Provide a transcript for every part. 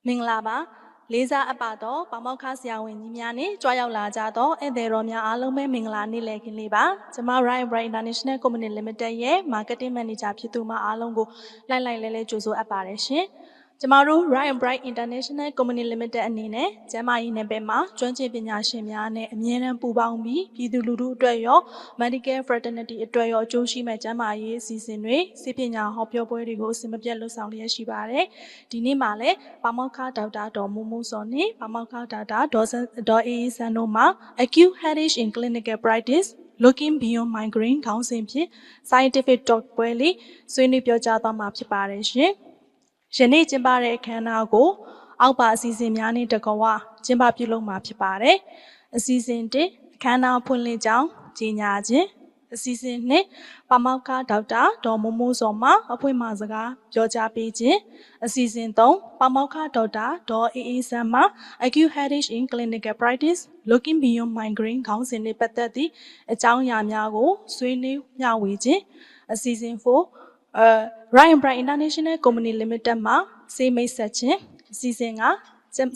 မင်္ဂလာပါလေးစားအပ်ပါတော့ပေါမောက်ခဆရာဝန်ကြီးများနဲ့ကြွားရောက်လာကြတော့ဧည့်သည်တော်များအားလုံးပဲမင်္ဂလာနေ့လည်ခင်းလေးပါကျွန်မ Ryan Bright International Company Limited ရဲ့ Marketing Manager ဖြစ်သူမအားလုံးကိုလိုက်လဲကြိုဆိုအပ်ပါတယ်ရှင်ကျမတို့ Ryan Bright International Company Limited အနေနဲ့ကျန်းမာရေးနယ်ပယ်မှာကျွမ်းကျင်ပညာရှင်များနဲ့အမြဲတမ်းပူးပေါင်းပြီးပြည်သူလူထုအတွက်ရော Medical Fraternity အတွက်ရောအကျိုးရှိမဲ့ကျန်းမာရေးအစီအစဉ်တွေစိတ်ပညာဟောပြောပွဲတွေကိုအစဉ်မပြတ်လှုပ်ဆောင်လျက်ရှိပါတယ်။ဒီနေ့မှာလည်းပါမောက္ခဒေါက်တာဒေါ်မိုးမိုးစောနဲ့ပါမောက္ခဒေါက်တာဒေါ်အေးအေးစန်းတို့မှာ Acute Headache in Clinical Practice Looking Beyond Migraine ခေါင်းစဉ်ဖြင့် Scientific Talk ပွဲလေးဆွေးနွေးပြောကြားသွားမှာဖြစ်ပါတယ်ရှင်။ယနေ့ကျင်းပတဲ့အခမ်းအနားကိုအောက်ပါအစီအစဉ်များနဲ့တကွာကျင်းပပြုလုပ်မှာဖြစ်ပါတယ်။အစီအစဉ်တစ်အခမ်းအနားဖွင့်လှစ်ကြောင်းကြေညာခြင်းအစီအစဉ်နှစ်ပါမောက္ခဒေါက်တာဒေါ်မိုးမိုးစောမှအဖွင့်မှာစကားပြောကြားပေးခြင်းအစီအစဉ်သုံးပါမောက္ခဒေါက်တာဒေါ်အေးအေးစန်းမှ Acute Headache in Clinical Practice Looking Beyond Migraine ခေါင်းစဉ်နဲ့ပတ်သက်သည့်အကြောင်းအရာများကိုဆွေးနွေးမျှဝေခြင်းအစီအစဉ်Ryan Bright International Company Limited မှာစေမိတ်ဆက်ခြင်းအစီအစဉ်က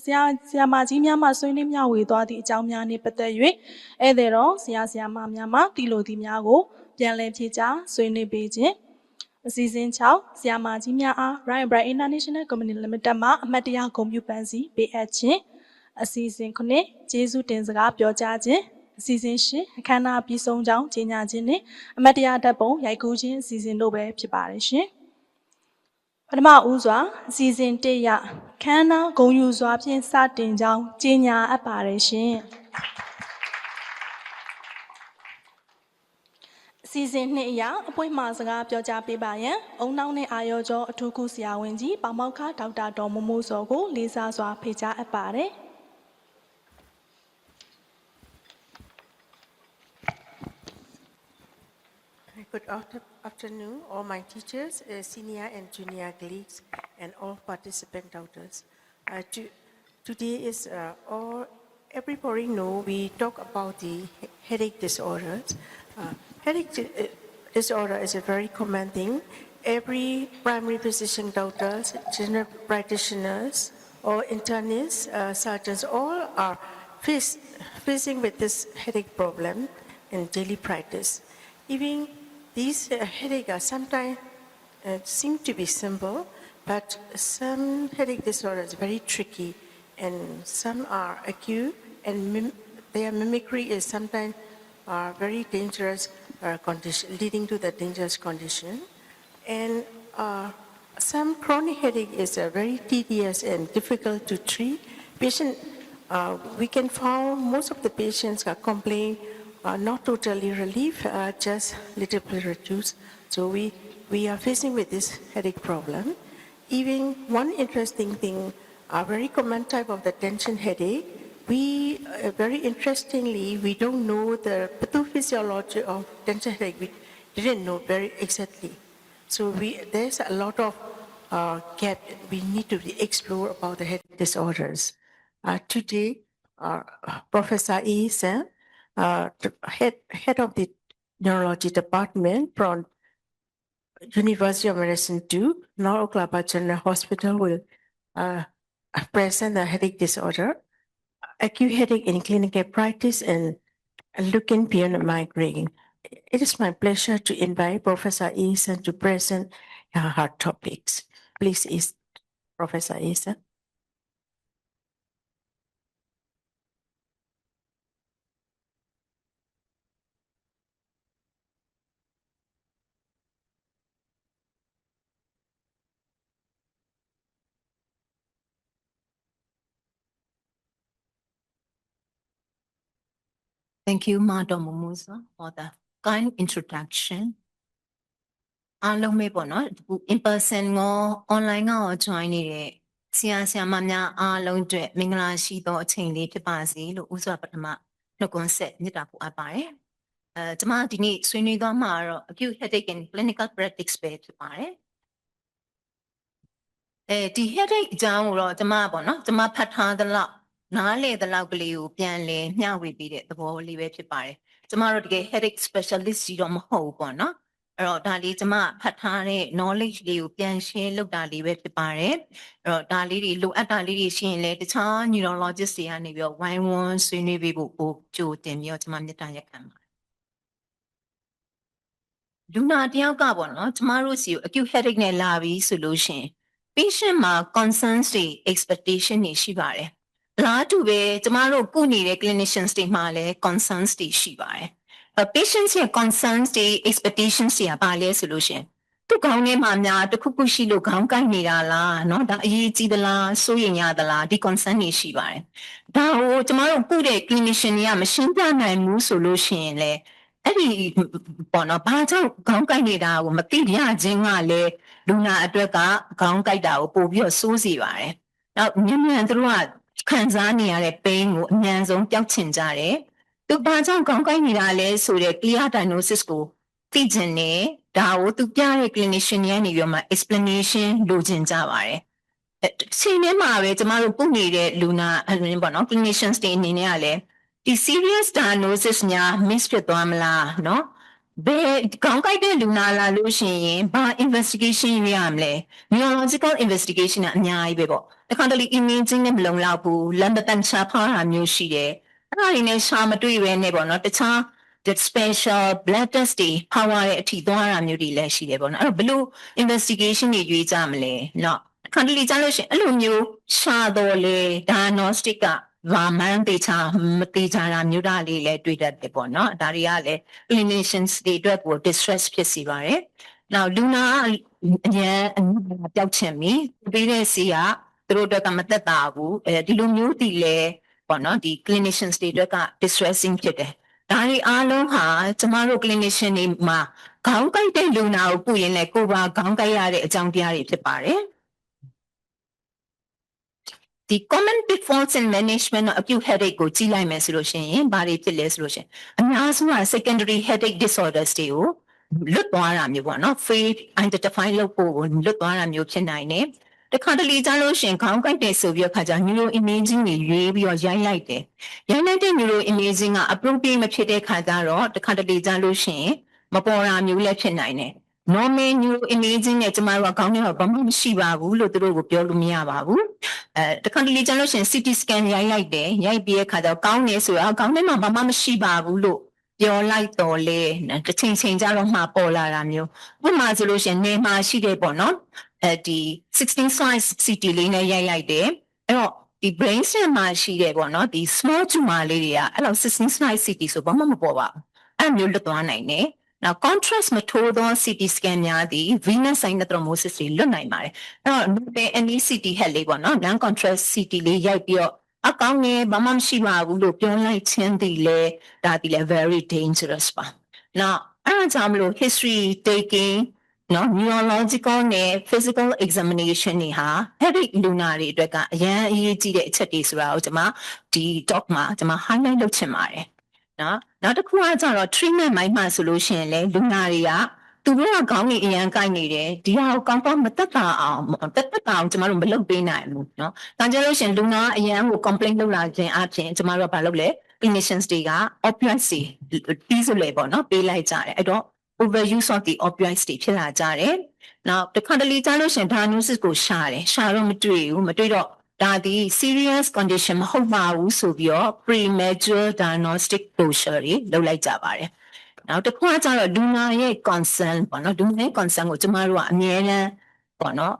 ဆရာမကြီးများမှဆွေးနွေးမျှဝေသွားသည့်အကြောင်းများနှင့်ပတ်သက်၍ဧည့်သည်တော်ဆရာမများမှတီလိုသည့်များကိုပြန်လည်ဖြေကြားဆွေးနွေးပေးခြင်းအစီအစဉ်6ဆရာမကြီးများအား Ryan Bright International Company Limited မှာအမှတ်တရဂုဏ်ပြုပန်းစည်းပေးအပ်ခြင်းအစီအစဉ်9ကျေးဇူးတင်စကားပြောကြားခြင်းအစီအစဉ်10အခမ်းအနားပြီးဆုံးကြောင်းကြေညာခြင်းနဲ့အမတ်တရားဓာတ်ပုံရိုက်ကူးခြင်းအစီအစဉ်တို့ပဲဖြစ်ပါတယ်ရှင်။ပထမဦးစွာအစီအစဉ်1ရခမ်းနားဂုဏ်ယူစွာဖြင့်စတင်ကြောင်းကြေညာအပ်ပါတယ်ရှင်။အစီအစဉ်2အရအပွင့်မှာစကားပြောကြားပေးပါရန်အုံနောက်နဲ့အာရောကျော်အထူးကုဆရာဝန်ကြီးပေါမောက္ခဒေါက်တာဒေါ်မိုးမိုးစောကိုလေးစားစွာဖိတ်ကြားအပ်ပါတယ်။ Good afternoon, all my teachers, senior and junior colleagues, and all participant doctors. Today is everybody know we talk about the headache disorders. Headache disorder is a very common thing. Every primary physician doctors, general practitioners, or internists, surgeons, all are facing with this headache problem in daily practice. Even these headaches are sometimes seem to be simple, but some headache disorders are very tricky, and some are acute, and their mimicry is sometimes very dangerous condition, leading to the dangerous condition. And some chronic headache is very tedious and difficult to treat. We can find most of the patients are complaining. Not totally relief, just little bit reduced. So we are facing with this headache problem. Even one interesting thing, a very common type of the tension headache, we very interestingly, we don't know the pathophysiology of tension headache. We didn't know very exactly. So there's a lot of gap we need to explore about the headache disorders. Today, Professor Eason, head of the neurology department from University of Medicine 2, North Oklahoma General Hospital will present the headache disorder, acute headache in clinical practice, and looking beyond migraine. It is my pleasure to invite Professor Eason to present her topics. Please, Professor Eason. Thank you, Madam Momusa, for the kind introduction. Along me bono in person or online or joining Siasia Mamia along to Mingla Shido Chingli to Basil, Uzapatama, no concept Nitapu Abai. Tamatini, Swinido Maro, acute headache in clinical practice space to buy. The headache down or the Mabono, the Mapata the lot. Nale the lovely pianle, now we beat it, the whole leave it to buy. Tomorrow to get headache specialist, you don't hope or not. အဲ့တော့ဒါလေးကျွန်မဖတ်ထားတဲ့ knowledge လေးကိုပြန် share လုပ်တာလေးပဲဖြစ်ပါတယ်အဲ့တော့ဒါလေးတွေလိုအပ်တာလေးတွေရှိရင်လည်းတခြား neurologist တွေကနေပြီးတော့ဝိုင်းဝန်းဆွေးနွေးပေးဖို့ပို့ကြိုတင်ပြီးတော့ကျွန်မမေတ္တာရပ်ခံပါတယ်လူနာတယောက်ကပေါ့နော်ကျမတို့စီကို acute headache နဲ့လာပြီးဆိုလို့ရှိရင် patient မှာ concerns တွေ expectation တွေရှိပါတယ်လားတူပဲကျမတို့ကုနေတဲ့ clinicians တွေမှာလည်း concerns တွေရှိပါတယ်patients ရဲ့ concerns တွေ expectations တွေကပါလဲဆိုလို့ရှိရင်သူခေါင်းထဲမှာများတစ်ခုခုရှိလို့ခေါင်းကိုက်နေတာလားเนาะဒါအရေးကြီးသလားစိုးရိမ်ရသလားဒီ concern တွေရှိပါတယ်ဒါကိုကျမတို့ကုတဲ့ clinician တွေကမရှင်းပြနိုင်ဘူးဆိုလို့ရှိရင်လေအဲ့ဒီပေါ့နော်ဘာကြောင့်ခေါင်းကိုက်နေတာကိုမသိရခြင်းကလည်းလူနာအတွက်ကခေါင်းကိုက်တာကိုပို့ပြီးတော့စိုးစီပါတယ်နောက်မြန်သူတို့ကခံစားနေရတဲ့ pain ကိုအမြန်ဆုံးပျောက်ချင်ကြတယ်သူဘာကြောင့်ခေါင်းကိုက်နေတာလဲဆိုတဲ့ clear diagnosis ကိုသိချင်တယ်ဒါကိုသူပြတဲ့ clinician ရဲ့နေပြီးမှ explanation လိုချင်ကြပါတယ်ချိန်ထဲမှာပဲကျမတို့ပုနေတဲ့လူနာပေါ့နော် clinicians တွေအနေနဲ့ကလည်းဒီ serious diagnosis များ miss ဖြစ်သွားမလားเนาะဘယ်ခေါင်းကိုက်တဲ့လူနာလာလို့ရှိရင်ဘာ investigation ရရမလဲ neurological investigation ကအများကြီးပဲပေါ့တခါတလေ imaging နဲ့မလုံလောက်ဘူးလမ်းတန်ချဖားတာမျိုးရှိတယ်အဲ့ဒါတွေနဲ့ရှာမတွေ့ပဲနဲ့ပေါ့နော်တခြား the special blood test တွေ power ရဲ့အထီသွားတာမျိုးတွေလည်းရှိတယ်ပေါ့နော်အဲ့တော့ဘယ်လို investigation တွေရွေးကြမလဲเนาะခန္ဓာလေးကြားလို့ရှိရင်အဲ့လိုမျိုးရှာတော့လေ diagnostic ကဘာမှန်းသိချာမသိချာတာမျိုးတာလေးလည်းတွေ့တတ်တယ်ပေါ့နော်ဒါတွေကလည်း clinicians တွေအတွက်ကို distress ဖြစ်စေပါတယ်နောက်လူနာအရင်ပျောက်ချင်ပြီပြီးတဲ့စီကသူတို့အတွက်ကမသက်သာဘူးဒီလိုမျိုးတည်လဲပေါ့နော်ဒီ clinicians တွေအတွက်က distressing ဖြစ်တယ်ဒါတွေအားလုံးဟာကျမတို့ clinician တွေမှာခေါင်းကိုက်တဲ့လူနာကိုကုရင်လည်းကိုယ်ပါခေါင်းကိုက်ရတဲ့အကြောင်းတရားတွေဖြစ်ပါတယ်ဒီ common pitfalls in management of acute headache ကိုကြည့်လိုက်မယ်ဆိုလို့ရှိရင်ဘာတွေဖြစ်လဲဆိုလို့ရှိရင်အများစုက secondary headache disorders တွေကိုလွတ်သွားတာမျိုးပေါ့နော် fail identify လုပ်ဖို့ကိုလွတ်သွားတာမျိုးဖြစ်နိုင်တယ်တခါတလေကြားလို့ရှိရင်ခေါင်းကိုက်တယ်ဆိုပြီးတော့ခါကျ neuro imaging တွေရွေးပြီးတော့ရိုက်လိုက်တယ်ရိုက်လိုက်တဲ့ neuro imaging က appropriate မဖြစ်တဲ့ခါကျတော့တခါတလေကြားလို့ရှိရင်မပေါ်တာမျိုးလည်းဖြစ်နိုင်တယ် normal neuro imaging နဲ့ကျမတို့ကခေါင်းထဲမှာဘာမှမရှိပါဘူးလို့သူတို့ကိုပြောလို့မရပါဘူးတခါတလေကြားလို့ရှိရင် CT scan ရိုက်လိုက်တယ်ရိုက်ပြီးတဲ့ခါကျတော့ကောင်းနေဆိုတော့ခေါင်းထဲမှာဘာမှမရှိပါဘူးလို့ပြောလိုက်တော့လေတစ်ချိန်ချိန်ကြတော့မှပေါ်လာတာမျိုးဥပမာဆိုလို့ရှိရင်နေမှာရှိတယ်ပေါ့နော်ဒီ16 size CT လေးနဲ့ရိုက်လိုက်တယ်အဲ့တော့ဒီ brain stem မှာရှိတယ်ပေါ့နော်ဒီ small tumor လေးတွေကအဲ့တော့16 size CT ဆိုဘာမှမပေါ်ပါဘူးအဲ့မျိုးလွတ်သွားနိုင်တယ်နောက် contrast မထိုးသော CT scan များသည် venous synostomosis တွေလွတ်နိုင်ပါတယ်အဲ့တော့ NECT head လေးပေါ့နော် non contrast CT လေးရိုက်ပြီးတော့အကောင်းနဲ့ဘာမှမရှိပါဘူးလို့ပြောလိုက်ခြင်းသည်လေဒါသည်လေ very dangerous ပါနောက်အဲ့ဒါကြောင့်မလို့ history taking နော် neurological နဲ့ physical examination တွေဟာ headache လူနာတွေအတွက်ကအရန်အရေးကြီးတဲ့အချက်တွေဆိုတာကိုကျွန်မဒီ talk မှာကျွန်မ highlight လုပ်ချင်ပါတယ်နော်နောက်တစ်ခုကကျတော့ treatment မိုင်းမှာဆိုလို့ရှိရင်လေလူနာတွေကသူတို့ကခေါင်းကြီးအရန်ကိုက်နေတယ်ဒီဟာကိုကောင်းကောင်းမသက်သာအောင်ကျွန်တော်တို့မလုပ်ပေးနိုင်ဘူးเนาะဒါကြလို့ရှိရင်လူနာအရန်ကို complaint လုပ်လာခြင်းအပြင်ကျွန်တော်တို့ကဘာလုပ်လဲ clinicians တွေက opioids တွေပြီးဆိုလေပေါ့เนาะပေးလိုက်ကြတယ်အဲ့တော့ overuse of the opioids တွေဖြစ်လာကြတယ်နောက်တစ်ခါတလေကြားလို့ရှိရင် diagnosis ကိုရှာတော့မတွေ့တော့ဒါဒီ serious condition မဟုတ်ပါဘူးဆိုပြီးတော့ premature diagnostic closure တွေလုပ်လိုက်ကြပါတယ်နောက်တစ်ခုကကျတော့လူနာရဲ့ concern ပေါ့နော်လူနာရဲ့ concern ကိုကျမတို့ကအမြဲတမ်းပေါ့နော်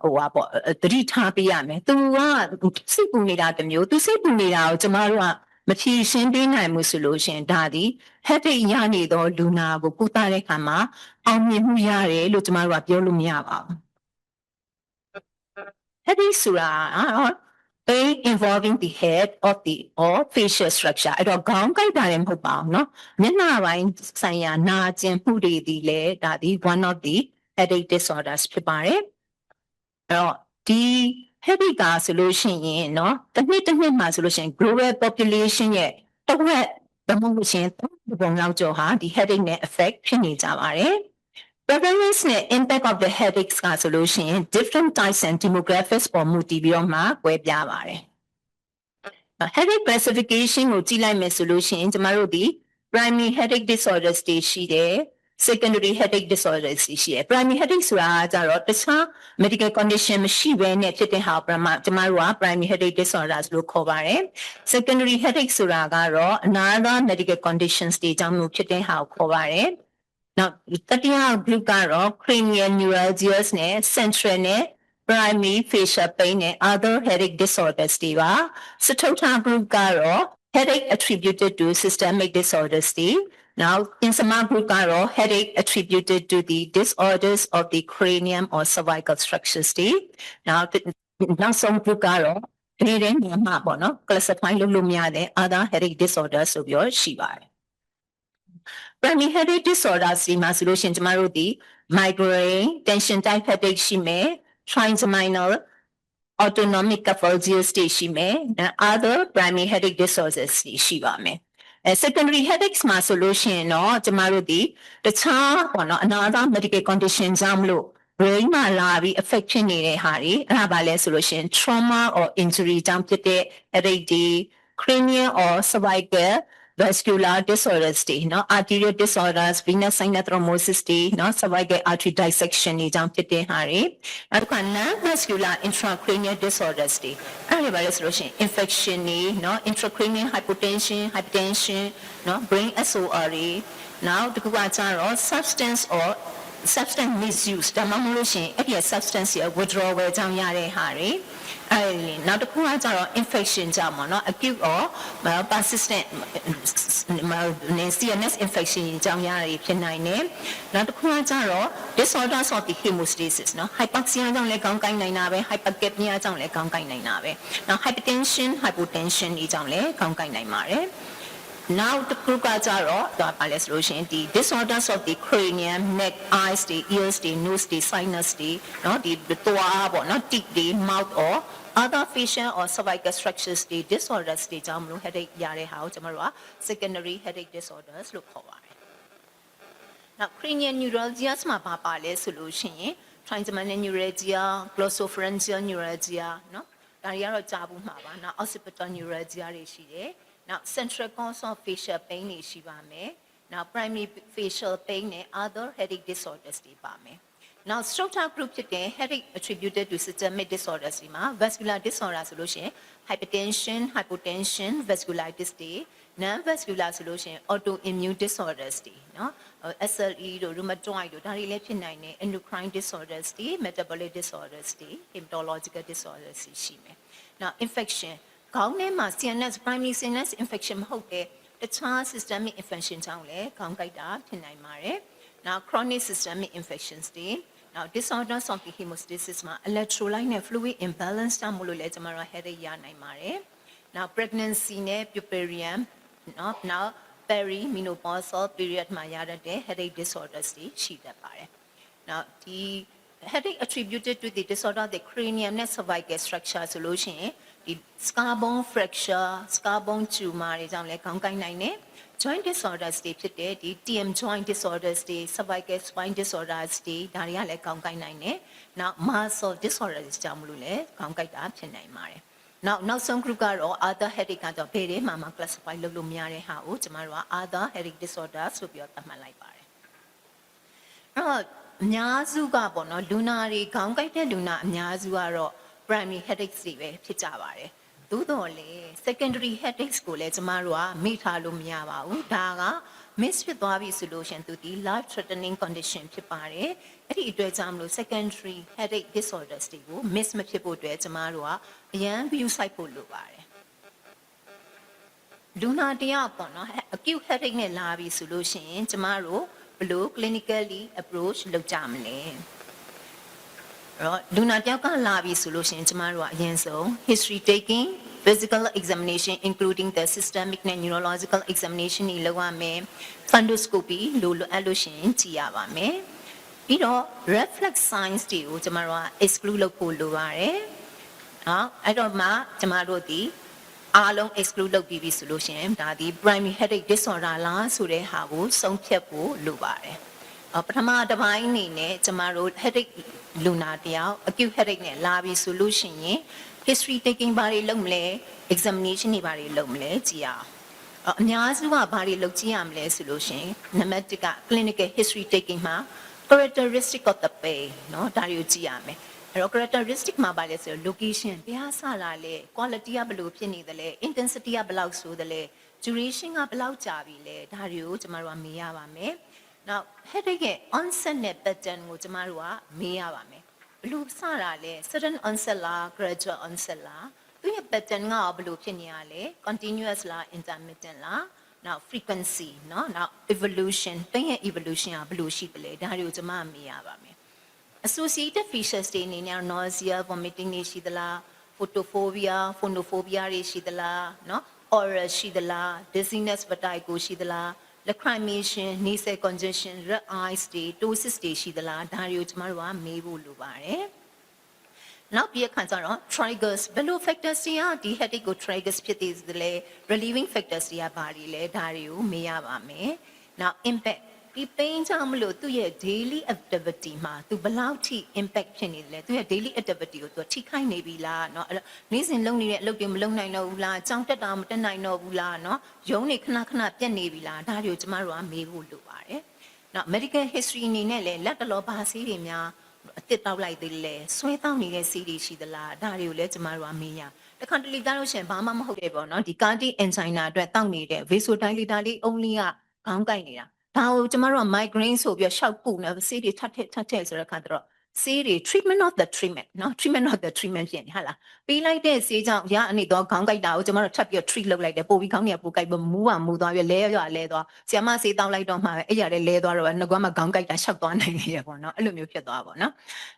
သတိထားပေးရမယ်သူကစိတ်ပူနေတာတမျိုးသူစိတ်ပူနေတာကိုကျမတို့ကမဖြေရှင်းပေးနိုင်ဘူးဆိုလို့ရှိရင်ဒါဒီ headache ရနေတော့လူနာကိုကုသတဲ့အခါမှာအောင်မြင်မှုရတယ်လို့ကျမတို့ကပြောလို့မရပါဘူး headache ဆိုတာpain involving the head or facial structure အဲ့တော့ခေါင်းကိုက်တာလည်းမဟုတ်ပါဘူးเนาะမျက်နှာပိုင်းဆိုင်ရာနာကျင်မှုတွေဒီလေဒါဒီ one of the headache disorders ဖြစ်ပါတယ်အဲ့တော့ဒီ headache ကဆိုလို့ရှိရင်เนาะတစ်နှစ်မှာဆိုလို့ရှိရင် global population ရဲ့တစ်ဝက်ဘယ်မှမရှင်ဘုံလောက်ကျော်ဟာဒီ headache နဲ့ affect ဖြစ်နေကြပါတယ်prevalence နဲ့ impact of the headaches ကဆိုလို့ရှိရင် different types and demographics ပေါ်မူတည်ပြီးတော့မှကွဲပြားပါတယ် headache classification ကိုကြည့်လိုက်မယ်ဆိုလို့ရှိရင်ကျမတို့ဒီ primary headache disorders တွေရှိတယ် secondary headache disorders ရှိရယ် primary headache ဆိုတာကကြတော့တခြား medical condition မရှိဘဲနဲ့ဖြစ်တဲ့ဟာကိုကျမတို့က primary headache disorders လို့ခေါ်ပါတယ် secondary headache ဆိုတာကတော့ another medical conditions တွေကြောင့်လို့ဖြစ်တဲ့ဟာကိုခေါ်ပါတယ် နောက်တတိယ group ကတော့ cranial neuralgias နဲ့ central နဲ့ primary facial pain နဲ့ other headache disorders တွေပါစတုထ group ကတော့ headache attributed to systemic disorders တွေ now in some group ကတော့ headache attributed to the disorders of the cranium or cervical structures တွေ now some group ကတော့ဒီတဲ့နေရာမှာပေါ့နော် classify လုပ်လို့မရတဲ့ other headache disorders ဆိုပြီးတော့ရှိပါတယ် primary headache disorders ဒီမှာဆိုလို့ရှိရင်ကျမတို့ဒီ migraine tension type headache ရှိမယ် trigeminal autonomic convulsions တွေရှိမယ် other primary headache disorders တွေရှိပါမယ် secondary headaches မှာဆိုလို့ရှိရင်တော့ကျမတို့ဒီတခြားပေါ့နော် another medical condition ကြောင့်မလို့ brain မှာလာပြီး affect ဖြစ်နေတဲ့ဟာတွေအဲ့ဒါပါလဲဆိုလို့ရှိရင် trauma or injury ကြောင့်ဖြစ်တဲ့ headache တွေ cranial or cervical vascular disorders တွေနော် arterial disorders venous sinus thrombosis တွေနော် cervical artery dissection တွေကြောင့်ဖြစ်တဲ့ဟာတွေနောက်တစ်ခါ non vascular intracranial disorders တွေအဲ့ဒါပါလဲဆိုလို့ရှိရင် infection တွေနော် intracranial hypertension နော် brain SOR တွေနောက်တစ်ခုကကျတော့ substance misuse ဒါမှမဟုတ်လို့ရှိရင်အဲ့ဒီ substance ရဲ့ withdrawal ကြောင့်ရတဲ့ဟာတွေအဲ့နောက်တစ်ခုကကျတော့ infection ကြောင့်ပေါ့နော် acute or persistent CNS infection ကြောင့်ရရဖြစ်နိုင်တယ်နောက်တစ်ခုကကျတော့ disorders of the hemostasis နော် hypoxia ကြောင့်လည်းကောင်းကိုင်းနိုင်တာပဲ hypercapnia ကြောင့်လည်းကောင်းကိုင်းနိုင်တာပဲနောက် hypertension hypotension တွေကြောင့်လည်းကောင်းကိုင်းနိုင်ပါတယ်Now the group are the disorders of the cranium, neck, eyes, the ears, the nose, the sinus, the not the mouth or other facial or cervical structures, the disorders, the jamlu headache, yare how secondary headache disorders look forward. Now cranial neuralgia ma papa solution, trigeminal neuralgia, glossopharyngeal neuralgia, no? Dariaro jabu maba, now occipital neuralgia reshi. Now, central cause of facial pain is shivame. Now, primary facial pain and other headache disorders dipame. Now, structural group today headache attributed to systemic disorders, vascular disorder solution, hypertension, hypotension, vasculitis, non-vascular solution, autoimmune disorders, no? SLE, rheumatoid, endocrine disorders, metabolic disorders, hematological disorders. Now, infection. CNS primary CNS infection မဟုတ်တဲ့တခြား systemic infection ကြောင့်လည်းခေါင်းကိုက်တာဖြစ်နိုင်ပါတယ်။ Now chronic systemic infections တွေ Now disorders of the hemostasis မှာ electrolyte နဲ့ fluid imbalance ကြောင့်မလို့လည်းကျွန်တော်တို့ headache ရနိုင်ပါတယ်။ Now pregnancy နဲ့ puerperium now perimenopausal period မှာရတဲ့ headache disorders တွေရှိတတ်ပါတယ်။ Now ဒီ headache attributed to the disorder of the cranium နဲ့ cervical structure ဆိုလို့ရှိရင်ဒီ skull bone fracture, skull bone tumor တွေကြောင့်လည်းခေါင်းကိုင်းနိုင်တယ် joint disorders တွေဖြစ်တဲ့ဒီ TM joint disorders တွေ cervical spine disorders တွေဒါတွေကလည်းခေါင်းကိုင်းနိုင်တယ်နောက် muscle disorders ကြောင့်မလို့လည်းခေါင်းကိုက်တာဖြစ်နိုင်ပါတယ်နောက်ဆုံး group ကတော့ other headache ကတော့ဘယ်ထဲမှာ classify လုပ်လို့မရတဲ့ဟာကိုကျမတို့က other headache disorders ဆိုပြီးတော့သတ်မှတ်လိုက်ပါတယ်အဲ့တော့အများစုကပေါ့နော်လူနာတွေခေါင်းကိုက်တဲ့လူနာအများစုကတော့ primary headaches တွေပဲဖြစ်ကြပါတယ်။သို့တော်လေ secondary headaches ကိုလည်းကျမတို့ကမေ့ထားလို့မရပါဘူး။ဒါက miss ဖြစ်သွားပြီဆိုလို့ရှင်သူဒီ life threatening condition ဖြစ်ပါတယ်။အဲ့ဒီအတွက်ကြောင့်မလို့ secondary headache disorders တွေကို miss မဖြစ်ဖို့အတွက်ကျမတို့ကအရန် view site ဖို့လိုပါတယ်။လူနာတယောက်ပေါ့နော် acute headache နဲ့လာပြီဆိုလို့ရှင်ကျမတို့ဘယ်လို clinically approach လုပ်ကြမလဲ။လူနာတယောက်ကလာပြီဆိုလို့ရှိရင်ကျမတို့ကအရင်ဆုံး history taking physical examination including the systemic and neurological examination တွေလုပ်ရမယ် fundoscopy လို့အဲ့လိုရှိရင်ကြည့်ရပါမယ်ပြီးတော့ reflex signs တွေကိုကျမတို့က exclude လုပ်ဖို့လိုပါတယ်နော်အဲ့တော့မှကျမတို့ဒီအားလုံး exclude လုပ်ပြီးပြီဆိုလို့ရှိရင်ဒါဒီ primary headache disorder လားဆိုတဲ့ဟာကိုဆုံးဖြတ်ဖို့လိုပါတယ်ပထမတစ်ပိုင်းအနေနဲ့ကျမတို့ headache လူနာတယောက် acute headache နဲ့လာပြီဆိုလို့ရှိရင် history taking ဘာတွေလုပ်မလဲ examination တွေဘာတွေလုပ်မလဲကြည့်အောင် အများစုကဘာတွေလုပ်ကြည့်ရမလဲဆိုလို့ရှိရင်နံပါတ်1က clinical history taking မှာ characteristic of the pain เนาะဒါတွေကိုကြည့်ရမယ်အဲ့တော့ characteristic မှာပါလဲဆိုတော့ location ဘယ်ဟာစလာလဲ quality ကဘယ်လိုဖြစ်နေသလဲ intensity ကဘယ်လောက်ဆိုသလဲ duration ကဘယ်လောက်ကြာပြီလဲဒါတွေကိုကျမတို့ကမေးရပါမယ်နောက် headache ရဲ့ onset နဲ့ pattern ကိုကျမတို့ကမေးရပါမယ်ဘယ်လိုစတာလဲ sudden onset လား gradual onset လားသူရဲ့ pattern ကဘယ်လိုဖြစ်နေရလဲ continuous လား intermittent လားနောက် frequency เนาะနောက် evolution သူရဲ့ evolution ကဘယ်လိုရှိသလဲဒါတွေကိုကျမမေးရပါမယ် associated features တွေအနေနဲ့ nausea vomiting တွေရှိသလား photophobia phonophobia တွေရှိသလားเนาะ oral ရှိသလား dizziness vertigo ရှိသလား lacrimation nasal congestion red eyes တွေ ptosis တွေရှိသလားဒါတွေကိုကျမတို့ကမေးဖို့လိုပါတယ်နောက်ပြီးအခါကျတော့ triggers ဘယ်လို factors တွေကဒီ headache ကို triggers ဖြစ်သေးသလဲ relieving factors တွေကဘာတွေလဲဒါတွေကိုမေးရပါမယ်နောက် impact ဒီ pain ကြောင့်မလို့သူ့ရဲ့ daily activity မှာသူဘယ်လောက်ထိ impact ဖြစ်နေလဲသူရဲ့ daily activity ကိုသူထိခိုက်နေပြီလားเนาะနေ့စဉ်လုပ်နေတဲ့အလုပ်တွေမလုပ်နိုင်တော့ဘူးလားကြောင်တက်တာမတက်နိုင်တော့ဘူးလားเนาะရုံးနေခဏခဏပြတ်နေပြီလားဒါတွေကိုကျမတို့ကမေးဖို့လိုပါတယ်နောက် medical history အနေနဲ့လည်းလက်တလောဘာဆေးတွေများအတစ်တောက်လိုက်သေးလဲဆွဲတောက်နေတဲ့ဆေးတွေရှိသလားဒါတွေကိုလည်းကျမတို့ကမေးရတခါတလေကြားလို့ရှိရင်ဘာမှမဟုတ်တယ်ပေါ့နော်ဒီ cardiac angina အတွက်တောက်နေတဲ့ vasodilator လေး only ကခေါင်းကိုက်နေတာဒါကိုကျမတို့က migraine ဆိုပြီးရှောက်ပူနေဆေးတွေထပ်ထည့်ဆိုတဲ့အခါတော့ဆေးတွေ treatment of the treatment နော် treatment of the treatment ဖြစ်နေဟာလားပေးလိုက်တဲ့ဆေးကြောင့်ရအနေတော့ခေါင်းကိုက်တာကိုကျမတို့ထပ်ပြီး treat လုပ်လိုက်တယ်ပို့ပြီးခေါင်းတွေကပိုကိုက်ပြီးမူသွားပြီးလဲသွားဆီယမဆေးတောင်းလိုက်တော့မှပဲအဲ့ရလဲသွားတော့ငကွမ်းမှာခေါင်းကိုက်တာရှောက်သွားနိုင်နေရပေါ့နော်အဲ့လိုမျိုးဖြစ်သွားပါတော့နော်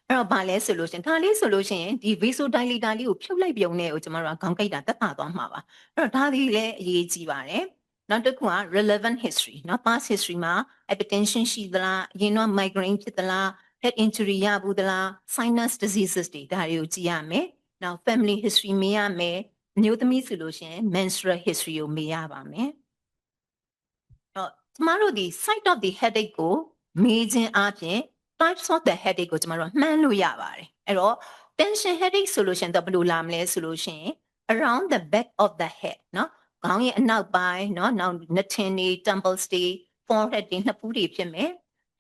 အဲ့တော့ဘာလဲဆိုလို့ရှင်ဒါလေးဆိုလို့ရှင်ဒီ vasodilator လေးကိုဖြုတ်လိုက်ပြုံနဲ့ကိုကျမတို့ကခေါင်းကိုက်တာတက်တာသွားမှာပါအဲ့တော့ဒါဒီလည်းအရေးကြီးပါတယ်နောက်တစ်ခုက relevant history เนาะ past history မှာ hypertension ရှိသလားအရင်တော့ migraine ဖြစ်သလား head injury ရဘူးသလား sinus diseases တွေဒါတွေကိုကြည့်ရမယ်နောက် family history မေးရမယ်အမျိုးသမီးဆိုလို့ရှိရင် menstrual history ကိုမေးရပါမယ်တော့ကျမတို့ဒီ site of the headache ကိုမေးခြင်းအပြင် types of the headache ကိုကျမတို့မှန်းလို့ရပါတယ်အဲ့တော့ tension headache ဆိုလို့ရှိရင်တော့ဘယ်လိုလာမလဲဆိုလို့ရှိရင် around the back of the head เนาะခေါင်းရဲ့အနောက်ပိုင်းเนาะနောက်နှထင်တွေ temples တွေ forehead တွေနှစ်ဖူးတွေဖြစ်မယ်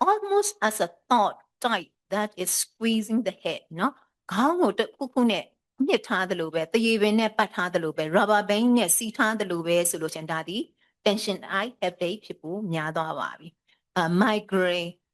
almost as a thought type that is squeezing the head เนาะခေါင်းကိုတစ်ခုခုနဲ့ညှစ်ထားသလိုပဲတရေပင်နဲ့ပတ်ထားသလိုပဲ rubber band နဲ့စီးထားသလိုပဲဆိုလို့ရှင်ဒါဒီ tension eye headache ဖြစ်ဖို့များသွားပါပြီ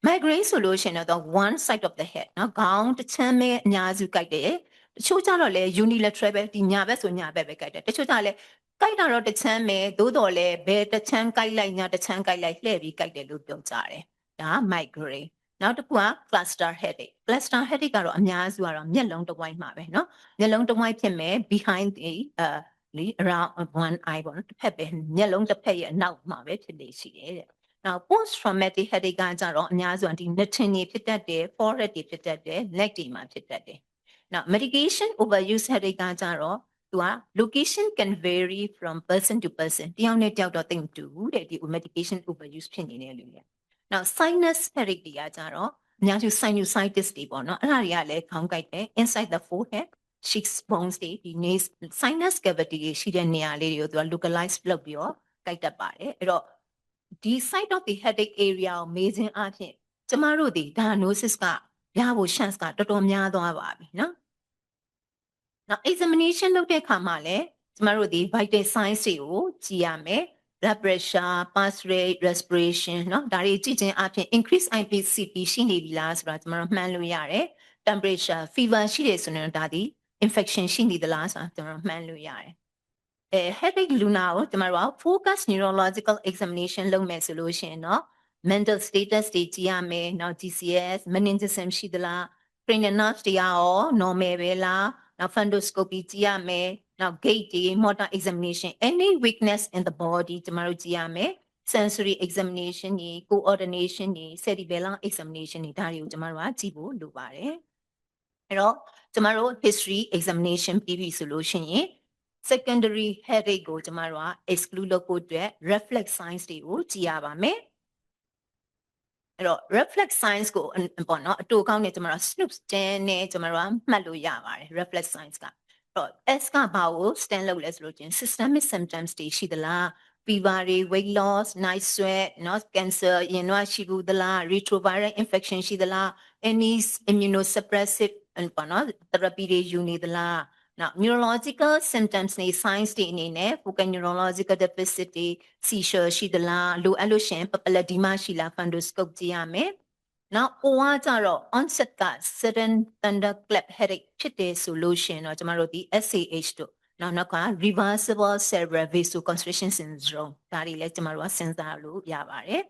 migraine ဆိုလို့ရှင်တော့ one side of the head เนาะခေါင်းတစ်ချမ်းပဲအများစုကြိုက်တယ်တချို့ကျတော့လေ unilateral ပဲဒီညာဘက်ဆိုညာဘက်ပဲကြိုက်တယ်တချို့ကျလည်းကြိုက်တာတော့တစ်ချမ်းပဲသို့တော်လည်းဘယ်တစ်ချမ်းကြိုက်လိုက်ညာတစ်ချမ်းကြိုက်လိုက်လှည့်ပြီးကြိုက်တယ်လို့ပြောကြတယ်ဒါ migraine နောက်တစ်ခုက cluster headache ကတော့အများစုကတော့မျက်လုံးတစ်ဝိုက်မှာပဲเนาะမျက်လုံးတစ်ဝိုက်ဖြစ်မယ် behind the around one eye ပေါ့နော်တစ်ဖက်ပဲမျက်လုံးတစ်ဖက်ရဲ့အနောက်မှာပဲဖြစ်နေရှိတယ်တဲ့နောက် post traumatic headache ကကြတော့အများစုဒီနှထင်တွေဖြစ်တတ်တယ် forehead တွေဖြစ်တတ်တယ် leg တွေမှာဖြစ်တတ်တယ်နောက် medication overuse headache ကကြတော့သူက location can vary from person to person တယောက်နဲ့တယောက်တော့သိမတူဘူးတဲ့ဒီ medication overuse ဖြစ်နေတဲ့လူတွေနောက် sinus headache တွေကကြတော့အများစု sinusitis တွေပေါ့နော်အဲ့ဒါတွေကလည်းခေါင်းကိုက်တယ် inside the forehead cheeks bones တွေဒီ sinus cavity တွေရှိတဲ့နေရာလေးတွေကိုသူက localize လုပ်ပြီးတော့ကိုက်တတ်ပါတယ်အဲ့တော့ဒီ site of the headache area ကိုမေးခြင်းအပြင်ကျမတို့ဒီ diagnosis ကရဖို့ chance ကတော်တော်များသွားပါပြီနော်နောက် examination လုပ်တဲ့အခါမှာလည်းကျမတို့ဒီ vital signs တွေကိုကြည့်ရမယ် blood pressure pulse rate respiration เนาะဒါတွေကြည့်ခြင်းအပြင် increase IPCP ရှိနေပြီလားဆိုတာကျမတို့မှန်းလို့ရတယ် temperature fever ရှိတယ်ဆိုရင်ဒါဒီ infection ရှိနေသလားဆိုတာကျမတို့မှန်းလို့ရတယ်headache luna ကိုကျမတို့က focus neurological examination လုပ်မယ်ဆိုလို့ရှိရင်เนาะ mental status တွေကြည့်ရမယ်နောက် GCS meningism ရှိသလား cranial nerve တွေရော normal ပဲလားနောက် fundoscopy ကြည့်ရမယ်နောက် gait တွေ motor examination any weakness in the body ကျမတို့ကြည့်ရမယ် sensory examination တွေ coordination တွေ cerebellar examination တွေဒါတွေကိုကျမတို့ကကြည့်ဖို့လိုပါတယ်အဲ့တော့ကျမတို့ history examination ပြီးပြီဆိုလို့ရှိရင် secondary headache ကိုကျမတို့က exclude လုပ်ဖို့အတွက် reflex signs တွေကိုကြည့်ရပါမယ်အဲ့တော့ reflex signs ကိုပေါ့နော်အတူကောင်းနေကျမတို့ snoop stand နဲ့ကျမတို့ကမှတ်လို့ရပါတယ် reflex signs ကအဲ့တော့ S ကဘာကို stand လုပ်လဲဆိုလို့ချင်း systemic symptoms တွေရှိသလား fever တွေ weight loss night sweat เนาะ cancer ရင်တော့ရှိဘူးသလား retroviral infection ရှိသလား any immunosuppressive ပေါ့နော် therapy တွေယူနေသလား now neurological symptoms နေ signs တွေအနေနဲ့ focal neurological deficit တွေ seizure ရှိသလားလိုအပ်လို့ရှိရင် papilledema ရှိလား fundoscope ကြည့်ရမယ် now ဟိုကကြတော့ onset က sudden thunderclap headache ဖြစ်တယ်ဆိုလို့ရှိရင်တော့ကျမတို့ဒီ SAH တို့နောက်က reversible cerebral vasoconstriction syndrome ဒါတွေလည်းကျမတို့ကစဉ်းစားလို့ရပါတယ်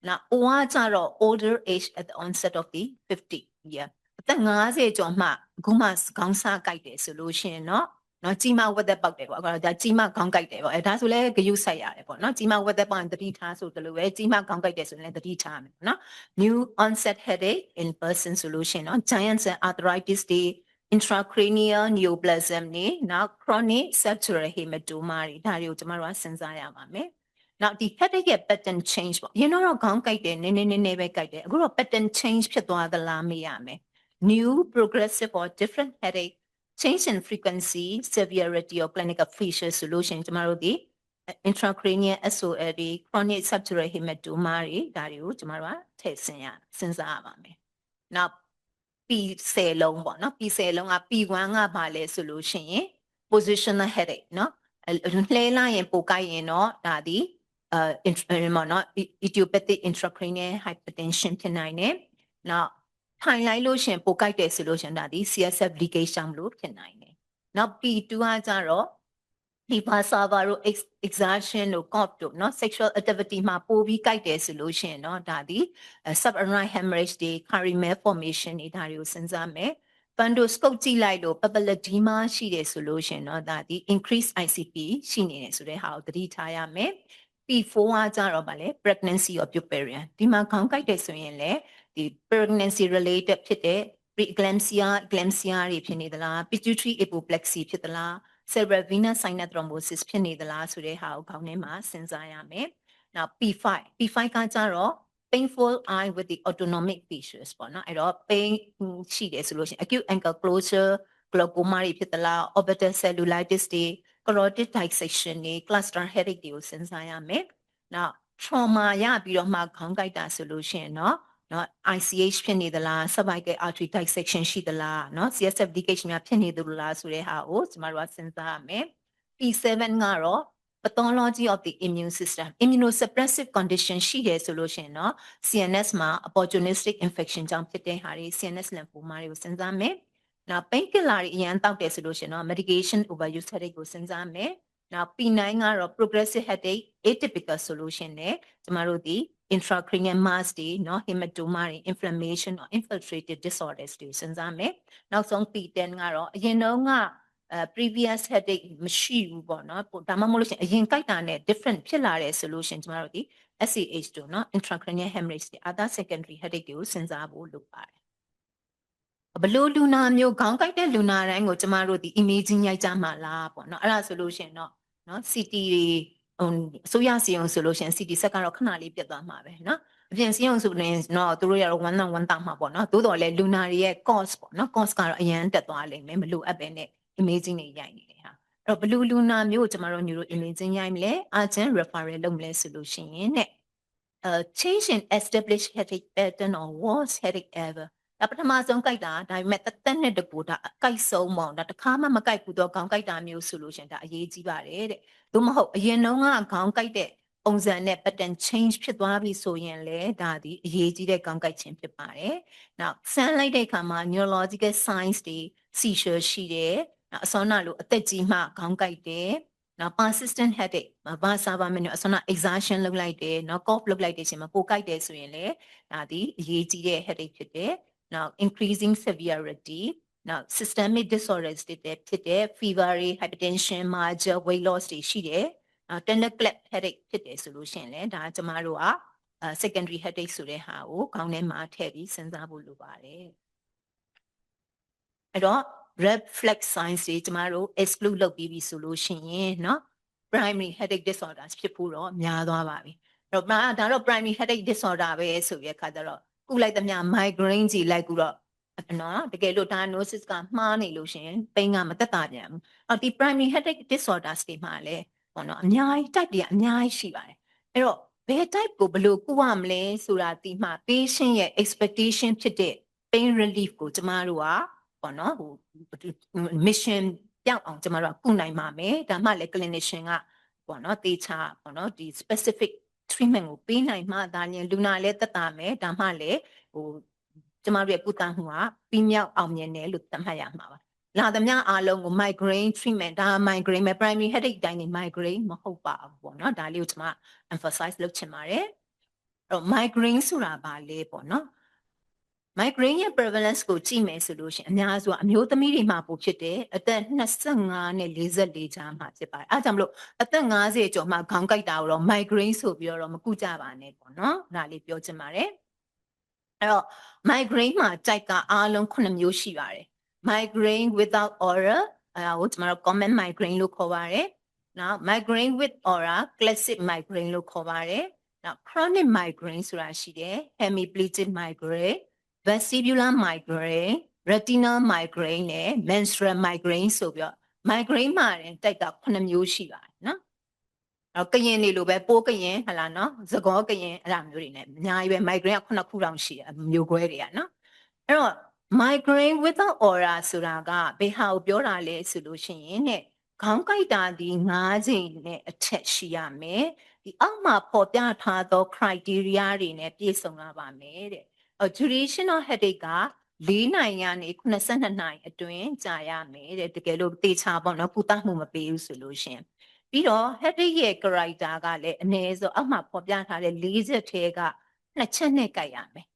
now ဟိုကကြတော့ older age at the onset of the 50 year အသက်50ကျော်မှအခုမှခေါင်းစားကြိုက်တယ်ဆိုလို့ရှိရင်เนาะကြီးမဝက်သက်ပေါက်တယ်ပေါ့အခုတော့ဒါကြီးမခေါင်းကြိုက်တယ်ပေါ့ဒါဆိုလဲဂရုစိုက်ရတယ်ပေါ့เนาะကြီးမဝက်သက်ပေါက်ရင်တတိထားဆိုတယ်လို့ပဲကြီးမခေါင်းကြိုက်တယ်ဆိုရင်လည်းတတိထားမယ်เนาะ new onset headache in person solution เนาะ giant cell arthritis တွေ intracranial neoplasm တွေနောက် chronic septal hematoma တွေဒါတွေကိုကျမတို့ကစဉ်းစားရပါမယ်နောက်ဒီ headache ရဲ့ pattern change ပေါ့ရင်းတော့ခေါင်းကြိုက်တယ်နည်းနည်းပဲကြိုက်တယ်အခုတော့ pattern change ဖြစ်သွားသလားမေးရမယ် new progressive or different headache change in frequency severity or clinical feature solution ကျမတို့ဒီ intracranial SOL တွေ chronic septal hematoma တွေဒါတွေကိုကျမတို့ကထည့်စဉ်းစားရပါမယ်နောက် P10 လုံးပေါ့နော် P10 လုံးက P1 ကဘာလဲဆိုလို့ရှိရင် positional headache เนาะလှဲလိုက်ရင်ပိုကိုက်ရင်တော့ဒါဒီနော် idiopathic intracranial hypertension ဖြစ်နိုင်တယ်နောက်ထိုင်လိုက်လို့ရှင်ပိုကိုက်တယ်ဆိုလို့ရှင်ဒါဒီ CSF leakage ကြောင့်လို့ဖြစ်နိုင်တယ်နောက် P2 ကကြတော့ဒီဘာသာဘာတို့ exertion တို့ cough တို့เนาะ sexual activity မှာပိုပြီးကြိုက်တယ်ဆိုလို့ရှင်เนาะဒါဒီ subarachnoid hemorrhage တွေ carinal malformation တွေဒါတွေကိုစဉ်းစားမယ် fundoscope ကြည့်လိုက်လို့ papilledema ရှိတယ်ဆိုလို့ရှင်เนาะဒါဒီ increased ICP ရှိနေတယ်ဆိုတဲ့ဟာကိုသတိထားရမယ် P4 ကကြတော့ဗာလေ pregnancy or puerperian ဒီမှာခေါင်းကြိုက်တယ်ဆိုရင်လေဒီ pregnancy related ဖြစ်တဲ့ preeclampsia eclampsia တွေဖြစ်နေသလား pituitary apoplexy ဖြစ်သလား cerebral venous sinus thrombosis ဖြစ်နေသလားဆိုတဲ့ဟာကိုခေါင်းထဲမှာစဉ်းစားရမယ်နောက် P5 ကကြတော့ painful eye with the autonomic features ပေါ့နော်အဲ့တော့ pain ရှိတယ်ဆိုလို့ရှိရင် acute ankle closure glaucoma တွေဖြစ်သလား orbital cellulitis တွေ carotid dissection တွေ cluster headache တွေကိုစဉ်းစားရမယ်နောက် trauma ရပြီးတော့မှခေါင်းကိုက်တာဆိုလို့ရှိရင်နော် ICH ဖြစ်နေသလား cervical artery dissection ရှိသလားเนาะ CSF leakage များဖြစ်နေသလားဆိုတဲ့ဟာကိုကျမတို့ကစဉ်းစားရမယ် P7 ကတော့ pathology of the immune system immunosuppressive condition ရှိတယ်ဆိုလို့ရှိရင်เนาะ CNS မှာ opportunistic infection ကြောင့်ဖြစ်တဲ့ဟာတွေ CNS lymphoma တွေကိုစဉ်းစားမယ်နောက် painkiller တွေအရင်တောက်တယ်ဆိုလို့ရှိရင်เนาะ medication overuse headache ကိုစဉ်းစားမယ်နောက် P9 ကတော့ progressive headache atypical solution နဲ့ကျမတို့ဒီ intracranial mass တွေเนาะ hematoma တွေ inflammation or infiltrative disorders တွေစဉ်းစားမယ်နောက်ဆုံး P10 ကတော့အရင်တုန်းကprevious headache မရှိဘူးပေါ့เนาะဒါမှမဟုတ်လို့ရှိရင်အရင်ကြိုက်တာနဲ့ different ဖြစ်လာတဲ့ solution ကျမတို့ဒီ SAH တို့เนาะ intracranial hemorrhage တွေ other secondary headache တွေကိုစဉ်းစားဖို့လုပ်ပါတယ်ဘလို့လူနာမျိုးခေါင်းကိုက်တဲ့လူနာတိုင်းကိုကျမတို့ဒီ imaging ရိုက်ကြမှာလားပေါ့เนาะအဲ့ဒါဆိုလို့ရှိရင်တော့เนาะ CT တွေဆိုရစီအောင်ဆိုလို့ရှိရင် CT ဆက်ကတော့ခဏလေးပြတ်သွားမှာပဲเนาะအပြင်စီအောင်ဆိုရင်တော့သူတို့ရတော့1 on 1တောက်မှာပေါ့เนาะသို့တော်လဲလူနာတွေရဲ့ cost ပေါ့เนาะ cost ကတော့အရင်တက်သွားလိမ့်မယ်မလိုအပ်ပဲနဲ့ imaging တွေရိုက်နေတယ်ဟာအဲ့တော့ဘလို့လူနာမျိုးကိုကျမတို့ neuro imaging ရိုက်မလဲ urgent referral လုပ်မလဲဆိုလို့ရှိရင်တဲ့change in established headache pattern or worst headache ever ဒါပထမဆုံးကြိုက်တာဒါပေမဲ့တက်နဲ့တကူဒါအကြိုက်ဆုံးပေါ့ဒါတခါမှမကြိုက်ဘူးတော့ခေါင်းကြိုက်တာမျိုးဆိုလို့ရှင်ဒါအရေးကြီးပါတယ်တဲ့သို့မဟုတ်အရင်တုန်းကခေါင်းကြိုက်တဲ့ပုံစံနဲ့ pattern change ဖြစ်သွားပြီဆိုရင်လေဒါဒီအရေးကြီးတဲ့ခေါင်းကြိုက်ခြင်းဖြစ်ပါတယ်နောက်ဆန်းလိုက်တဲ့အခါမှာ neurological signs တွေ seizure ရှိတယ်နောက်အစောနာလို့အသက်ကြီးမှခေါင်းကြိုက်တယ်နောက် persistent headache ဘာသာပါမယ်နော်အစောနာ exertion လုပ်လိုက်တယ်နော် cough လုပ်လိုက်တဲ့ချိန်မှာပိုကြိုက်တယ်ဆိုရင်လေဒါဒီအရေးကြီးတဲ့ headache ဖြစ်တယ်Now, increasing severity. Now, systemic disorders ဖြစ်တဲ့ fever, hypertension, major weight loss တွေရှိတယ်။ thunderclap headache ဖြစ်တယ်ဆိုလို့ရှိရင်လည်းဒါကျမတို့ကsecondary headache ဆိုတဲ့ဟာကိုခေါင်းထဲမှာထည့်ပြီးစဉ်းစားဖို့လိုပါတယ်။အဲ့တော့ red flag signs တွေကျမတို့ exclude လုပ်ပြီးပြီဆိုလို့ရှိရင်เนาะ primary headache disorders ဖြစ်ဖို့တော့များသွားပါပြီ။အဲ့တော့ဒါတော့ primary headache disorder ပဲဆိုပြီးအခါကျတော့ကုလိုက်သမျှ migraine ကြီးလိုက်ကူတော့နော်တကယ်လို့ diagnosis ကမှားနေလို့ရှင် pain ကမသက်သာပြန်ဘူး။အော်ဒီ primary headache disorders တွေမှာလည်း ပေါ့နော်အများကြီး type တွေကအများကြီးရှိပါတယ်အဲ့တော့ဘယ် type ကိုဘယ်လိုကုရမလဲဆိုတာဒီမှာ patient ရဲ့ expectation ဖြစ်တဲ့ pain relief ကိုကျမတို့ကပေါ့နော်ဟို mission ပြောက်အောင်ကျမတို့ကကုနိုင်ပါမယ်ဒါမှလည်း clinician ကပေါ့နော်တေချာပေါ့နော်ဒီ specific treatment ကိုပေးနိုင်မှဒါလျှင်လူနာလည်းသက်သာမယ်ဒါမှလည်းဟိုကျမတို့ရဲ့ကုသမှုကပြီးမြောက်အောင်မြင်တယ်လို့သတ်မှတ်ရမှာပါလာသမျှအားလုံးကို migraine treatment ဒါ migraine ပဲ primary headache တိုင်းနေ migraine မဟုတ်ပါဘူးပေါ့နော်ဒါလေးကိုကျမ emphasize လုပ်ချင်ပါတယ်အဲ့တော့ migraine ဆိုတာဘာလဲပေါ့နော် migraine ရဲ့ prevalence ကိုကြည့်မယ်ဆိုလို့ရှိရင်အများစုကအမျိုးသမီးတွေမှာပိုဖြစ်တယ်အသက်25နဲ့44ကြားမှာဖြစ်ပါတယ်အဲဒါကြောင့်မလို့အသက်50ကျော်မှခေါင်းကိုက်တာကိုတော့ migraine ဆိုပြီးတော့မကုကြပါနဲ့ပေါ့နော်ဒါလေးပြောချင်ပါတယ်အဲ့တော့ migraine မှာ type ကအားလုံး9မျိုးရှိပါတယ် migraine without aura အဲဒါကိုကျွန်တော်တို့ common migraine လို့ခေါ်ပါတယ်နောက် migraine with aura classic migraine လို့ခေါ်ပါတယ်နောက် chronic migraine ဆိုတာရှိတယ် hemiplegic migraine vestibular migraine retinal migraine နဲ့ menstrual migraine ဆိုပြီးတော့ migraine မှာတိုက်က9မျိုးရှိပါတယ်နော်အော်ကရင်နေလိုပဲပိုးကရင်ဟလာနော်သကောကရင်အဲ့လိုမျိုးတွေနဲ့အများကြီးပဲ migraine က9ခုတောင်ရှိတယ်မျိုးခွဲတွေကနော်အဲ့တော့ migraine without aura ဆိုတာကဘယ်ဟာကိုပြောတာလဲဆိုလို့ရှိရင်တဲ့ခေါင်းကိုက်တာဒီ9ချိန်နဲ့အထက်ရှိရမယ်ဒီအောက်မှာပေါ်ပြထားသော criteria တွေနဲ့ပြည့်စုံရပါမယ်တဲ့duration of headache က4နိုင်ရနေ82နိုင်အတွင်းကြာရမယ်တဲ့တကယ်လို့တေချာပေါ့နော်ကုသမှုမပေးဘူးဆိုလို့ရှိရင်ပြီးတော့ headache ရဲ့ character ကလည်းအနည်းဆုံးအောက်မှာပေါ်ပြထားတဲ့4ချက်ထဲက2ချက်နဲ့ကြိုက်ရမယ်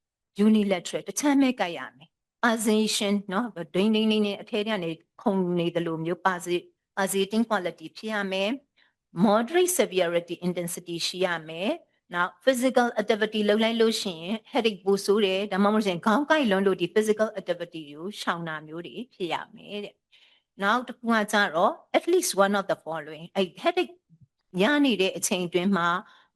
unilateral တစ်ချက်နဲ့ကြိုက်ရမယ် pulsation နော်ဒိန်းဒိန်းနဲ့အထဲထဲကနေခုန်နေတယ်လို့မျိုး pulsating quality ဖြစ်ရမယ် moderate severity intensity ရှိရမယ်နောက် physical activity လုပ်လိုက်လို့ရှိရင် headache ပိုဆိုးတယ်ဒါမှမဟုတ်ရင်ခေါင်းကိုက်လွန်းလို့ဒီ physical activity ကိုရှောင်တာမျိုးတွေဖြစ်ရမယ်တဲ့နောက်တစ်ခုကကြတော့ at least one of the following အဲ့ headache ရနေတဲ့အချိန်အတွင်းမှာ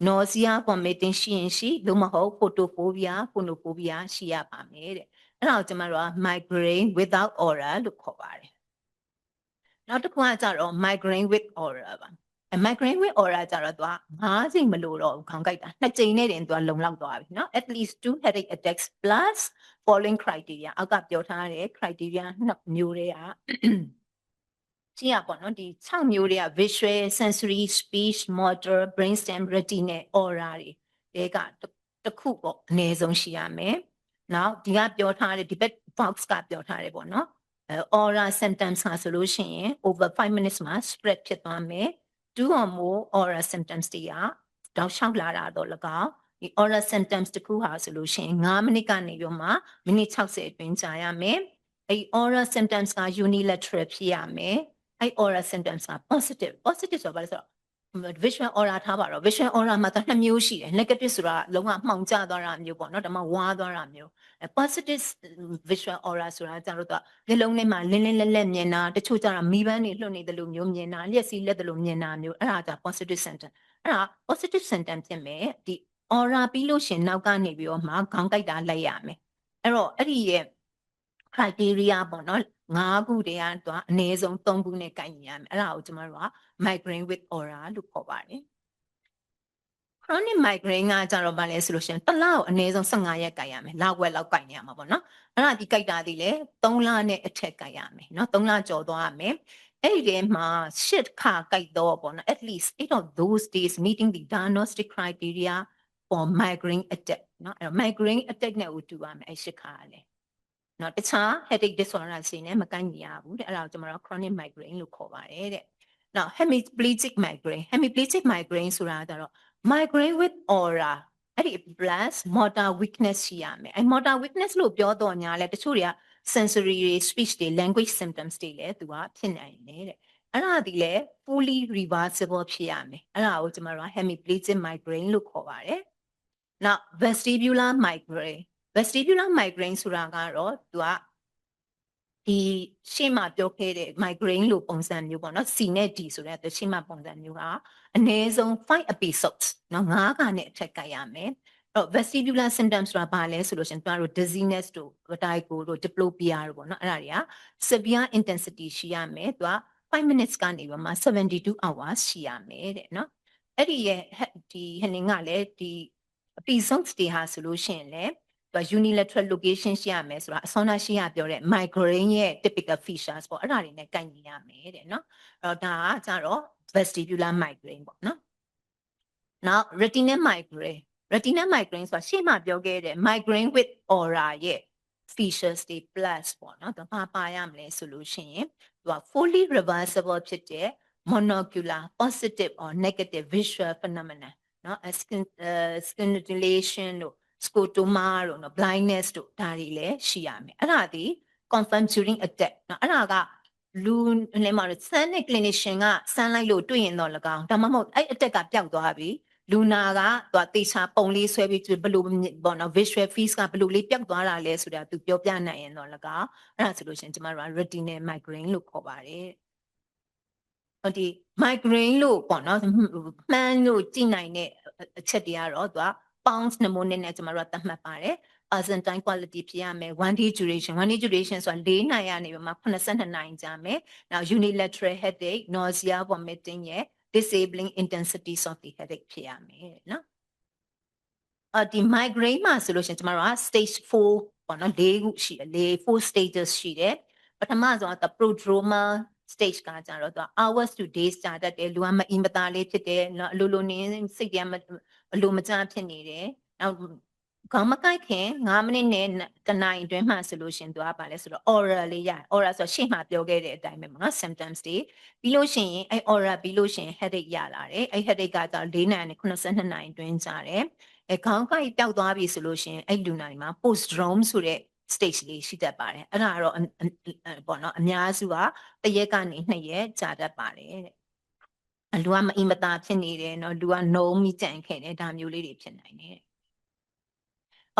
nausea vomiting ရှိရင်ရှိလို့မဟုတ် photophobia phonophobia ရှိရပါမယ်တဲ့အဲ့ဒါကိုကျွန်တော်တို့က migraine without aura လို့ခေါ်ပါတယ်နောက်တစ်ခုကကြတော့ migraine with aura ပါmigraine with aura ကြတော့သူက5ချိန်မလို့တော့ခေါင်းကိုက်တာ2ချိန်နဲ့တင်သူကလုံလောက်သွားပြီเนาะ at least 2 headache attacks plus following criteria အောက်ကပြောထားတဲ့ criteria 2မျိုးတွေကကြည့်ရပါတော့ဒီ6မျိုးတွေက visual sensory speech motor brainstem retinal aura တွေတဲကတစ်ခုပေါ့အနည်းဆုံးရှိရမယ်နောက်ဒီကပြောထားတဲ့ဒီဘက် box ကပြောထားတယ်ပေါ့เนาะaura symptoms ကဆိုလို့ရှိရင် over 5 minutes မှာ spread ဖြစ်သွားမယ် 2 or more aura symptoms တွေကတောက်လျှောက်လာတာတော့၎င်းဒီ aura symptoms တခုဟာဆိုလို့ရှိရင်9မိနစ်ကနေပြီးမှမိနစ်60အတွင်းကြာရမယ်အဲ့ aura symptoms က unilateral ဖြစ်ရမယ်အဲ့ aura symptoms က positive ဆိုပါလို့ဆိုတော့ visual aura ထားပါတော့ visual aura မှာတော့2မျိုးရှိတယ် negative ဆိုတာလုံးဝမှောင်ကျသွားတာမျိုးပေါ့เนาะဒါမှဝါသွားတာမျိုးpositive visual aura ဆိုတာကျတော့မျက်လုံးထဲမှာလင်းလင်းလက်လက်မြင်တာတချို့ကျတော့မီးပန်းတွေလွှတ်နေတယ်လို့မျိုးမြင်တာလျှက်စီးလက်တယ်လို့မြင်တာမျိုးအဲ့ဒါက positive symptom အဲ့ဒါ positive symptom ဖြစ်မယ်ဒီ aura ပြီးလို့ရှင်နောက်ကနေပြီးတော့မှခေါင်းကိုက်တာလိုက်ရမယ်အဲ့တော့အဲ့ဒီရဲ့ criteria ပေါ့နော်5ခုတည်းကတော့အနည်းဆုံး3ခုနဲ့ကိုက်ညီရမယ်အဲ့ဒါကိုကျွန်တော်တို့က migraine with aura လို့ခေါ်ပါတယ် chronic migraine ကကြတော့ဗာလဲဆိုလို့ရှိရင်တစ်လကိုအနည်းဆုံး15ရက်ကိုက်ရမယ်လောက်ဝက်လောက်ကိုက်နေရမှာပေါ့နော်အဲ့ဒါဒီကိုက်တာဒီလေ3လနဲ့အထက်ကိုက်ရမယ်နော်3လကျော်သွားရမယ်အဲ့ဒီထဲမှာ8ခါကိုက်တော့ပေါ့နော် at least 8 of those days meeting the diagnostic criteria for migraine attack နော်အဲ့တော့ migraine attack နဲ့ဦးတူရမယ်အဲ့8ခါလေနော်တခြား headache disorder တွေနဲ့မကိုက်ညီရဘူးတဲ့အဲ့ဒါကိုကျွန်တော်တို့ chronic migraine လို့ခေါ်ပါတယ်တဲ့နောက် hemiplegic migraine ဆိုတာကြတော့ migraine with aura အဲ့ဒီ plus motor weakness ရှိရမယ်အဲ့ motor weakness လို့ပြောတော့ညာလဲတချို့တွေက sensory တွေ speech တွေ language symptoms တွေလဲသူကဖြစ်နိုင်တယ်တဲ့အဲ့ဒါဒီလဲ fully reversible ဖြစ်ရမယ်အဲ့ဒါကိုကျွန်တော်တို့ hemiplegic migraine လို့ခေါ်ပါတယ်နောက် vestibular migraine ဆိုတာကတော့သူကဒီရှေ့မှာပြောခဲ့တဲ့ migraine လို့ပုံစံမျိုးပေါ့နော် C နဲ့ D ဆိုတဲ့ရှေ့မှာပုံစံမျိုးဟာအနည်းဆုံး5 episodes နော်9ခါနဲ့အထက်ကြရမယ်အဲ့တော့ vestibular symptoms ဆိုတာဘာလဲဆိုလို့ရှင်တို့ dizziness တို့ vertigo တို့ diplopia တို့ပေါ့နော်အဲ့ဒါတွေက severe intensity ရှိရမယ်သူက 5 minutes ကနေပြီးမှ72 hours ရှိရမယ်တဲ့နော်အဲ့ဒီရဲ့ဒီဟနင်းကလည်းဒီအပီဆုံးတွေဟာဆိုလို့ရှိရင်လည်းunilateral location ရှိရမယ်ဆိုတာအစောနာရှိရပြောတဲ့ migraine ရဲ့ typical features ပေါ့အဲ့ဒါတွေနဲ့ကိုက်ညီရမယ်တဲ့နော်အဲ့တော့ဒါကကြတော့ vestibular migraine ပေါ့နော်နောက် retinal migraine ဆိုတာရှေ့မှာပြောခဲ့တဲ့ migraine with aura ရဲ့ features တွေ plus ပေါ့နော်ဒါပါရမလဲဆိုလို့ရှိရင်သူက fully reversible ဖြစ်တဲ့ monocular positive or negative visual phenomena နော် skin dilation တို့ scotoma တို့နော် blindness တို့ဒါတွေလည်းရှိရမယ်အဲ့ဒါဒီ confirm during attack နော်အဲ့ဒါကလူလည်းမဟုတ်ဆန်းတဲ့ clinician ကဆန်းလိုက်လို့တွေ့ရင်တော့၎င်းဒါမှမဟုတ်အဲ့ attack ကပျောက်သွားပြီလူနာကသူတေချာပုံလေးဆွဲပြီးဘလို့ပေါ့နော် visual fields ကဘလို့လေးပျောက်သွားတာလဲဆိုတာသူပြောပြနိုင်ရင်တော့၎င်းအဲ့ဒါဆိုလို့ရှိရင်ကျမတို့က retinal migraine လို့ခေါ်ပါတယ်ဟုတ်ဒီ migraine လို့ပေါ့နော်မှန်းလို့ကြည့်နိုင်တဲ့အချက်တွေကတော့သူက pounds နမိုးနဲ့ကျမတို့ကသတ်မှတ်ပါတယ် Percentile quality ဖြစ်ရမယ် 1 day duration ဆိုတာ4နာရီကနေမှ82နာရီကြာမယ်နောက် unilateral headache nausea vomiting ရဲ့ disabling intensities of the headache ဖြစ်ရမယ်နော်ဒီ migraine မှာဆိုလို့ရှိရင်ကျမတို့က stage 4ပေါ့နော်4ခုရှိတယ်4 stages ရှိတယ်ပထမဆုံးက prodromal stage ကကြတော့သူ hours to days ကြာတတ်တယ်လူကမအင်မသာလေးဖြစ်တယ်နော်အလိုလိုနေစိတ်ကအလိုမကျဖြစ်နေတယ်နောက်ခေါင်းမကိုက်ခင်9မိနစ်နဲ့တနာရီအတွင်းမှဆိုလို့ရှင်သူကပါလဲဆိုတော့ aura လေးရ aura ဆိုရှေ့မှာပြောခဲ့တဲ့အတိုင်းပဲပေါ့နော် symptoms တွေပြီးလို့ရှိရင်အဲ့ aura ပြီးလို့ရှိရင် headache ရလာတယ်အဲ့ headache ကတော့4နာရီနဲ့82နာရီအတွင်းကြာတယ်ခေါင်းကိုက်ပျောက်သွားပြီဆိုလို့ရှင်အဲ့လူနာတွေမှာ postdrome ဆိုတဲ့ stage လေးရှိတတ်ပါတယ်အဲ့ဒါကတော့ပေါ့နော်အများစုက1ရက်ကနေ2ရက်ကြာတတ်ပါတယ်တဲ့လူကမအင်မသာဖြစ်နေတယ်နော်လူကနှုံးမိကြံခဲ့တယ်ဒါမျိုးလေးတွေဖြစ်နိုင်တယ်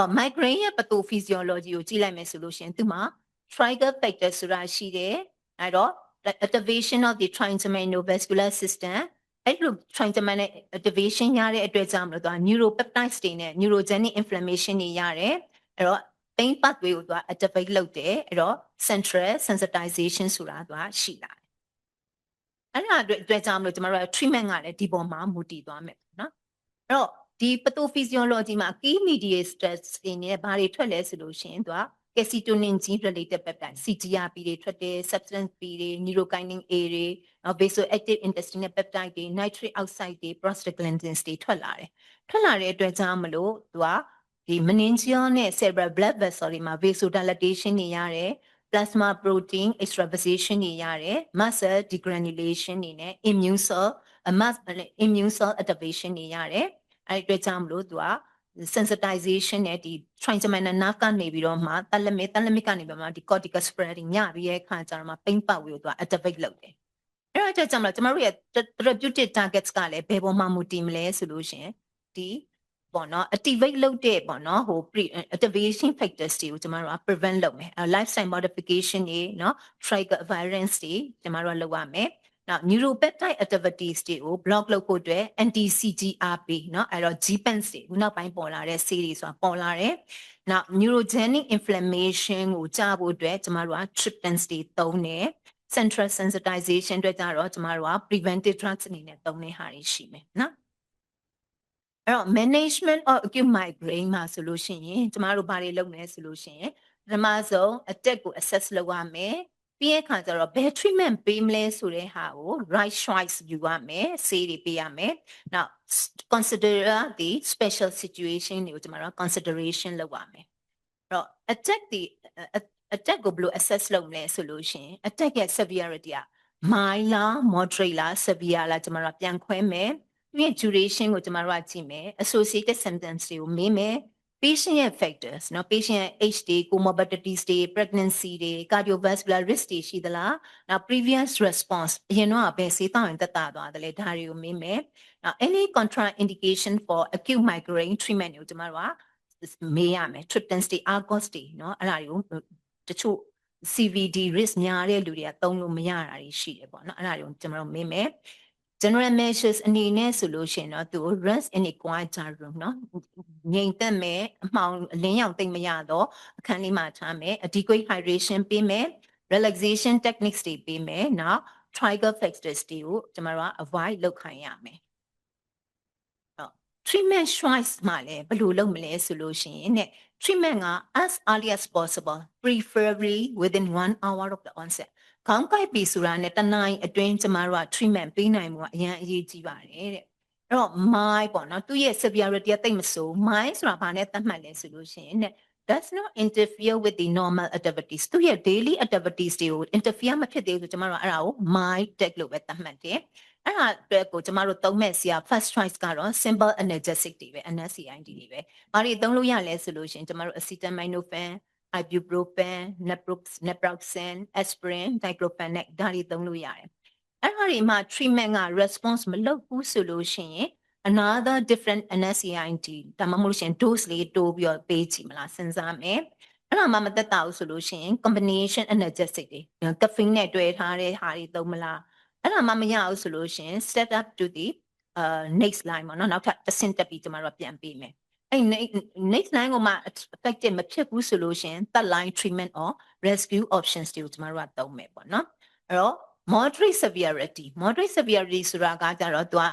migraine ရဲ့ pathophysiology ကိုကြည့်လိုက်မယ်ဆိုလို့ရှင်သူမှာ trigger factor ဆိုတာရှိတယ်အဲ့တော့ activation of the trigeminal vascular system အဲ့လို trigeminal activation ရတဲ့အတွက်ကြောင့်မလို့သူက neuropeptides တွေနဲ့ neurogenic inflammation တွေရတယ်အဲ့တော့ pain pathway ကိုသူက activate လုပ်တယ်အဲ့တော့ central sensitization ဆိုတာသူကရှိလာတယ်အဲ့ဒါအတွက်ကြောင့်မလို့ကျမတို့က treatment ကလည်းဒီပေါ်မှာမူတည်သွားမယ်နော်အဲ့တော့ဒီ pathophysiology မှာ key mediators တွေနဲ့ဘာတွေထွက်လဲဆိုလို့ရှိရင်သူက calcitonin gene related peptide CGRP တွေထွက်တယ် substance P တွေ neurokinin A တွေ vasoactive intestinal peptide တွေ nitric oxide တွေ prostaglandins တွေထွက်လာတဲ့အတွက်ကြောင့်မလို့သူကဒီ meningeal နဲ့ cerebral blood vessel တွေမှာ vasodilatation တွေရတယ် plasma protein extravasation တွေရတယ် muscle degranulation တွေနဲ့ immune cell activation တွေရတယ်အဲ့အတွက်ကြောင့်မလို့သူက sensitization နဲ့ဒီ trigeminal nerve ကနေပြီးတော့မှ thalamic ကနေပြီးတော့မှဒီ cortical spreading ညပြီးရဲ့အခါကျတော့မှ pain pathway ကိုသူက activate လုပ်တယ်အဲ့တော့ကြောင့်မလို့ကျမတို့ရဲ့ therapeutic targets ကလည်းဘယ်ပေါ်မှာမူတည်မလဲဆိုလို့ရှင်ဒီပေါ့နော် activate လုပ်တဲ့ပေါ့နော်ဟို activation factors တွေကိုကျမတို့က prevent လုပ်မယ် lifestyle modification တွေနော် trigger avoidance တွေကျမတို့ကလုပ်ရမယ်နောက် neuropeptide activities တွေကို block လုပ်ဖို့အတွက် anti-CGRP เนาะအဲ့တော့ GPANs တွေခုနောက်ပိုင်းပေါ်လာတဲ့ဆေးတွေဆိုတာပေါ်လာတယ်။နောက် neurogenic inflammation ကိုကြားဖို့အတွက်ကျမတို့က triptans တွေသုံးတယ်။ central sensitization အတွက်ကြတော့ကျမတို့က preventive drugs အနေနဲ့သုံးတဲ့ဟာတွေရှိမယ်နော်။အဲ့တော့ management of acute migraine မှာဆိုလို့ရှိရင်ကျမတို့ဘာတွေလုပ်မလဲဆိုလို့ရှိရင်ပထမဆုံး attack ကို assess လုပ်ရမယ်။ပြီးရခါကျတော့ဘယ် treatment ပေးမလဲဆိုတဲ့ဟာကို right choice ယူရမယ်ဆေးတွေပေးရမယ်။ Now consider the special situation တွေကိုကျွန်တော်တို့ consideration လုပ်ရမယ်။အဲ့တော့ attack ကိုဘယ်လို assess လုပ်မလဲဆိုလို့ရှိရင် attack ရဲ့ severity က mild လား moderate လား severe လားကျွန်တော်တို့ပြန်ခွဲမယ်။ဒီ duration ကိုကျွန်တော်တို့ကြည့်မယ် associated symptoms တွေကိုမေးမယ်patient ရဲ့ factors เนาะ patient ရဲ့ age တွေ comorbidities တွေ pregnancy တွေ cardiovascular risk တွေရှိသလားနောက် previous response အရင်တော့ဘယ်ဆေးတောင်းရင်သက်သာသွားတယ်လဲဒါတွေကိုမေးမယ်နောက် any contraindication for acute migraine treatment ကိုကျွန်တော်တို့ကမေးရမယ် triptans တွေ argos တွေเนาะအဲ့ဒါတွေကိုတချို့ CVD risk များတဲ့လူတွေကသုံးလို့မရတာတွေရှိတယ်ပေါ့เนาะအဲ့ဒါတွေကိုကျွန်တော်တို့မေးမယ် general measures အနေနဲ့ဆိုလို့ရှိရင်တော့သူ rest in a quiet room เนาะငြိမ်သက်မယ်အမှောင်အလင်းရောင်သိမ့်မရတော့အခန်းလေးမှာထားမယ် adequate hydration ပေးမယ် relaxation techniques တွေပေးမယ်နောက် trigger factors တွေကိုကျမတို့က avoid လုပ်ခိုင်းရမယ် treatment choice မှာလည်းဘယ်လိုလုပ်မလဲဆိုလို့ရှိရင်တဲ့ treatment က as early as possible preferably within 1 hour of the onset ခေါင်းကိုက်ပြီဆိုတာနဲ့တနားရီအတွင်းကျမတို့က treatment ပေးနိုင်မှုကအရင်အရေးကြီးပါတယ်တဲ့အဲ့တော့ my ပေါ့နော်သူရဲ့ severity တိတ်မဆိုး my ဆိုတာဘာနဲ့သတ်မှတ်လဲဆိုလို့ရှိရင်တဲ့ does not interfere with the normal activities သူရဲ့ daily activities တွေကို interfere မဖြစ်သေးဘူးဆိုကျမတို့ကအဲ့ဒါကို my tag လို့ပဲသတ်မှတ်တယ်အဲ့ဒါအတွက်ကိုကျမတို့သုံးမဲ့ဆရာ first choice ကတော့ simple analgesic တွေပဲ NSAID တွေပဲဘာတွေသုံးလို့ရလဲဆိုလို့ရှိရင်ကျမတို့ acetaminophen ibuprofen naproxen aspirin diclofenac ဒါတွေသုံးလို့ရတယ်အဲ့ဒါတွေမှာ treatment က response မလုပ်ဘူးဆိုလို့ရှိရင် another different NSAID ဒါမှမဟုတ်လို့ရှိရင် dose လေးတိုးပြီးတော့ပေးချင်မလားစဉ်းစားမယ်အဲ့ဒါမှမသက်တာဘူးဆိုလို့ရှိရင် combination analgesic တွေ caffeine နဲ့တွဲထားတဲ့ဟာတွေသုံးမလားအဲ့ဒါမှမရဘူးဆိုလို့ရှိရင် step up to the next line ပေါ့နော်နောက်ထပ်တစ်ဆင့်တက်ပြီးကျမတို့ပြန်ပေးမယ်အဲ့ next line ကိုမှ effective မဖြစ်ဘူးဆိုလို့ရှိရင် third line treatment or rescue options တွေကိုကျမတို့ကသုံးမယ်ပေါ့နော်အဲ့တော့ moderate severity ဆိုတာကကြတော့သူက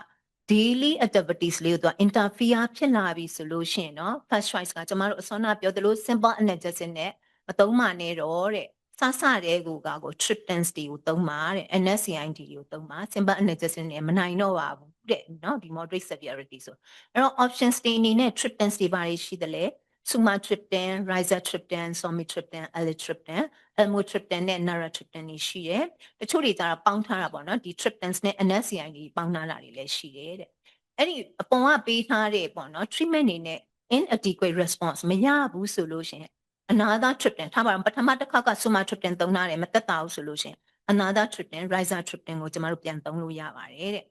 daily activities လေးကိုသူက interfere ဖြစ်လာပြီဆိုလို့ရှိရင်เนาะ first choice ကကျမတို့အစောနပြောသလို simple analgesic နဲ့မသုံးမှနဲ့တော့တဲ့စတဲ့ကိုtriptans တွေကိုသုံးပါတဲ့ NSAID တွေကိုသုံးပါ simple analgesic နဲ့မနိုင်တော့ပါဘူးတဲ့เนาะဒီ moderate severity ဆိုအဲ့တော့ options တွေအနေနဲ့ triptans တွေဘာတွေရှိသလဲ sumatriptan rizatriptan somitriptan alitroptan elmotriptan နဲ့ naratriptan တွေရှိတယ်တချို့တွေကျတော့ပေါင်းထားတာပေါ့နော်ဒီ triptans နဲ့ NSAID ပေါင်းထားတာတွေလည်းရှိတယ်တဲ့အဲ့ဒီအပေါ်ကပေးထားတဲ့ပေါ့နော် treatment တွေနဲ့ inadequate response မရဘူးဆိုလို့ရှိရင် another triptan ထားပါတော့ပထမတစ်ခါက sumatriptan သုံးထားတယ်မသက်သာဘူးဆိုလို့ရှိရင် another triptan rizatriptan ကိုကျမတို့ပြန်သုံးလို့ရပါတယ်တဲ့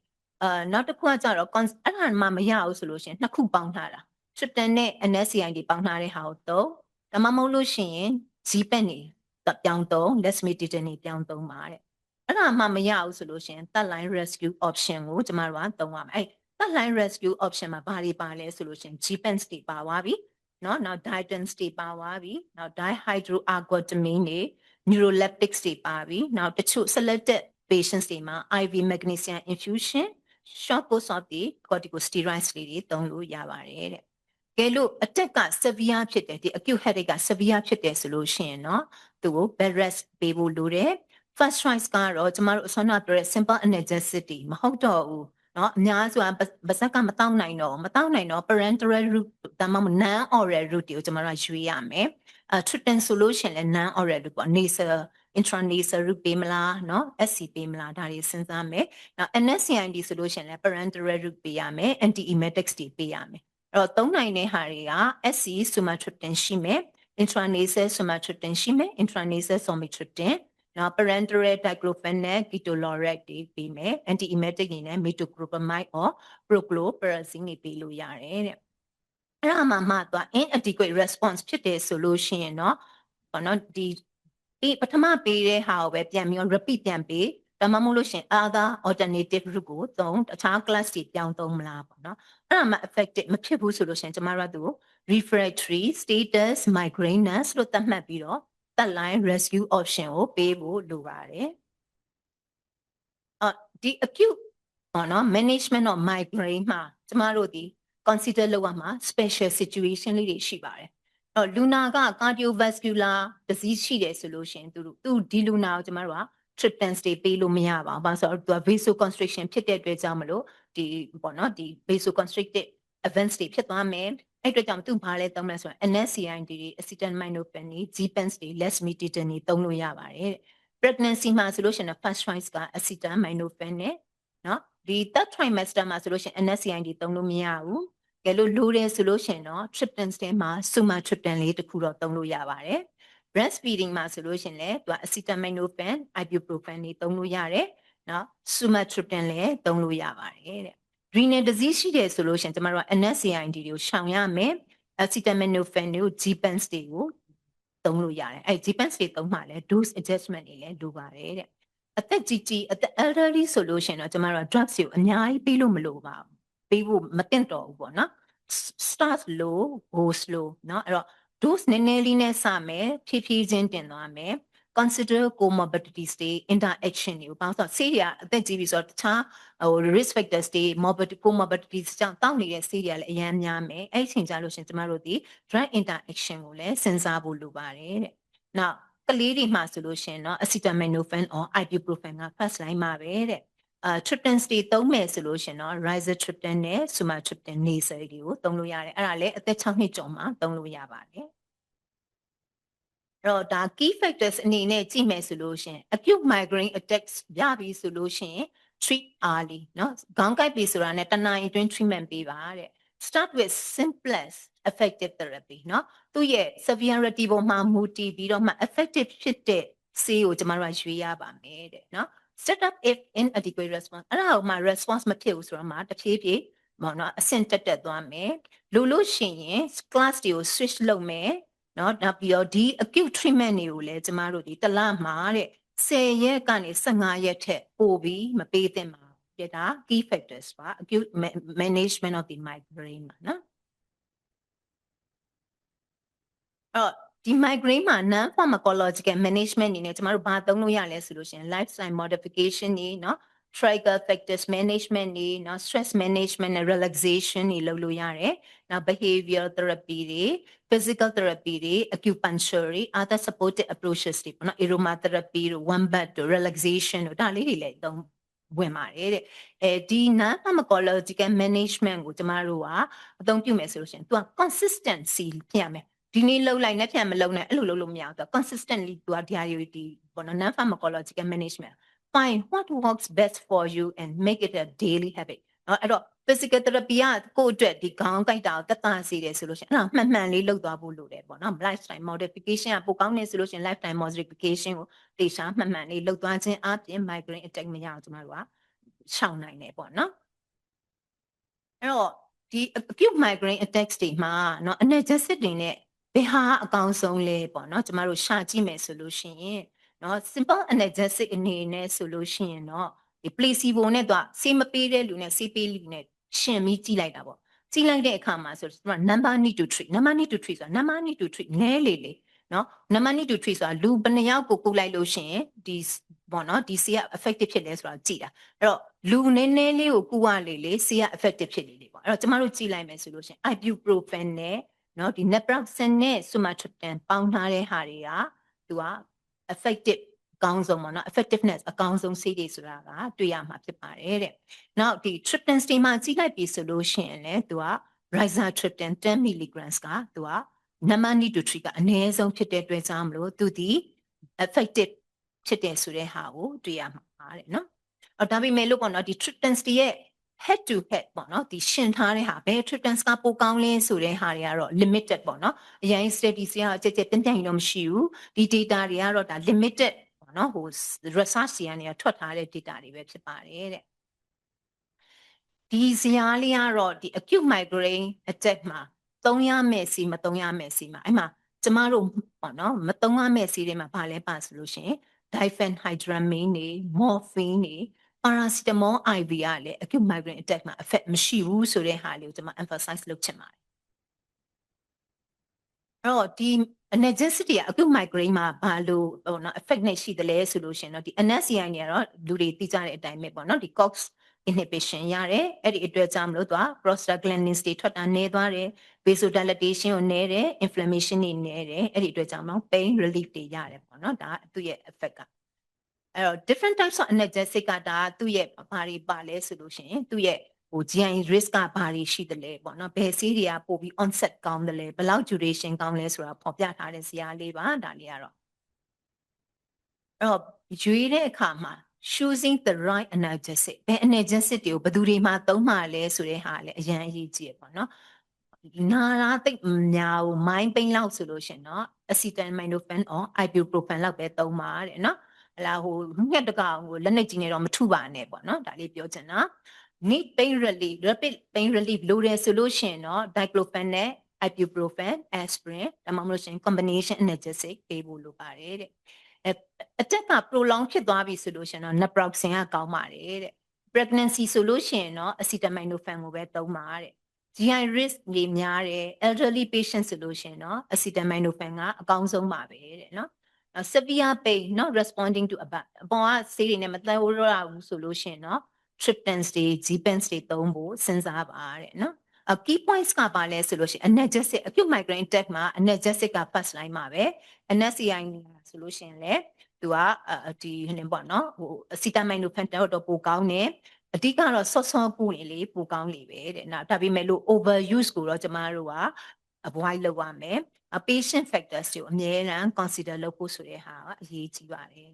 နောက်တစ်ခုကကျတော့အဲ့ဒါမှမရဘူးဆိုလို့ရှိရင်နှစ်ခုပေါင်းထားတာ triptan နဲ့ NSAID ပေါင်းထားတဲ့ဟာကိုသုံးဒါမှမဟုတ်လို့ရှိရင် G-pen နေပြောင်းသုံး lesmetitin နေပြောင်းသုံးပါတဲ့အဲ့ဒါမှမရဘူးဆိုလို့ရှိရင် third line rescue option ကိုကျမတို့ကသုံးရမယ်အဲ့ third line rescue option မှာဘာတွေပါလဲဆိုလို့ရှိရင် G-pen တွေပါသွားပြီနော်နောက် dietins တွေပါသွားပြီနောက် dihydroergotamine တွေ neuroleptics တွေပါပြီနောက်တချို့ selected patients တွေမှာ IV magnesium infusion short course of the corticosteroids တွေသုံးလို့ရပါတယ်တဲ့ကဲလို့အတက်က severe ဖြစ်တယ်ဒီ acute headache က severe ဖြစ်တယ်ဆိုလို့ရှိရင်เนาะသူကို bed rest ပေးဖို့လိုတယ် first choice ကတော့ကျမတို့အစောနပြောတဲ့ simple analgesic တွေမဟုတ်တော့ဘူးเนาะအများစုကပါဇက်ကမတောင်းနိုင်တော့ parenteral route ဒါမှမဟုတ် non oral route တွေကိုကျမတို့ရွေးရမယ်treatment solution လည်း non oral route ပေါ့ nasal intranasal route ပေးမလားเนาะ SC ပေးမလားဒါတွေစဉ်းစားမယ်နောက် NSAID ဆိုလို့ရှိရင်လည်း parenteral route ပေးရမယ် anti emetics တွေပေးရမယ်အဲ့တော့သုံးနိုင်တဲ့ဟာတွေက SC sumatriptan ရှိမယ် intranasal sumatriptan ရှိမယ် intranasal somitriptan နောက် parenteral diclofenac ketorolac တွေပေးမယ် anti emetic တွေနဲ့ metoclopramide or prochlorperazine တွေပေးလို့ရတယ်တဲ့အဲ့ဒါမှသွား inadequate response ဖြစ်တယ်ဆိုလို့ရှိရင်เนาะဘာနော်ဒီပထမပေးတဲ့ဟာကိုပဲပြန်ပြီး repeat ပြန်ပေးဒါမှမဟုတ်လို့ရှင် other alternative route ကိုသုံးတခြား class တွေပြောင်းသုံးမလားပေါ့နော်အဲ့ဒါမှ effective မဖြစ်ဘူးဆိုလို့ရှင်ကျမတို့ကသူ refractory status migrainous လို့သတ်မှတ်ပြီးတော့ third line rescue option ကိုပေးဖို့လိုပါတယ်ဒီ acute ပေါ့နော် management of migraine မှာကျမတို့ဒီ consider လုပ်ရမှာ special situation လေးတွေရှိပါတယ်လူနာက cardiovascular disease ရှိတယ်ဆိုလို့ရှင်သူဒီလူနာကိုကျမတို့က triptans တွေပေးလို့မရပါဘူး။ဘာလို့ဆိုတော့သူက vasoconstriction ဖြစ်တဲ့အတွက်ကြောင့်မလို့ဒီပေါ့နော်ဒီ vasoconstricted events တွေဖြစ်သွားမယ်။အဲ့အတွက်ကြောင့်သူဘာလဲသုံးမလဲဆိုတော့ NSAID တွေ acetaminophen တွေ G-pens တွေ lesmetitin တွေသုံးလို့ရပါတယ်။ pregnancy မှာဆိုလို့ရှိရင် first choice က acetaminophen နဲ့နော်ဒီ third trimester မှာဆိုလို့ရှိရင် NSAID သုံးလို့မရဘူး။ကဲလို့လိုတယ်ဆိုလို့ရှိရင်တော့ triptans တွေမှာ sumatriptan လေးတစ်ခုတော့သုံးလို့ရပါတယ်။ breastfeeding မှာဆိုလို့ရှိရင်လည်းသူက acetaminophen ibuprofen တွေသုံးလို့ရတယ်နော် sumatriptan လည်းသုံးလို့ရပါတယ်တဲ့ renal disease ရှိတယ်ဆိုလို့ရှိရင်ကျမတို့က NSAID တွေကိုရှောင်ရမယ် acetaminophen တွေကို G-pens တွေကိုသုံးလို့ရတယ်အဲ့ G-pens တွေသုံးမှလည်း dose adjustment တွေလည်းလိုပါတယ်တဲ့အသက်ကြီးအသက် elderly ဆိုလို့ရှိရင်တော့ကျမတို့က drugs တွေကိုအများကြီးပေးလို့မလိုပါဘူးပေးဖို့မသင့်တော်ဘူးပေါ့နော် start low go slow เนาะအဲ့တော့ dose နည်းနည်းလေးနဲ့စမယ်ဖြည်းဖြည်းချင်းတင်သွားမယ် consider comorbidities တွေ interaction တွေကိုပေါင်းဆိုဆေးတွေကအသက်ကြီးပြီဆိုတော့တခြားrisk factors တွေ comorbidities ကြောင့်တောက်နေတဲ့ဆေးတွေကလည်းအများများမယ်အဲ့ချိန်ကြလို့ရှင်ကျမတို့ဒီ drug interaction ကိုလည်းစဉ်းစားဖို့လိုပါတယ်တဲ့။ Now ကလေးတွေမှာဆိုလို့ရှင်เนาะ acetaminophen or ibuprofen က first line မှာပဲတဲ့triptans တွေသုံးမယ်ဆိုလို့ရှင်เนาะ rizatriptan နဲ့ sumatriptan nasal တွေကိုသုံးလို့ရတယ်အဲ့ဒါလည်းအသက်6နှစ်ကျော်မှာသုံးလို့ရပါတယ်အဲ့တော့ဒါ key factors အနေနဲ့ကြည့်မယ်ဆိုလို့ရှင် acute migraine attacks ရပြီဆိုလို့ရှင် treat early เนาะခေါင်းကိုက်ပြီဆိုတာနဲ့တနာရီအတွင်း treatment ပေးပါတဲ့ start with simplest effective therapy เนาะသူ့ရဲ့ severity ပေါ်မှာမူတည်ပြီးတော့မှ effective ဖြစ်တဲ့ဆေးကိုကျမတို့ရွေးရပါမယ်တဲ့เนาะ set up if inadequate response အဲ့ဒါကိုမှ response မဖြစ်ဘူးဆိုတော့မှတဖြည်းဖြည်းပေါ့နော်အဆင့်တက်သွားမယ်လို့ရှိရင် class တွေကို switch လုပ်မယ်နော်နောက်ပြီးတော့ဒီ acute treatment တွေကိုလည်းကျမတို့ဒီတစ်လမှာတဲ့10ရက်ကနေ15ရက်ထက်ပိုပြီးမပေးသင့်ပါဘူးဒါ key factors ပါ acute management of the migraine ပါနော်ဒီ migraine မှာ non pharmacological management အနေနဲ့ကျမတို့ဘာသုံးလို့ရလဲဆိုလို့ရှိရင် lifestyle modification တွေเนาะ trigger factors management တွေเนาะ stress management နဲ့ relaxation တွေလုပ်လို့ရတယ်။နောက် behavior therapy တွေ physical therapy တွေ acupuncture တွေ other supportive approaches တွေပေါ့နော် aromatherapy တို့ one bath တို့ relaxation တို့ဒါလေးတွေလည်းသုံးဝင်ပါတယ်တဲ့ဒီ non pharmacological management ကိုကျမတို့ကအသုံးပြုမယ်ဆိုလို့ရှိရင်သူက consistency ဖြစ်ရမယ်ဒီနေ့လှုပ်လိုက်နဲ့ပြန်မလှုပ်နဲ့အဲ့လိုလုပ်လို့မရဘူးသူက consistently သူကဒီဟာတွေပေါ့နော် non pharmacological management find what works best for you and make it a daily habit နော်အဲ့တော့ physical therapy ကကိုယ့်အတွက်ဒီခေါင်းကိုက်တာကိုတက်တာစီတယ်ဆိုလို့ရှိရင်အဲ့ဒါမှန်လေးလုပ်သွားဖို့လိုတယ်ပေါ့နော် lifestyle modification ကပိုကောင်းနေဆိုလို့ရှိရင် lifestyle modification ကိုတေချာမှန်လေးလုပ်သွားခြင်းအပြင် migraine attack မရအောင်ကျမတို့ကရှောင်နိုင်တယ်ပေါ့နော်အဲ့တော့ဒီ acute migraine attacks တွေမှာเนาะ analgesic တွေနဲ့ဘယ်ဟာအကောင်းဆုံးလဲပေါ့နော်ကျမတို့ရှာကြည့်မယ်ဆိုလို့ရှိရင်เนาะ simple analgesic အနေနဲ့ဆိုလို့ရှိရင်เนาะဒီ placebo နဲ့တော့ဆေးမပေးတဲ့လူနဲ့ဆေးပေးလူနဲ့ရှင်ပြီးကြည့်လိုက်တာပေါ့ကြည့်လိုက်တဲ့အခါမှာဆိုတော့ number need to treat ဆိုတာ number need to treat နည်းလေเนาะ number need to treat ဆိုတာလူဘယ်နှယောက်ကိုကုလိုက်လို့ရှိရင်ဒီပေါ့နော်ဒီဆေးက effective ဖြစ်လဲဆိုတာကြည့်တာအဲ့တော့လူနည်းနည်းလေးကိုကုရလေဆေးက effective ဖြစ်လေပေါ့အဲ့တော့ကျမတို့ကြည့်လိုက်မယ်ဆိုလို့ရှိရင် ibuprofen နဲ့နော်ဒီ naproxen နဲ့ sumatriptan ပေါင်းထားတဲ့ဟာတွေကသူက effective အကောင်းဆုံးပေါ့နော် effectiveness အကောင်းဆုံးဆေးတွေဆိုတာကတွေ့ရမှာဖြစ်ပါတယ်တဲ့။နောက်ဒီ triptan တွေမှာကြည့်လိုက်ပြီဆိုလို့ရှိရင်လည်းသူက rizatriptan 10 mg ကသူက number need to treat ကအနည်းဆုံးဖြစ်တဲ့အတွက်ကြောင့်မလို့သူဒီ effective ဖြစ်တဲ့ဆိုတဲ့ဟာကိုတွေ့ရမှာပါတဲ့နော်။ဒါပေမဲ့လို့ပေါ့နော်ဒီ triptan တွေရဲ့ head to head ပေါ့နော်ဒီရှင်ထားတဲ့ဟာဘယ် triptans ကပိုကောင်းလဲဆိုတဲ့ဟာတွေကတော့ limited ပေါ့နော်အရင် study တွေကတော့ကြက်ပြင်းတော့မရှိဘူးဒီ data တွေကတော့ဒါ limited ပေါ့နော်ဟို research တွေကနေထွက်ထားတဲ့ data တွေပဲဖြစ်ပါတယ်တဲ့ဒီဇာတ်လေးကတော့ဒီ acute migraine attack မှာသုံးရမယ့်စီမသုံးရမယ့်စီမှာအဲ့မှာကျမတို့ပေါ့နော်မသုံးရမယ့်စီတွေမှာဘာလဲပါဆိုလို့ရှိရင် diphenhydramine တွေ morphine တွေparacetamol IV ကလည်း acute migraine attack မှာ effect မရှိဘူးဆိုတဲ့ဟာလေးကိုကျွန်မ emphasize လုပ်ချင်ပါတယ်အဲ့တော့ဒီ analgesic တွေက acute migraine မှာဘာလို့ဟိုနော် effect နဲ့ရှိတယ်လဲဆိုလို့ရှိရင်တော့ဒီ NSAI တွေကတော့လူတွေသိကြတဲ့အတိုင်းပဲပေါ့နော်ဒီ COX inhibition ရတယ်အဲ့ဒီအတွက်ကြောင့်မလို့သူက prostaglandins တွေထွက်တာနည်းသွားတယ် vasodilatation ကိုနည်းတယ် inflammation တွေနည်းတယ်အဲ့ဒီအတွက်ကြောင့်မလို့ pain relief တွေရတယ်ပေါ့နော်ဒါသူ့ရဲ့ effect ကအဲ့တော့ different types of analgesic ကဒါသူ့ရဲ့ဘာတွေပါလဲဆိုလို့ရှိရင်သူ့ရဲ့ဟို GI risk ကဘာတွေရှိတယ်လဲပေါ့နော်ဘယ်ဆေးတွေကပို့ပြီး onset ကောင်းတယ်လဲဘယ်လောက် duration ကောင်းလဲဆိုတာပေါ်ပြထားတဲ့ဇာတ်လေးပါဒါလေးကတော့အဲ့တော့ရွေးတဲ့အခါမှာ choosing the right analgesic ဘယ် analgesic တွေကိုဘယ်သူတွေမှာသုံးမှာလဲဆိုတဲ့ဟာလည်းအရင်အရေးကြီးရပေါ့နော်နာရာသိပ်များဘူး mind pain လောက်ဆိုလို့ရှင်เนาะ acetaminophen or ibuprofen လောက်ပဲသုံးပါတဲ့เนาะဟလာဟိုငှက်တကောင်ကိုလက်နဲ့ကြီးနေတော့မထုပါနဲ့ပေါ့နော်ဒါလေးပြောချင်တာ need pain relief rapid pain relief လိုတယ်ဆိုလို့ရှိရင်တော့ diclofenac နဲ့ ibuprofen aspirin ဒါမှမဟုတ်ရှင် combination analgesic ပေးဖို့လိုပါတယ်တဲ့အတက်က prolong ဖြစ်သွားပြီဆိုလို့ရှိရင်တော့ naproxen ကကောင်းပါတယ်တဲ့ pregnancy ဆိုလို့ရှိရင်တော့ acetaminophen ကိုပဲသုံးပါတဲ့ GI risk တွေများတယ် elderly patient ဆိုလို့ရှိရင်တော့ acetaminophen ကအကောင်းဆုံးပါပဲတဲ့နော် severe pain not responding to အပေါ်ကဆေးတွေနဲ့မသက်ဝရဘူးဆိုလို့ရှိရင်เนาะ triptans တွေ gpens တွေသုံးဖို့စဉ်းစားပါတဲ့เนาะkey points ကပါလဲဆိုလို့ရှိရင် analgesic acute migraine attack မှာ analgesic က first line မှာပဲ NSAI ဆိုလို့ရှိရင်လေသူကဒီဟင်းပေါ့เนาะဟို acetaminophen တော့ပိုကောင်းတယ်အဓိကတော့ဆော့ဆော့ပူရင်လေပိုကောင်းလေပဲတဲ့နော်ဒါပေမဲ့လို့ overuse ကိုတော့ကျမတို့က avoid လုပ်ရမယ် patient factors ကိုအမြဲတမ်း consider လုပ်ဖို့ဆိုတဲ့ဟာကအရေးကြီးပါတယ်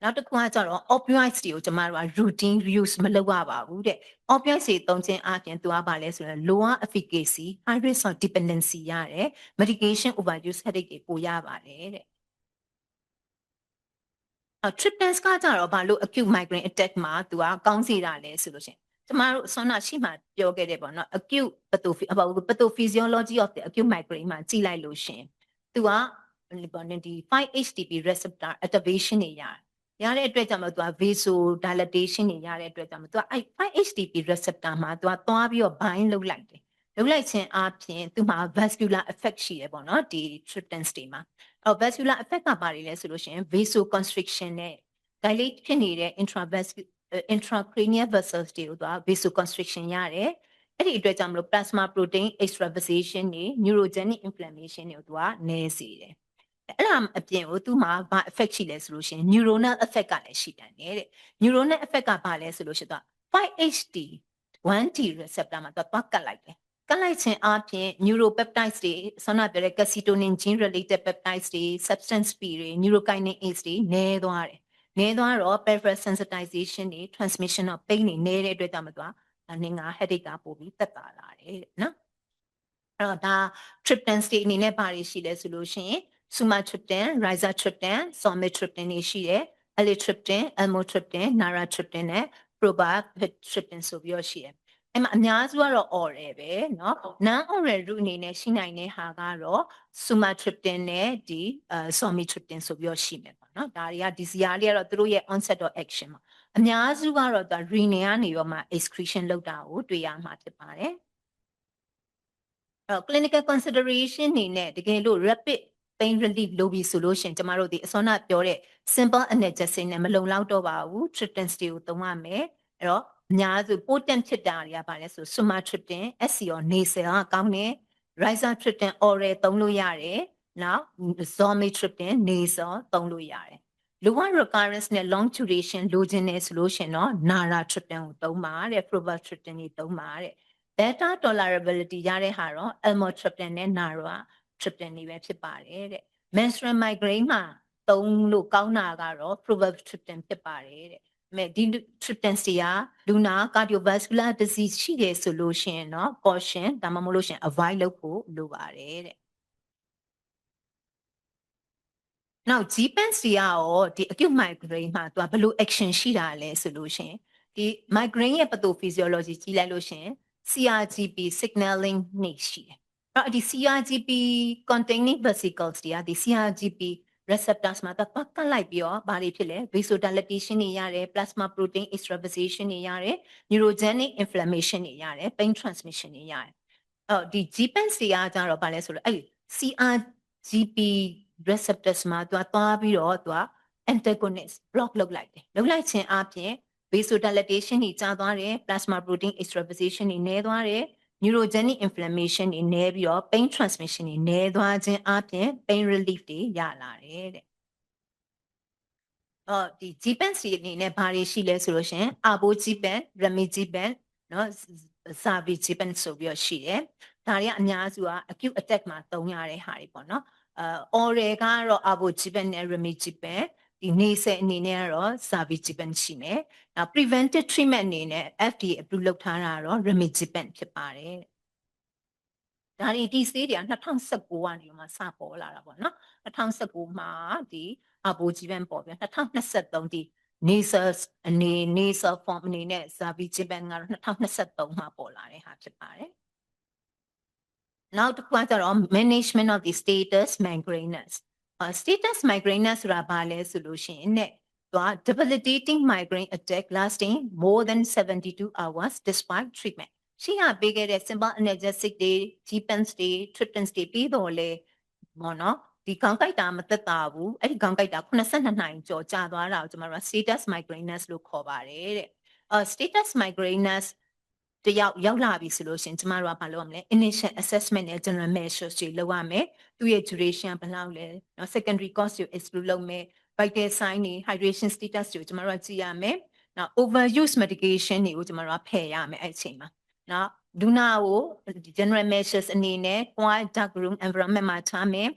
နောက်တစ်ခုကကျတော့ opioids တွေကိုကျမတို့က routine use မလုပ်ရပါဘူးတဲ့ opioids တွေသုံးခြင်းအပြင်သူကပါလဲဆိုရင် lower efficacy high risk of dependency ရတယ် medication overuse headache တွေပိုရပါတယ်တဲ့triptans ကကြတော့ဘာလို့ acute migraine attack မှာသူကကောင်းစေတာလဲဆိုလို့ရှိရင်ကျမတို့ဆွမ်းနာရှိမှပြောခဲ့တယ်ပေါ့နော် acute pathophysiology of the acute migraine မှာကြည့်လိုက်လို့ရှိရင်သူကဒီ 5-HTP receptor activation တွေရတဲ့အတွက်ကြောင့်မို့သူက vasodilatation တွေရတဲ့အတွက်ကြောင့်မို့သူကအဲ့ 5-HTP receptor မှာသူကသွားပြီးတော့ bind လုပ်လိုက်တယ်လုပ်လိုက်ခြင်းအပြင်သူမှာ vascular effect ရှိတယ်ပေါ့နော်ဒီ triptans တွေမှာvascular effect ကဘာတွေလဲဆိုလို့ရှိရင် vasoconstriction နဲ့ dilate ဖြစ်နေတဲ့ intracranial vessels တွေကိုသူက vasoconstriction ရတယ်အဲ့ဒီအတွက်ကြောင့်မလို့ plasma protein extravasation တွေ neurogenic inflammation တွေကိုသူကနည်းစေတယ်အဲ့ဒါအပြင်ကိုသူ့မှာဘာ effect ရှိလဲဆိုလို့ရှိရင် neuronal effect ကလည်းရှိတယ်တဲ့ neuronal effect ကဘာလဲဆိုလို့ရှိရင် 5-HT 1T receptor မှာသူကကတ်လိုက်တယ်ကတ်လိုက်ခြင်းအပြင် neuropeptides တွေဆောနာပြောတဲ့ calcitonin gene related peptides တွေ substance P တွေ neurokinase တွေနည်းသွားတယ်နည်းသွားတော့ peripheral sensitization တွေ transmission of pain တွေနည်းတဲ့အတွက်ကြောင့်မသူကနင်က headache ကပိုပြီးသက်သာလာတယ်နော်အဲ့တော့ဒါ triptans တွေအနေနဲ့ဘာတွေရှိလဲဆိုလို့ရှိရင် sumatriptan, rizatriptan, somatriptan တွေရှိတယ် alithriptan, amitriptan, naratriptan နဲ့ probatriptan ဆိုပြီးတော့ရှိတယ်အဲ့မှာအများစုကတော့ oral ပဲเนาะ non oral route အနေနဲ့ရှိနိုင်တဲ့ဟာကတော့ sumatriptan နဲ့ဒီ somatriptan ဆိုပြီးတော့ရှိမယ်ပေါ့เนาะဒါတွေကဒီဇီယာလေးကတော့သူတို့ရဲ့ onset of action ပါအများစုကတော့ဒါ renal ကနေရောမှ excretion လောက်တာကိုတွေ့ရမှာဖြစ်ပါတယ်clinical consideration အနေနဲ့တကယ်လို့ rapid pain relief လုပ်ပြီးဆိုလို့ရှိရင်ကျမတို့ဒီအစောနာပြောတဲ့ simple analgesic နဲ့မလုံလောက်တော့ပါဘူး triptans တွေကိုသုံးရမယ်အဲ့တော့အများစု potent ဖြစ်တာတွေကပါလဲဆို sumatriptan SC ရော nasal ကကောင်းတယ် rizatriptan oral သုံးလို့ရတယ်နောက် zomatriptan nasal သုံးလို့ရတယ် lower recurrence နဲ့ long duration လိုချင်တယ်ဆိုလို့ရှိရင်တော့ naratriptan ကိုသုံးပါတဲ့ probatriptan ကိုသုံးပါတဲ့ better tolerability ရတဲ့ဟာတော့ amitriptan နဲ့ naratriptan တွေပဲဖြစ်ပါတယ်တဲ့ menstrual migraine မှာသုံးလို့ကောင်းတာကတော့ probatriptan ဖြစ်ပါတယ်တဲ့ဒီ triptans တွေကလူနာ cardiovascular disease ရှိတယ်ဆိုလို့ရှိရင်တော့ caution ဒါမှမဟုတ်လို့ရှိရင် avoid လုပ်ဖို့လိုပါတယ်တဲ့နောက် gpens တွေရောဒီ acute migraine မှာသူကဘယ်လို action ရှိတာလဲဆိုလို့ရှိရင်ဒီ migraine ရဲ့ pathophysiology ကြည့်လိုက်လို့ရှိရင် CRGP signaling နေရှိတယ်အဲ့ဒီ CRGP containing vesicles တွေကဒီ CRGP receptors မှာတက်လိုက်ပြီးတော့ဘာတွေဖြစ်လဲ vasodilatation တွေရတယ် plasma protein extravasation တွေရတယ် neurogenic inflammation တွေရတယ် pain transmission တွေရတယ်ဒီ gpens တွေကကြတော့ဘာလဲဆိုတော့အဲ့ CRGP receptors မှာသူကသွားပြီးတော့သူက antagonist block လုပ်လိုက်တယ်လုပ်လိုက်ခြင်းအပြင် vasodilatation တွေကျသွားတယ် plasma protein extravasation တွေနည်းသွားတယ် neurogenic inflammation တွေနည်းပြီးတော့ pain transmission တွေနည်းသွားခြင်းအပြင် pain relief တွေရလာတယ်တဲ့ဒီ gpens တွေအနေနဲ့ဘာတွေရှိလဲဆိုလို့ရှင် avogipan, remigipan เนาะ savigipan ဆိုပြီးတော့ရှိတယ်ဒါတွေကအများစုက acute attack မှာသုံးရတဲ့ဟာတွေပေါ့เนาะoral ကတော့ avogipan နဲ့ remigipan ဒီနေဆက်အနေနဲ့ကတော့ savigipan ရှိမယ်နောက် preventive treatment အနေနဲ့ FDA approve လုပ်ထားတာတော့ remigipan ဖြစ်ပါတယ်ဒါတွေဒီဆေးတွေက2019ကနေမှစပေါ်လာတာပေါ့နော်2019မှာဒီ avogipan ပေါ်ပြန်2023ဒီ nasal form အနေနဲ့ savigipan ကတော့2023မှာပေါ်လာတဲ့ဟာဖြစ်ပါတယ်နောက်တစ်ခုကကျတော့ management of the status migrainous status migrainous ဆိုတာဘာလဲဆိုလို့ရှိရင်ねသူက debilitating migraine attack lasting more than 72 hours despite treatment ရှင်းရပေးခဲ့တဲ့ simple analgesic တွေ gpens တွေ triptans တွေပြီးတော့လေဘောနော် ဒီခေါင်းကိုက်တာမသက်သာဘူးအဲ့ဒီခေါင်းကိုက်တာ82နိုင်ကြော်ကြာသွားတာကိုကျမတို့က status migrainous လို့ခေါ်ပါတယ်တဲ့status migrainous တယောက်ရောက်လာပြီဆိုလို့ရှင်ကျမတို့ကဘာလုပ်ရမလဲ initial assessment နဲ့ general measures တွေလုပ်ရမယ်သူရဲ့ duration ဘယ်လောက်လဲเนาะ secondary cause ကို exclude လုပ်မယ် vital sign တွေ hydration status တွေကိုကျမတို့ကကြည့်ရမယ်နောက် overuse medication တွေကိုကျမတို့ကဖယ်ရမယ်အဲ့အချိန်မှာနော်ဒုနာကို general measures အနေနဲ့ quiet dark room environment မှာထားမယ်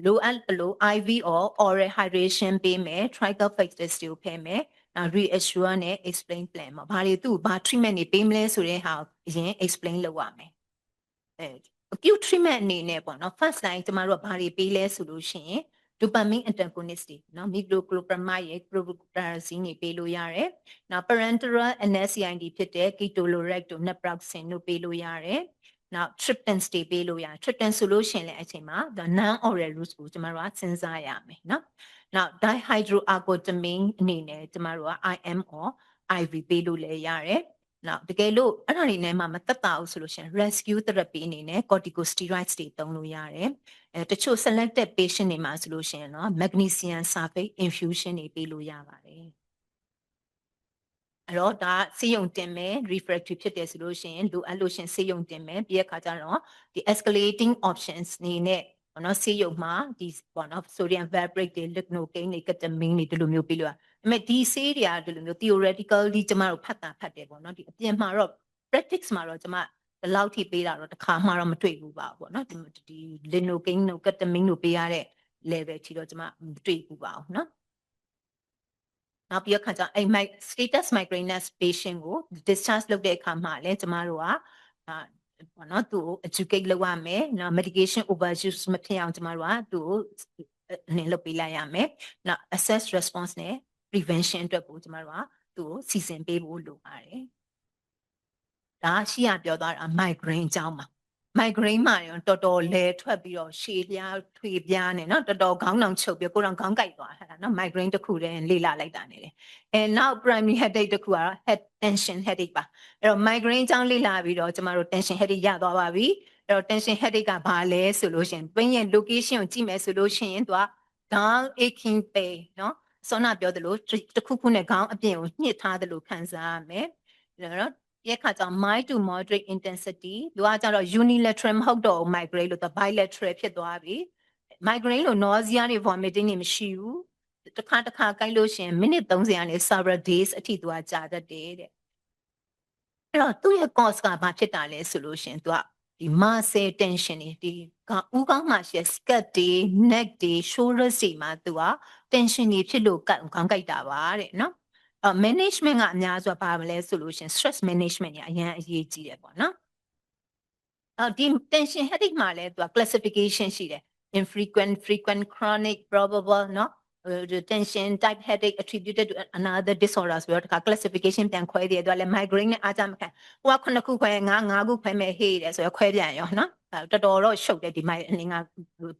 လိုအပ်လို့ IV or oral hydration ပေးမယ် trial factors တွေကိုဖယ်မယ်နောက် reassure နဲ့ explain plan မှာဘာတွေသူ့ဘာ treatment တွေပေးမလဲဆိုတဲ့ဟာအရင် explain လုပ်ရမယ်acute treatment အနေနဲ့ပေါ့နော် first line ကျမတို့ကဘာတွေပေးလဲဆိုလို့ရှိရင် dopamine antagonist တွေနော် microclopramide ရဲ့ chlorpromazine တွေပေးလို့ရတယ်။နောက် parenteral NSAID ဖြစ်တဲ့ ketorolac တို့ naproxen တို့ပေးလို့ရတယ်။နောက် triptans တွေပေးလို့ရတယ်။ triptan ဆိုလို့ရှိရင်လည်းအချိန်မှာ non oral routes ကိုကျမတို့ကစဉ်းစားရမယ်နော်။နောက် dihydroergotamine အနေနဲ့ကျမတို့က IM or IV ပေးလို့လည်းရတယ်။နောက်တကယ်လို့အဲ့ဒါတွေနဲ့မှမသက်သာဘူးဆိုလို့ရှိရင် rescue therapy အနေနဲ့ corticosteroids တွေသုံးလို့ရတယ်။တချို့ selected patient တွေမှာဆိုလို့ရှိရင်တော့ magnesium sulfate infusion တွေပေးလို့ရပါတယ်။အဲ့တော့ဒါဆေးရုံတင်မယ် refractory ဖြစ်တယ်ဆိုလို့ရှိရင်လိုအပ်လို့ရှင်ဆေးရုံတင်မယ်ပြီးတဲ့အခါကျတော့ဒီ escalating options နေနဲ့ဘောနော်ဆေးရုံမှာဒီဘောနော် sodium valproate တွေ lignocaine တွေ ketamine တွေဒီလိုမျိုးပေးလို့ရဒါပေမဲ့ဒီဆေးတွေကဒီလိုမျိုး theoretically ကျမတို့ဖတ်တယ်ပေါ့နော်ဒီအပြင်မှာတော့ practice မှာတော့ကျမဒီလောက်ထိပေးတာတော့တစ်ခါမှတော့မတွေ့ဘူးပါဘူးပေါ့နော်ဒီ lignocaine တို့ ketamine တို့ပေးရတဲ့ level ထိတော့ကျမမတွေ့ဘူးပါဘူးနော်နောက်ပြီးတော့ခါကျအဲ့ status migrainous patient ကို discharge လုပ်တဲ့အခါမှာလည်းကျမတို့ကဘောနော်သူ့ကို educate လုပ်ရမယ်နော် medication overuse မဖြစ်အောင်ကျမတို့ကသူ့ကိုအနေလုပ်ပေးလိုက်ရမယ်နောက် assess response နဲ့ prevention အတွက်ကိုကျမတို့ကသူ့ကိုစီစဉ်ပေးဖို့လိုပါတယ်ဒါရှိရပြောသွားတာ migraine အကြောင်းပါmigraine မှာရောတော်တော်လဲထွက်ပြီးတော့ရှည်ပြားထွေပြားနေเนาะတော်တော်ခေါင်းတောင်ချုပ်ပြီးကိုယ်တောင်ခေါင်းကိုက်သွားတာเนาะ migraine တစ်ခုတည်းလေ့လာလိုက်တာနေတယ်နောက် primary headache တစ်ခုကတော့ head tension headache ပါအဲ့တော့ migraine အကြောင်းလေ့လာပြီးတော့ကျမတို့ tension headache ရသွားပါပြီအဲ့တော့ tension headache ကဘာလဲဆိုလို့ရှိရင် brain ရဲ့ location ကိုကြည့်မယ်ဆိုလို့ရှိရင်သူက dull aching pain เนาะစောနာပြောသလိုတစ်ခုခုနဲ့ခေါင်းအပြင်ကိုညှစ်ထားသလိုခံစားရမယ်เนาะရဲ့ခါကျတော့ mild to moderate intensity သူကကျတော့ unilateral မဟုတ်တော့ဘူး migraine လို့သူ bilateral ဖြစ်သွားပြီ migraine လို့ nausea တွေ vomiting တွေမရှိဘူးတစ်ခါကိုက်လို့ရှိရင်မိနစ်30ကနေ several days အထိသူကကြာတတ်တယ်တဲ့အဲ့တော့သူ့ရဲ့ cause ကဘာဖြစ်တာလဲဆိုလို့ရှိရင်သူကဒီ muscle tension တွေဒီဦးခေါင်းမှာရှိတဲ့ scalp တွေ neck တွေ shoulders တွေမှာသူက tension တွေဖြစ်လို့ခေါင်းကိုက်တာပါတဲ့နော်management ကအများစုကဘာမလဲဆိုလို့ရှင် stress management ညာအရင်အရေးကြီးတယ်ပေါ့နော်ဒီ tension headache မှာလဲသူက classification ရှိတယ် infrequent frequent chronic probable เนาะtension type headache attributed to another disorder ဆိုတော့တခါ classification ပြန်ခွဲသေးတယ်သူကလည်း migraine နဲ့အားကြမခံဟိုက9ခုခွဲ5ခုခွဲမဲ့ဟေးတယ်ဆိုတော့ခွဲပြန်ရောเนาะတော်တော်တော့ရှုပ်တယ်ဒီ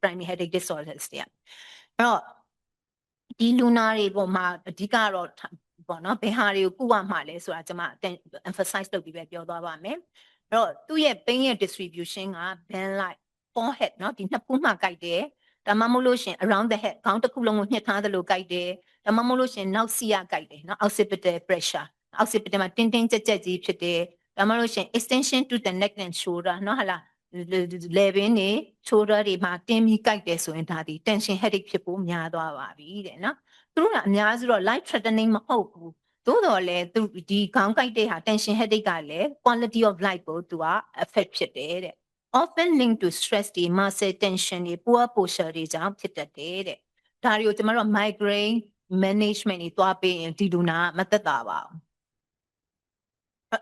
primary headache disorders တွေအဲ့တော့ဒီလူနာတွေပေါ်မှာအဓိကတော့ပေါ့နော်ဘယ်ဟာတွေကိုကုရမှာလဲဆိုတာကျွန်မ emphasize လုပ်ပြီးပဲပြောသွားပါမယ်အဲ့တော့သူ့ရဲ့ pain ရဲ့ distribution က band like forehead เนาะဒီနှစ်ဖူးမှာကိုက်တယ်ဒါမှမဟုတ်လို့ရှင် around the head ခေါင်းတစ်ခုလုံးကိုညှစ်ထားသလိုကိုက်တယ်ဒါမှမဟုတ်လို့ရှင်နောက်စီရကိုက်တယ်เนาะ occipital pressure occipital မှာတင်းတင်းကြက်ကြက်ကြီးဖြစ်တယ်ဒါမှမဟုတ်ရှင် extension to the neck and shoulder เนาะဟာလားlevel နေ shoulder တွေမှာတင်းပြီးကိုက်တယ်ဆိုရင်ဒါဒီ tension headache ဖြစ်ဖို့များသွားပါပြီတဲ့နော်သူတို့ကအများစုတော့ life threatening မဟုတ်ဘူးသို့တော်လည်းသူဒီခေါင်းကိုက်တဲ့ဟာ tension headache ကလည်း quality of life ကိုသူက affect ဖြစ်တယ်တဲ့ often linked to stress တွေ muscle tension တွေ poor posture တွေကြောင့်ဖြစ်တတ်တယ်တဲ့ဒါတွေကိုကျွန်တော်တို့ migraine management တွေတွားပေးရင်ဒီလူနာမသက်သာပါဘူး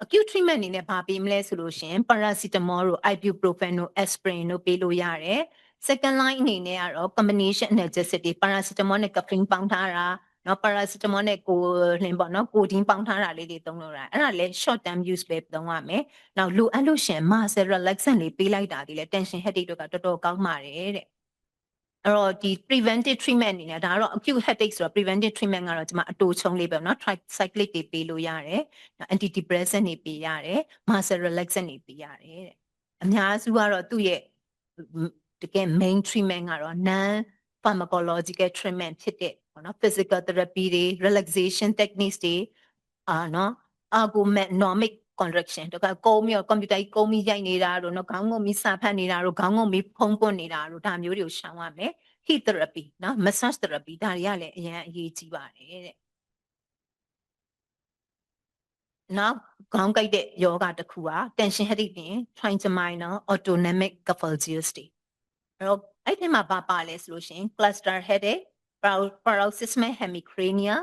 acute treatment အနေနဲ့ဘာပေးမလဲဆိုလို့ရှင် paracetamol တို့ ibuprofen တို့ aspirin တို့ပေးလို့ရတယ် second line အနေနဲ့ကတော့ combination analgesic တွေ paracetamol နဲ့ caffeine ပေါင်းထားတာเนาะ paracetamol နဲ့ကိုလင်းပေါ့เนาะ codeine ပေါင်းထားတာလေးတွေသုံးလို့ရတယ်အဲ့ဒါလည်း short term use ပဲသုံးရမယ်နောက်လိုအပ်လို့ရှင် muscle relaxant လေးပေးလိုက်တာဒီလေ tension headache တို့ကတော်တော်ကောင်းပါတယ်တဲ့အဲ့တော့ဒီ preventive treatment အနေနဲ့ဒါကတော့ acute headache ဆိုတော့ preventive treatment ကတော့ကျွန်မအတူချုံလေးပဲเนาะ tricyclic တွေပေးလို့ရတယ် antidepressant တွေပေးရတယ် muscle relaxant တွေပေးရတယ်တဲ့အများစုကတော့သူ့ရဲ့တကယ် main treatment ကတော့ non pharmacological treatment ဖြစ်တဲ့ပေါ့နော် physical therapy တွေ relaxation techniques တွေနော် ergonomic correction တကကုန်းပြီးတော့ computer ကြီးကုန်းပြီးရိုက်နေတာတို့နော်ခေါင်းငုံပြီးစာဖတ်နေတာတို့ခေါင်းငုံပြီးဖုံးပွနေတာတို့ဒါမျိုးတွေကိုရှောင်ရမယ် heat therapy နော် massage therapy ဒါတွေကလည်းအရင်အရေးကြီးပါတယ်တဲ့နောက်ခေါင်းကိုက်တဲ့ယောဂတစ်ခုက tension headache ပြင် trigeminal autonomic convulsions တွေအဲ့ဒီမှာပါလဲဆိုလို့ရှိရင် cluster headache paroxysmal hemicrania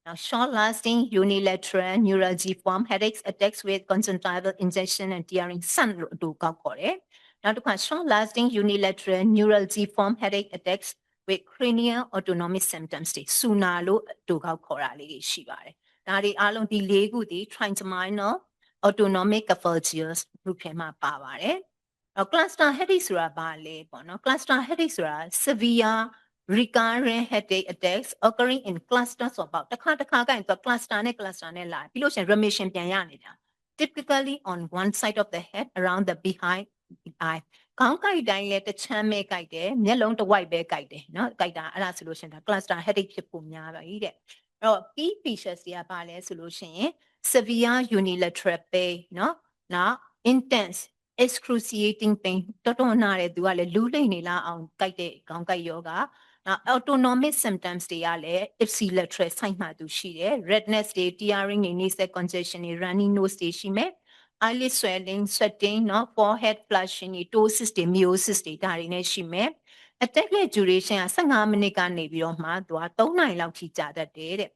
now short lasting unilateral neuralgiform headaches attacks with conjunctival injection and tearing ဆန့်လို့အတူကောက်ခေါ်တယ်နောက်တစ်ခါ short lasting unilateral neuralgiform headache attacks with cranial autonomic symptoms တွေဆူနာလို့အတူကောက်ခေါ်တာလေးတွေရှိပါတယ်ဒါတွေအားလုံးဒီ၄ခုဒီ trigeminal autonomic convulsions ခုထဲမှာပါပါတယ်cluster headache ဆိုတာဘာလဲပေါ့နော် cluster headache ဆိုတာ severe recurrent headache attacks occurring in clusters of about တစ်ခါကိုင်သူ cluster နဲ့လာပြီးလို့ရှိရင် remission ပြန်ရနေတာ typically on one side of the head around the behind the eye ခေါင်းကိုက်တိုင်းလဲတစ်ချမ်းပဲကိုက်တယ်မျက်လုံးတစ်ဝိုက်ပဲကိုက်တယ်เนาะကိုက်တာအဲ့ဒါဆိုလို့ရှိရင်ဒါ cluster headache ဖြစ်ဖို့များပါပြီတဲ့အဲ့တော့ key features တွေကဘာလဲဆိုလို့ရှိရင် severe unilateral pain เนาะနောက် intense excruciating pain တော်တော်နာတယ်သူကလည်းလူးလိမ့်နေလားအောင်ကိုက်တဲ့ခေါင်းကိုက်ယောဂနောက် autonomic symptoms တွေကလည်း ipsilateral ဆိုင်မှသူရှိတယ် redness တွေ tearing တွေ nasal congestion တွေ runny nose တွေရှိမယ် eyelid swelling sweating နော် forehead flushing တွေ ptosis တွေ miosis တွေဒါတွေနဲ့ရှိမယ် attack ရဲ့ duration က15မိနစ်ကနေပြီးတော့မှသူက3နာရီလောက်ထိကြာတတ်တယ်တဲ့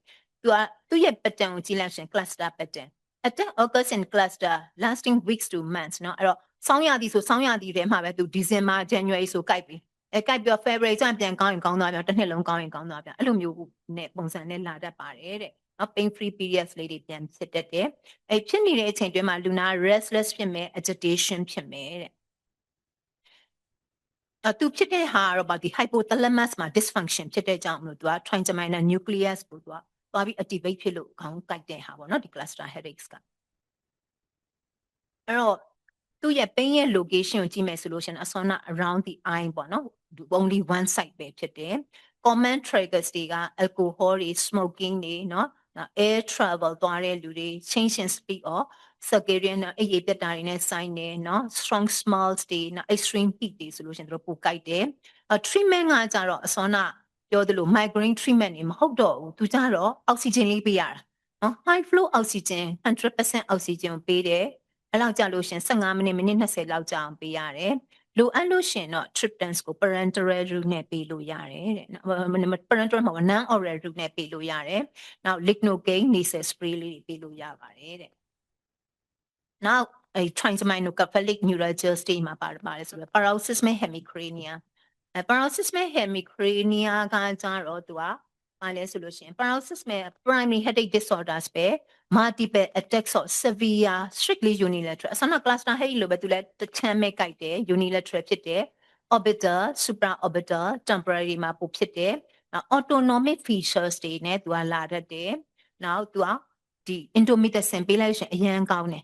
သူရဲ့ pattern ကိုကြည့်လိုက်ရင် cluster pattern attack occurs in cluster lasting weeks to months နော်အဲ့တော့ဆောင်းရသည်ဆိုဆောင်းရသည်ထဲမှာပဲသူ December January ဆိုကိုက်ပြီးကိုက်ပြီး February ကျပြန်ကောင်းရင်ကောင်းသွားပြန်တစ်နှစ်လုံးကောင်းရင်ကောင်းသွားပြန်အဲ့လိုမျိုးနဲ့ပုံစံနဲ့လာတတ်ပါတယ်တဲ့နော် pain free periods လေးတွေပြန်ဖြစ်တတ်တယ်အဲ့ဖြစ်နေတဲ့အချိန်တွင်းမှာလူနာ restless ဖြစ်မယ် agitation ဖြစ်မယ်တဲ့သူဖြစ်တဲ့ဟာကတော့ဗာဒီ hypothalamus မှာ dysfunction ဖြစ်တဲ့ကြောင့်မလို့သူက trigeminal nucleus ကိုသူကသွားပြီး activate ဖြစ်လို့ခေါင်းကိုက်တဲ့ဟာပေါ့နော်ဒီ cluster headaches ကအဲ့တော့သူရဲ့ pain ရဲ့ location ကိုကြည့်မယ်ဆိုလို့ရှိရင်အစောနာ around the eye ပေါ့နော် only one side ပဲဖြစ်တယ် common triggers တွေက alcohol တွေ smoking တွေเนาะ air travel သွားတဲ့လူတွေ change in speed or circadian အေးရပြတ်တာတွေနဲ့ဆိုင်နေเนาะ strong smells တွေ extreme heat တွေဆိုလို့ရှိရင်တို့ပိုကိုက်တယ် treatment ကကြတော့အစောနာပြောသလို migraine treatment တွေမဟုတ်တော့ဘူးသူကြတော့ oxygen လေးပေးရတာเนาะ high flow oxygen 100% oxygen ပေးတယ်အဲ့လောက်ကြာလို့ရှင်15မိနစ်20လောက်ကြာအောင်ပေးရတယ်လိုအပ်လို့ရှင်တော့ triptans ကို parenteral route နဲ့ပေးလို့ရတယ်တဲ့ parenteral မဟုတ် non oral route နဲ့ပေးလို့ရတယ်နောက် lignocaine nasal spray လေးတွေပေးလို့ရပါတယ်တဲ့နောက်trigeminal cephalic neuralgia တွေမှာပါတယ်ဆိုတော့ paroxysmal hemicrania paroxysmal hemicrania ကကြတော့သူကဘာလဲဆိုလို့ရှင် paroxysmal primary headache disorders ပဲ multiple attacks of severe strictly unilateral အစနာ cluster headache လို့ပဲသူလည်းတစ်ချမ်းပဲကိုက်တယ် unilateral ဖြစ်တယ် orbital supraorbital temporary မှာပိုဖြစ်တယ် autonomic features တွေနဲ့သူကလာတတ်တယ်နောက်သူကဒီ indomethacin ပေးလိုက်ရှင်အရန်ကောင်းတယ်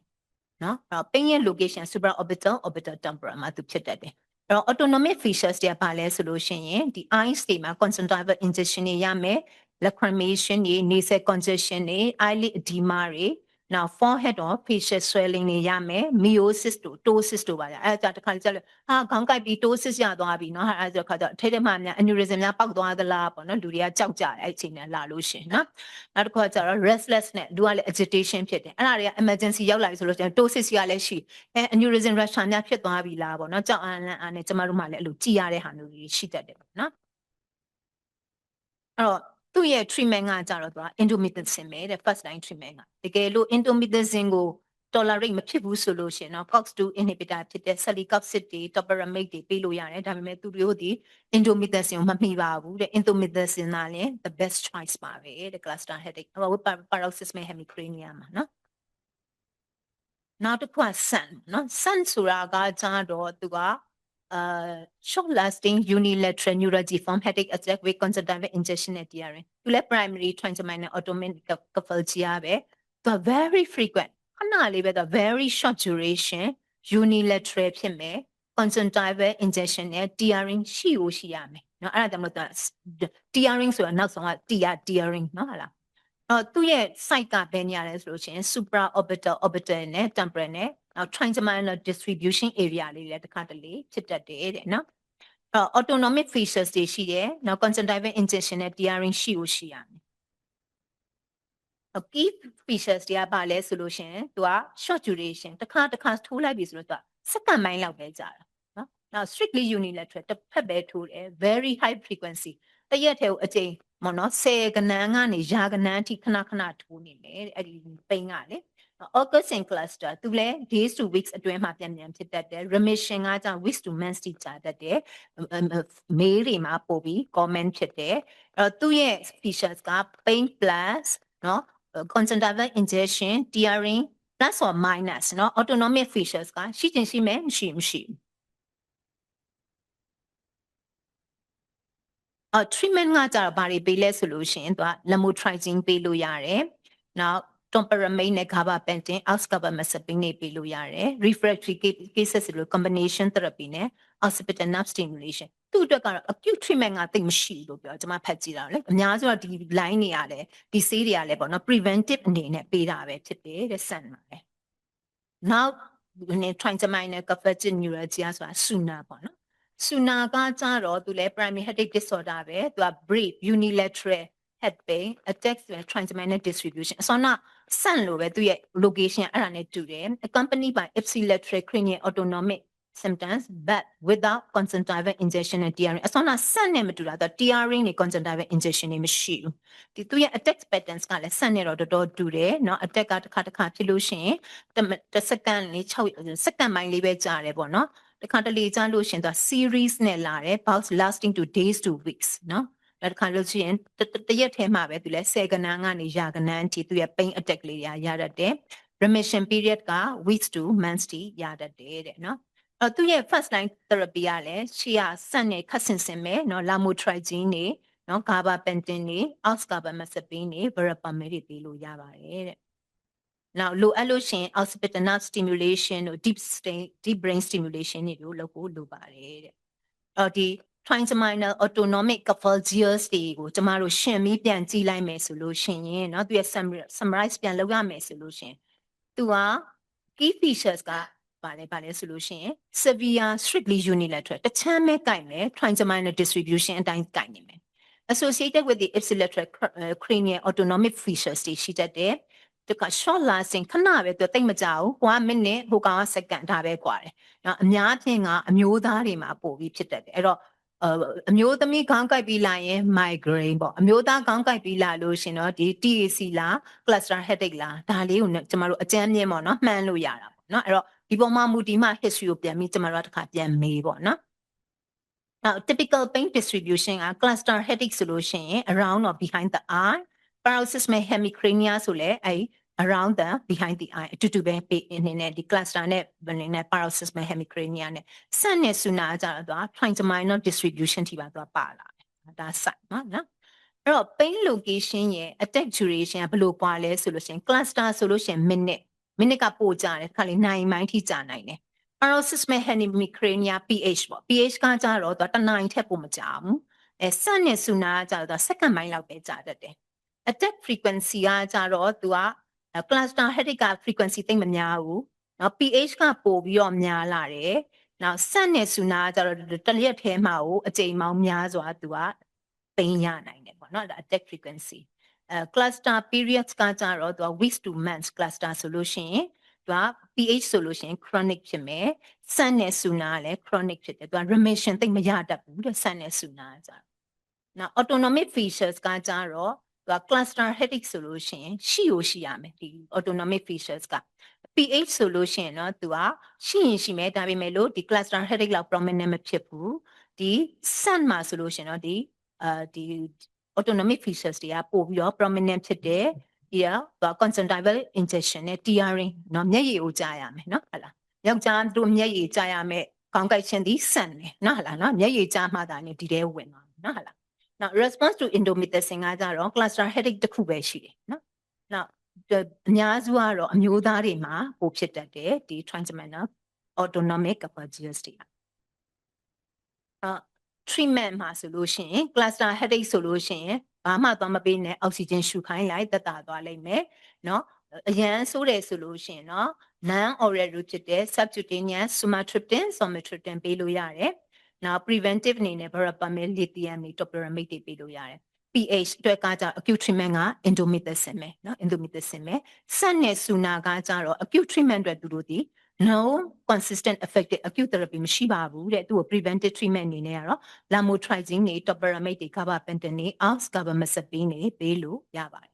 နော်အဲ့တော့ pain ရဲ့ location supraorbital orbital temporal မှာသူဖြစ်တတ်တယ်အဲ့တော့ autonomic features တွေကဘာလဲဆိုလို့ရှိရင်ဒီ eyes တွေမှာ conjunctival injection တွေရမယ် lacrimation တွေ nasal congestion တွေ eyelid edema တွေနောက် forehead or facial swelling တွေရမယ် miosis တို့ ptosis တို့ပါလားအဲ့ဒါတခါကြလို့ဟာခေါင်းကိုက်ပြီး ptosis ရသွားပြီเนาะအဲ့ဒါခါကျထဲထဲမှာများ aneurysm များပေါက်သွားသလားပေါ့နော်လူတွေကကြောက်ကြတယ်အဲ့အချိန်နဲ့လာလို့ရှင်နော်နောက်တစ်ခါကျတော့ restless နဲ့လူကလည်း agitation ဖြစ်တယ်အဲ့ဒါတွေက emergency ရောက်လာပြီဆိုလို့ရှိရင် ptosis ကလည်းရှိaneurysm rupture များဖြစ်သွားပြီလားပေါ့နော်ကြောက်အားနဲ့ကျမတို့မှလည်းအဲ့လိုကြည်ရတဲ့ဟာမျိုးတွေရှိတတ်တယ်ပေါ့နော်အဲ့တော့သူ့ရဲ့ treatment ကကြတော့သူက indomethacin ပဲတဲ့ first line treatment ကတကယ်လို့ indomethacin ကို tolerate မဖြစ်ဘူးဆိုလို့ရှိရင်တော့ COX-2 inhibitor ဖြစ်တဲ့ celecoxib တွေ topiramate တွေပေးလို့ရတယ်ဒါပေမဲ့သူတို့ဒီ indomethacin ကိုမမှီပါဘူးတဲ့ indomethacin ကလည်း the best choice ပါပဲတဲ့ cluster headache ဟို paroxysmal hemicrania မှာနော်နောက်တစ်ခုက sun နော် sun ဆိုတာကကြတော့သူကshort lasting unilateral neuralgiform headache attack with conjunctival injection နဲ့ tearing သူလည်း primary trigeminal autonomic convulsion ပဲသူက very frequent ခဏလေးပဲသူ very short duration unilateral ဖြစ်မယ် conjunctival injection နဲ့ tearing ရှိရမယ် နော်အဲ့ဒါကြောင့်မလို့သူ tearing ဆိုတာနောက်ဆုံးက tearing နော်ဟာလားသူ့ရဲ့ site ကဘယ်နေရာလဲဆိုလို့ရှိရင် supra orbital နဲ့ temporal နဲ့နောက် trigeminal distribution area လေးလည်းတစ်ခါတလေဖြစ်တတ်တယ်တဲ့နော်autonomic features တွေရှိတယ်နောက် conjunctival injection နဲ့ tearing ရှိရမယ်key features တွေကပါလဲဆိုလို့ရှိရင်သူက short duration တစ်ခါထိုးလိုက်ပြီဆိုတော့သူကစက္ကန့်ပိုင်းလောက်ပဲကြာတာနော်နောက် strictly unilateral တစ်ဖက်ပဲထိုးတယ် very high frequency တရက်ထဲကိုအကြိမ်မနော်10ကနန်းကနေရာကနန်းအထိခဏထိုးနေတယ်အဲ့ဒီပိန်းကလေ Augustin cluster သူလည်း days to weeks အတွင်းမှာပြန်ဖြစ်တတ်တယ် remission ကကြောင့် weeks to months တိကြာတတ်တယ် mail တွေမှာပို့ပြီး comment ဖြစ်တယ်သူ့ရဲ့ features က pain plus နော် conjunctival injection tearing plus or minus နော် autonomic features ကရှိချင်ရှိမယ်မရှိtreatment ကကြတော့ဘာတွေပေးလဲဆိုလို့ရှိရင်သူက lamotrigine ပေးလို့ရတယ်နောက် topiramate နဲ့ gabapentin oxcarbazepine တွေပေးလို့ရတယ် refractory cases လို့ combination therapy နဲ့ occipital nerve stimulation သူ့အတွက်ကတော့ acute treatment ကတိတ်မရှိဘူးလို့ပြောကျွန်မဖတ်ကြည့်တာလေအများစုကဒီ line တွေရတယ်ဒီဆေးတွေကလည်းပေါ့နော် preventive အနေနဲ့ပေးတာပဲဖြစ်တယ်တဲ့ဆန်ပါလေနောက် trigeminal camptobrachydactyly neuralgia ဆိုတာ SUNA ပေါ့နော်SUNA ကကြတော့သူလည်း primary headache disorder ပဲသူက brief unilateral head pain attacks trigeminal distribution အစောနဆန့်လို့ပဲသူရဲ့ location အဲ့ဒါနဲ့တူတယ် accompanied by ipsilateral cranial autonomic symptoms but without conjunctival injection and tearing အစောနဆန့်နဲ့မတူတာသူ tearing နဲ့ conjunctival injection တွေမရှိဘူးဒီသူရဲ့ attack patterns ကလည်းဆန့်နဲ့တော့တော်တော်တူတယ်เนาะ attack ကတစ်ခါဖြစ်လို့ရှိရင်တစ်စက္ကန့်လေး6စက္ကန့်ပိုင်းလေးပဲကြာတယ်ပေါ့เนาะတစ်ခါတလေကြာလို့ရှိရင်သူ series နဲ့လာတယ် bout lasting to days to weeks เนาะတစ်ခါလို့ရှိရင်တရက်ထဲမှာပဲသူလဲ10ကနန်းကနေရာကနန်းအထိသူရဲ့ pain attack လေးရတတ်တယ် remission period က weeks to months ထိရတတ်တယ်တဲ့เนาะသူရဲ့ first line therapy ကလည်းရှေ့ကဆန့်နဲ့ခက်ဆင်မယ်เนาะ lamotrigine နေเนาะ gabapentin နေ oxcarbazepine နေ verapamil တွေပေးလို့ရပါတယ်တဲ့နောက်လိုအပ်လို့ရှိရင် occipital nerve stimulation တို့ deep brain stimulation တွေလုပ်ဖို့လိုပါတယ်တဲ့ဒီ trigeminal autonomic camptobrachydactyly တွေကိုကျမတို့ရှင်းပြီးပြန်ကြည့်လိုက်မယ်ဆိုလို့ရှိရင်เนาะသူရဲ့ summarize ပြန်လုပ်ရမယ်ဆိုလို့ရှိရင်သူက key features ကပါလဲဆိုလို့ရှိရင် severe strictly unilateral တချမ်းပဲကြိုက်မယ် trigeminal distribution အတိုင်းကြိုက်နေမယ် associated with the ipsilateral cranial autonomic features တွေရှိတတ်တယ်သူက short lasting ခဏပဲသူတိတ်မကြဘူးဟိုကမိနစ်ဟိုကောင်ကစက္ကန့်ဒါပဲกว่าတယ်เนาะအများဖြင့်ကအမျိုးသားတွေမှာပို့ပြီးဖြစ်တတ်တယ်အဲ့တော့အမျိုးသမီးခေါင်းကိုက်ပြီးလာရင် migraine ပေါ့အမျိုးသားခေါင်းကိုက်ပြီးလာလို့ရှင်တော့ဒီ TAC လား cluster headache လားဒါလေးကိုကျမတို့အကြမ်းမြင်ပေါ့နော်မှန်းလို့ရတာပေါ့နော်အဲ့တော့ဒီပေါ်မှာမူဒီမှ history ကိုပြန်ပြီးကျမတို့တစ်ခါပြန်မေးပေါ့နော် Now typical pain distribution က cluster headache ဆိုလို့ရှိရင် around or behind the eye paroxysmal hemicrania ဆိုလဲအဲ့ around the behind the eye အတူတူပဲအနေနဲ့ဒီ cluster နဲ့ paroxysmal hemicrania နဲ့ဆန့်နဲ့ SUNA ကြတော့ trigeminal distribution ထိပါတော့ပါလာတယ်ဒါဆန့်နော်အဲ့တော့ pain location ရဲ့ attack duration ကဘယ်လိုကွာလဲဆိုလို့ရှိရင် cluster ဆိုလို့ရှိရင် minute ကပိုကြတယ်ခါလေနိုင်ပိုင်းထိကြာနိုင်တယ် paroxysmal hemicrania pH ပေါ့ pH ကကြတော့သူတနင်္ထက်ပိုမကြာဘူးဆန့်နဲ့ SUNA ကကြတော့စက္ကန့်ပိုင်းလောက်ပဲကြာတတ်တယ် attack frequency ကကြတော့သူက cluster headache က frequency သိမ့်မများဘူးเนาะ pH ကပိုပြီးတော့များလာတယ်နောက်ဆန့်နဲ့ SUNA ကကြတော့တရက်ထဲမှာကိုအကြိမ်ပေါင်းများစွာသူကပိန်းရနိုင်တယ်ပေါ့เนาะ attack frequency cluster periods ကကြတော့သူက weeks to months cluster ဆိုလို့ရှိရင်သူက pH ဆိုလို့ရှိရင် chronic ဖြစ်မယ်ဆန့်နဲ့ SUNA ကလည်း chronic ဖြစ်တယ်သူက remission သိမ့်မရတတ်ဘူးတဲ့ဆန့်နဲ့ SUNA ကကြနောက် autonomic features ကကြတော့သူက cluster headache ဆိုလို့ရှိရင်ရှိရမယ်ဒီ autonomic features က pH ဆိုလို့ရှိရင်တော့သူကရှိမယ်ဒါပေမဲ့လို့ဒီ cluster headache လောက် prominent မဖြစ်ဘူးဒီဆန့်မှာဆိုလို့ရှိရင်တော့ဒီautonomic features တွေကပို့ပြီးတော့ prominent ဖြစ်တယ်ဒီက conjunctival injection နဲ့ tearing เนาะမျက်ရည်ကိုကြားရမယ်เนาะဟုတ်လားယောက်ျားတို့မျက်ရည်ကြားရမယ်ခေါင်းကိုက်ခြင်းဒီဆန့်တယ်เนาะဟုတ်လားเนาะမျက်ရည်ကြားမှသာနေဒီထဲဝင်သွားเนาะဟုတ်လားနောက် response to indomethacin ကကြတော့ cluster headache တစ်ခုပဲရှိတယ်เนาะနောက်အများစုကတော့အမျိုးသားတွေမှာပိုဖြစ်တတ်တယ်ဒီ trigeminal autonomic camptobrachydactyly treatment မှာဆိုလို့ရှိရင် cluster headache ဆိုလို့ရှိရင်ဘာမှသွားမပေးနဲ့ oxygen ရှူခိုင်းလိုက်သက်သာသွားလိမ့်မယ်เนาะအရန်ဆိုးတယ်ဆိုလို့ရှိရင်เนาะ non oral route ဖြစ်တဲ့ subcutaneous sumatriptan somatriptan ပေးလို့ရတယ်နောက် preventive အနေနဲ့ verapamil lithium တွေ topiramate တွေပေးလို့ရတယ်pH အတွက်ကကြ acute treatment က indomethacin ပဲเนาะ indomethacin ပဲဆက်နဲ့ဆူနာကကြတော့ acute treatment အတွက်သူတို့ဒီ no consistent effective acute therapy မရှိပါဘူးတဲ့သူ့ကို preventive treatment အနေနဲ့ကတော့ lamotrigine တွေ topiramate တွေ gabapentin တွေ oxcarbamazepine တွေပေးလို့ရပါတယ်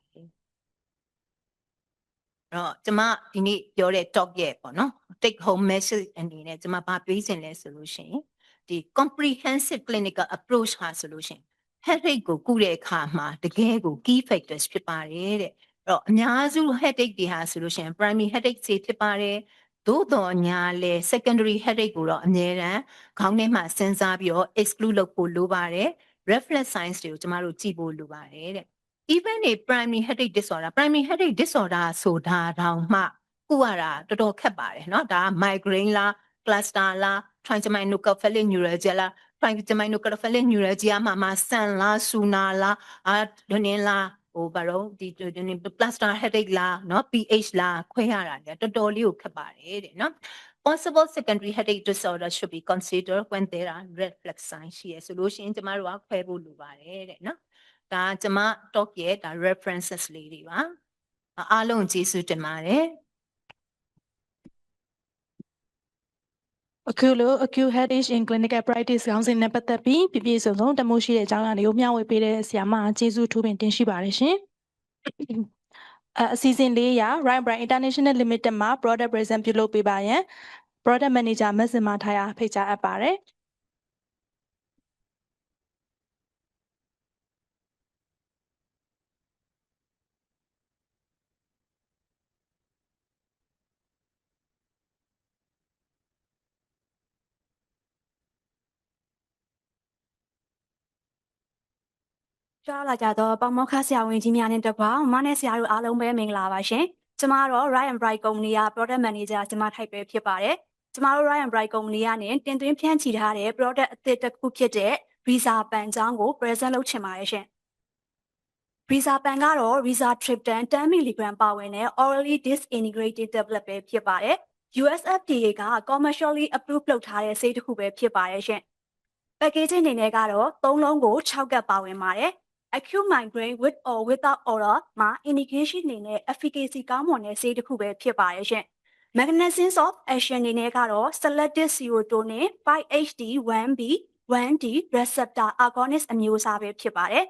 တော့ကျမဒီနေ့ပြောတဲ့ talk ရဲ့ပေါ့နော် take home message အနေနဲ့ကျမဘာပြောချင်လဲဆိုလို့ရှိရင်ဒီ comprehensive clinical approach ဟာဆိုလို့ရှိရင် headache ကိုကုတဲ့အခါမှာတကယ်ကို key factors ဖြစ်ပါတယ်တဲ့အဲ့တော့အများစု headache တွေဟာဆိုလို့ရှိရင် primary headache တွေဖြစ်ပါတယ်သို့တော်ညာလဲ secondary headache ကိုတော့အများရန်ခေါင်းထဲမှာစဉ်းစားပြီးတော့ exclude လုပ်ဖို့လိုပါတယ် reflex signs တွေကိုကျမတို့ကြည့်ဖို့လိုပါတယ်တဲ့ even a primary headache disorder ဆိုတာတောင်မှကုရတာတော်တော်ခက်ပါတယ်เนาะဒါက migraine လား cluster လား trigeminal neuralgia လား trigeminal neuralgia မှာဆန်လားဆူနာလားဒနင်းလားဟိုဘာလို့ဒီ cluster headache လားเนาะ pH လားခွဲရတာလေတော်တော်လေးကိုခက်ပါတယ်တဲ့เนาะ possible secondary headache disorder should be considered when there are reflex signs ရှိရဆိုလို့ရှိရင်ကျမတို့ကခွဲဖို့လိုပါတယ်တဲ့เนาะဒါကျမ talk ရဲ့ဒါ references လေးတွေပါအားလုံးကျေးဇူးတင်ပါတယ်အခုလို acute headache in clinical practice ခေါင်းစဉ်နဲ့ပတ်သက်ပြီးပြည့်စုံတမိုးရှိတဲ့အကြောင်းအရာတွေကိုမျှဝေပေးတဲ့ဆရာမကျေးဇူးထူးပင်တင်ရှိပါတယ်ရှင်အစီအစဉ်လေးရ Right Bright International Limited မှာ product present ပြုလုပ်ပေးပါရန် product manager မက်စင်မာထားရဖိတ်ကြားအပ်ပါတယ်ကြွားလာကြတော့ပေါမောခဆရာဝန်ကြီးများနဲ့တကွာမနဲ့ဆရာတို့အားလုံးပဲမင်္ဂလာပါရှင်။ကျမတော့ Right and Bright Company က Product Manager ကျမထိုက်ပဲဖြစ်ပါတယ်။ကျမတို့ Right and Bright Company ကနေတင်သွင်းဖြန့်ချီထားတဲ့ product အသစ်တစ်ခုဖြစ်တဲ့ Visa ပန်ချောင်းကို present လုပ်ချင်ပါတယ်ရှင်။ Visa ပန်ကတော့ Rizatriptan 10mg ပါဝင်တဲ့ orally disintegrated tablet ပဲဖြစ်ပါတယ်။ USFDA က commercially approved လုပ်ထားတဲ့ဆေးတစ်ခုပဲဖြစ်ပါတယ်ရှင်။ packaging အနေနဲ့ကတော့3လုံးကို6ကပ်ပါဝင်ပါတယ်။ acute migraine with or without aura မှာ indication အနေနဲ့ efficacy ကောင်းမွန်တဲ့ဆေးတစ်ခုပဲဖြစ်ပါတယ်ရှင်။ mechanisms of action အနေနဲ့ကတော့ selective serotonin 5-HT1B 1D receptor agonist အမျိုးအစားပဲဖြစ်ပါတယ်။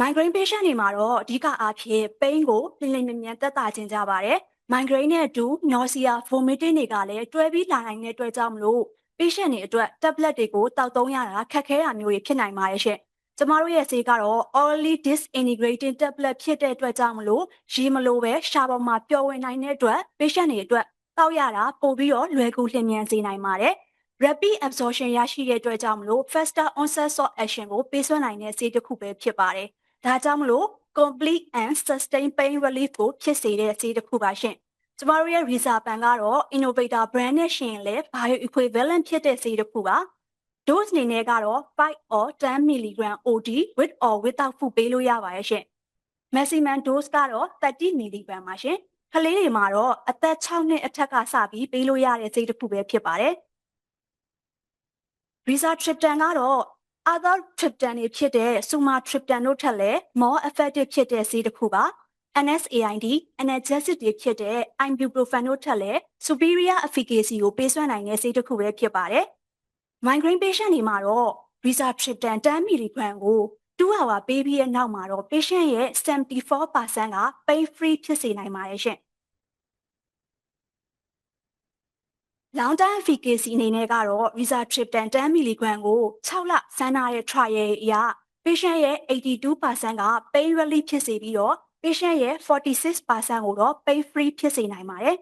migraine patient တွေမှာတော့အဓိကအားဖြင့် pain ကိုလျင်လျင်မြန်မြန်သက်သာခြင်းကြပါတယ်။ migraine နဲ့အတူ nausea vomiting တွေကလည်းတွဲပြီးလာနိုင်တဲ့အတွက်ကြောင့်မလို့patient တွေအတွက် tablet တွေကိုတောက်သုံးရတာခက်ခဲတာမျိုးတွေဖြစ်နိုင်ပါတယ်ရှင့်။ကျမတို့ရဲ့ဆေးကတော့ orally disintegrating tablet ဖြစ်တဲ့အတွက်ကြောင့်မလို့ရေမလိုပဲရှားပေါ်မှာပျော်ဝင်နိုင်တဲ့အတွက် patient တွေအတွက်တောက်ရတာပို့ပြီးတော့လွယ်ကူလျင်မြန်စေနိုင်ပါတယ်။ rapid absorption ရရှိတဲ့အတွက်ကြောင့်မလို့ faster onset of action ကိုပေးစွမ်းနိုင်တဲ့ဆေးတစ်ခုပဲဖြစ်ပါတယ်။ဒါကြောင့်မလို့ complete and sustained pain relief ကိုဖြစ်စေတဲ့ဆေးတစ်ခုပါရှင့်။ကျမတို့ရဲ့ Visa ပန်ကတော့ innovator brand နဲ့ရှင်ရင်လည်း bio-equivalent ဖြစ်တဲ့ဆေးတစ်ခုပါ။ dose အနေနဲ့ကတော့5 or 10mg OD with or without food ပေးလို့ရပါတယ်ရှင်။ maximum dose ကတော့30mg ပါရှင်။ကလေးတွေမှာတော့အသက်6နှစ်အထက်ကစပြီးပေးလို့ရတဲ့ဆေးတစ်ခုပဲဖြစ်ပါတယ်။ Rizatriptan ကတော့ other triptan တွေဖြစ်တဲ့ sumatriptan တို့ထက်လည်း more effective ဖြစ်တဲ့ဆေးတစ်ခုပါ။ NSAID analgesic တွေဖြစ်တဲ့ ibuprofen တို့ထက်လည်း superior efficacy ကိုပေးစွမ်းနိုင်တဲ့ဆေးတစ်ခုပဲဖြစ်ပါတယ်။ migraine patient တွေမှာတော့ Rizatriptan 10mg ကို2 hour ပေးပြီးတဲ့နောက်မှာတော့ patient ရဲ့ 74% က pain free ဖြစ်စေနိုင်ပါတယ်ရှင်။ long term efficacy အနေနဲ့ကတော့ Rizatriptan 10mg ကို6လစမ်းထားတဲ့ trial အရ patient ရဲ့ 82% က pain relief ဖြစ်စေပြီးတော့ patient ရဲ့ 46% ကိုတော့ pain free ဖြစ်စေနိုင်ပါတယ်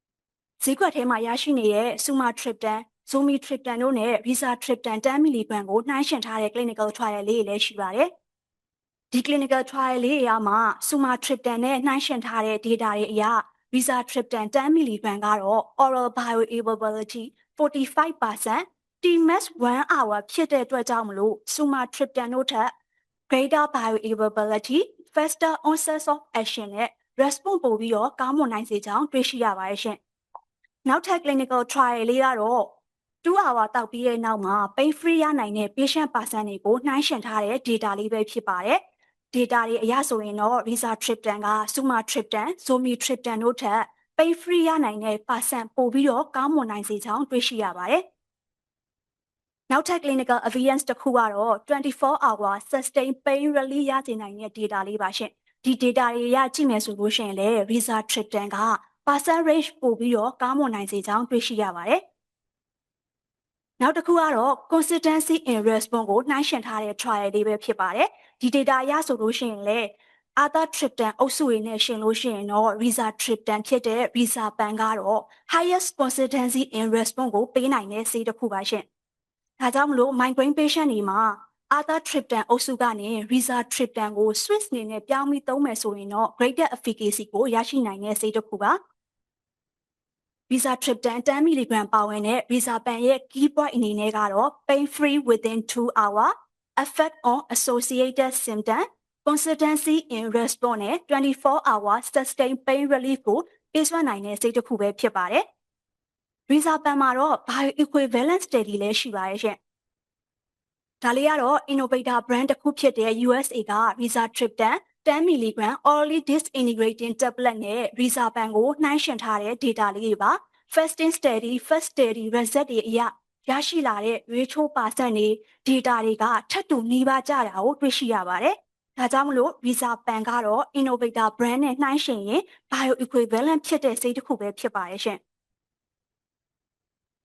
။ဈေးကွက်ထဲမှာရရှိနေတဲ့ Sumatriptan, Zolmitriptan တို့နဲ့ Rizatriptan 10mg ကိုနှိုင်းယှဉ်ထားတဲ့ clinical trial လေးတွေလည်းရှိပါတယ်။ဒီ clinical trial လေးတွေမှာ Sumatriptan နဲ့နှိုင်းယှဉ်ထားတဲ့ data တွေအရ Rizatriptan 10mg ကတော့ oral bioavailability 45% Tmax 1 hour ဖြစ်တဲ့အတွက်ကြောင့်မလို့ sumatriptan တို့ထက် greater bioavailability, faster onset of action နဲ့ response ပိုပြီးတော့ကောင်းမွန်နိုင်စေကြောင်းတွေ့ရှိရပါတယ်ရှင်။နောက်ထပ် clinical trial လေးကတော့2 hour တောက်ပြီးတဲ့နောက်မှာ pain free ရနိုင်တဲ့ patient percent တွေကိုနှိုင်းယှဉ်ထားတဲ့ data လေးပဲဖြစ်ပါတယ်။ data တွေအရဆိုရင်တော့ rizatriptan က sumatriptan, zometriptan တို့ထက် pain free ရနိုင်တဲ့ percent ပိုပြီးတော့ကောင်းမွန်နိုင်စေကြောင်းတွေ့ရှိရပါတယ်။နောက်ထပ် clinical evidence တစ်ခုကတော့24 hour sustained pain relief ရစေနိုင်တဲ့ data လေးပါရှင်။ဒီ data တွေရကြည့်မယ်ဆိုလို့ရှိရင်လည်း rizatriptan က percent range ပိုပြီးတော့ကောင်းမွန်နိုင်စေကြောင်းတွေ့ရှိရပါတယ်။နောက်တစ်ခုကတော့ consistency in response ကိုနှိုင်းယှဉ်ထားတဲ့ trial လေးပဲဖြစ်ပါတယ်။ဒီ data ရဆိုလို့ရှိရင်လည်း azatriptan အုပ်စုတွေနဲ့ရှင်လို့ရှိရင်တော့ rizatriptan ဖြစ်တဲ့ rizapan ကတော့ highest consistency in response ကိုပေးနိုင်တဲ့ဆေးတစ်ခုပါရှင်။ဒါကြောင့်မလို့ migraine patient တွေမှာ azatriptan အုပ်စုကနေ rizatriptan ကို switch အနေနဲ့ပြောင်းပြီးသုံးမယ်ဆိုရင်တော့ greater efficacy ကိုရရှိနိုင်တဲ့ဆေးတစ်ခုပါ။ rizatriptan 10 mg ပါဝင်တဲ့ rizapan ရဲ့ key point အနေနဲ့ကတော့ pain free within 2 hour, effect on associated symptom, consistency in response နဲ့24 hour sustained pain relief ကိုပေးစွမ်းနိုင်တဲ့ဆေးတစ်ခုပဲဖြစ်ပါတယ်။ rizapan မှာတော့ bioequivalent study လည်းရှိပါတယ်ရှင်။ဒါလေးကတော့ innovator brand တစ်ခုဖြစ်တဲ့ USA က rizatriptan 10 mg orally disintegrating tablet နဲ့ rizapan ကိုနှိုင်းယှဉ်ထားတဲ့ data လေးတွေပါ။ fasting study, fast study result တွေအရရရှိလာတဲ့ ratio percent တွေ data တွေကထပ်တူနှီးပါးကြတာကိုတွေ့ရှိရပါတယ်။ဒါကြောင့်မလို့ rizapan ကတော့ innovator brand နဲ့နှိုင်းယှဉ်ရင် bioequivalent ဖြစ်တဲ့ဆေးတစ်ခုပဲဖြစ်ပါတယ်ရှင်။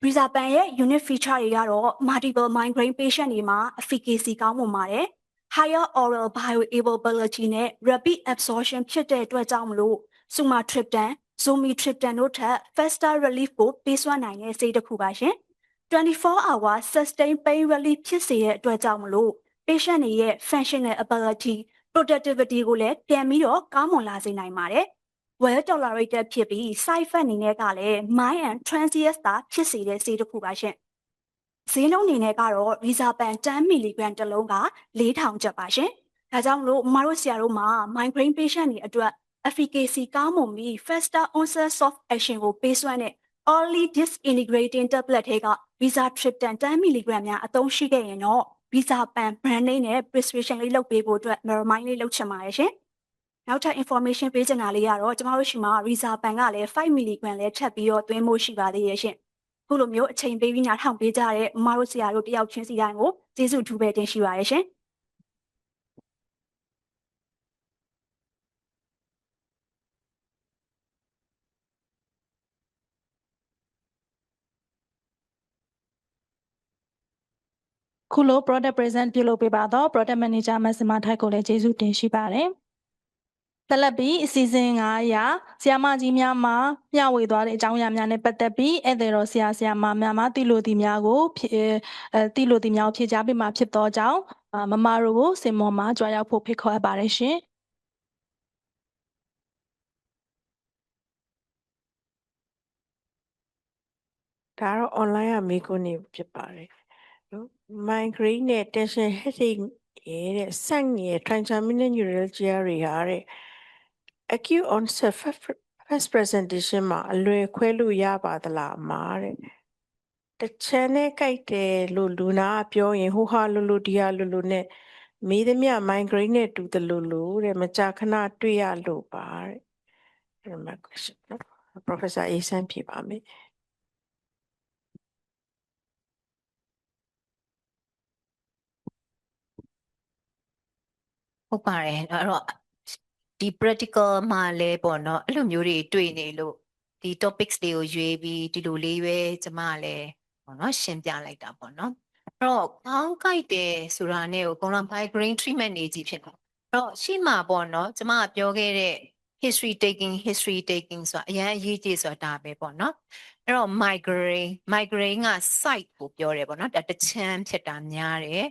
rizapan ရဲ့ unique feature တွေကတော့ multiple migraine patient တွေမှာ efficacy ကောင်းမွန်ပါတယ်။ higher oral bioavailability နဲ့ rapid absorption ဖြစ်တဲ့အတွက်ကြောင့်မလို့ sumatriptan, zometriptan တို့ထက် faster relief ကိုပေးစွမ်းနိုင်တဲ့ဆေးတစ်ခုပါရှင်။24 hour sustained pain relief ဖြစ်စေတဲ့အတွက်ကြောင့်မလို့ patient တွေရဲ့ functional ability, productivity ကိုလည်းပြန်ပြီးတော့ကောင်းမွန်လာစေနိုင်ပါတယ်။ well tolerated ဖြစ်ပြီး side effect အနေနဲ့ကလည်း mild and transient သာဖြစ်စေတဲ့ဆေးတစ်ခုပါရှင်။ဈေးနှုန်းအနေနဲ့ကတော့ rizapan 10 mg တစ်လုံးက4000ကျပ်ပါရှင်။ဒါကြောင့်မလို့မတို့ဆရာတို့မှာ migraine patient တွေအတွက် efficacy ကောင်းမွန်ပြီး faster onset of action ကိုပေးစွမ်းတဲ့ early disintegrating tablet တွေက rizatriptan 10 mg များအသုံးရှိခဲ့ရင်တော့ rizapan brand name နဲ့ prescription လေးလုပ်ပေးဖို့အတွက် remind လေးလုပ်ချင်ပါတယ်ရှင်။နောက်ထပ် information ပေးချင်တာလေးကတော့ကျမတို့ရှိမှာ rizapan ကလည်း5 mg လည်းထပ်ပြီးတော့သွင်းဖို့ရှိပါသေးရဲ့ရှင်။ခုလိုမျိုးအချိန်ပေးပြီးနားထောင်ပေးကြတဲ့မတို့ဆရာတို့တယောက်ချင်းစီတိုင်းကိုကျေးဇူးအထူးပဲတင်ရှိပါရရှင်။ခုလို product present ပြုလုပ်ပေးပါတော့ product manager မဆီမာထိုက်ကိုလည်းကျေးဇူးတင်ရှိပါတယ်။ဆက်လက်ပြီးအစီအစဉ်9အရာဆရာမကြီးများမှမျှဝေသွားတဲ့အကြောင်းအရာများနဲ့ပတ်သက်ပြီးဧည့်သည်တော်ဆရာမများမှသိလို့ဒီများကိုဖြည့်ကြားပေးမှာဖြစ်သောကြောင့်မမတို့ကိုစင်မော်မှာကြွားရောက်ဖို့ဖိတ်ခေါ်ပါတယ်ရှင်။ ဒါကတော့ online ကမေးခွန်းနေဖြစ်ပါတယ်နော် migraine နဲ့ tension headache ရဲ့ SAC ရဲ့ trigeminal neuralgia တွေဟာတဲ့ acute onset first presentation မှာအလွယ်ခွဲလို့ရပါသလားအမှားတဲ့တချမ်းနဲ့ကြိုက်တယ်လို့လူနာပြောရင်ဟိုဟာလိုဒီဟာလိုနဲ့မေးသမျှ migraine နဲ့တူတယ်လို့တဲ့မကြာခဏတွေ့ရလို့ပါတဲ့အဲ့မှာ question နော် Professor A ဆန်းဖြေပါမယ်ဟုတ်ပါတယ်အဲ့တော့ဒီ practical မှာလည်းပေါ့နော်အဲ့လိုမျိုးတွေတွေ့နေလို့ဒီ topics တွေကိုရွေးပြီးဒီလိုလေးပဲကျမလည်းပေါ့နော်ရှင်းပြလိုက်တာပေါ့နော်အဲ့တော့ခေါင်းကိုက်တယ်ဆိုတာနဲ့ကိုကောင်လာ migraine treatment နေကြီးဖြစ်တော့အဲ့တော့ရှိမှာပေါ့နော်ကျမပြောခဲ့တဲ့ history taking ဆိုတာအရင်အရေးကြီးဆိုတာဒါပဲပေါ့နော်အဲ့တော့ migraine က site ကိုပြောတယ်ပေါ့နော်ဒါတစ်ချမ်းဖြစ်တာများတယ်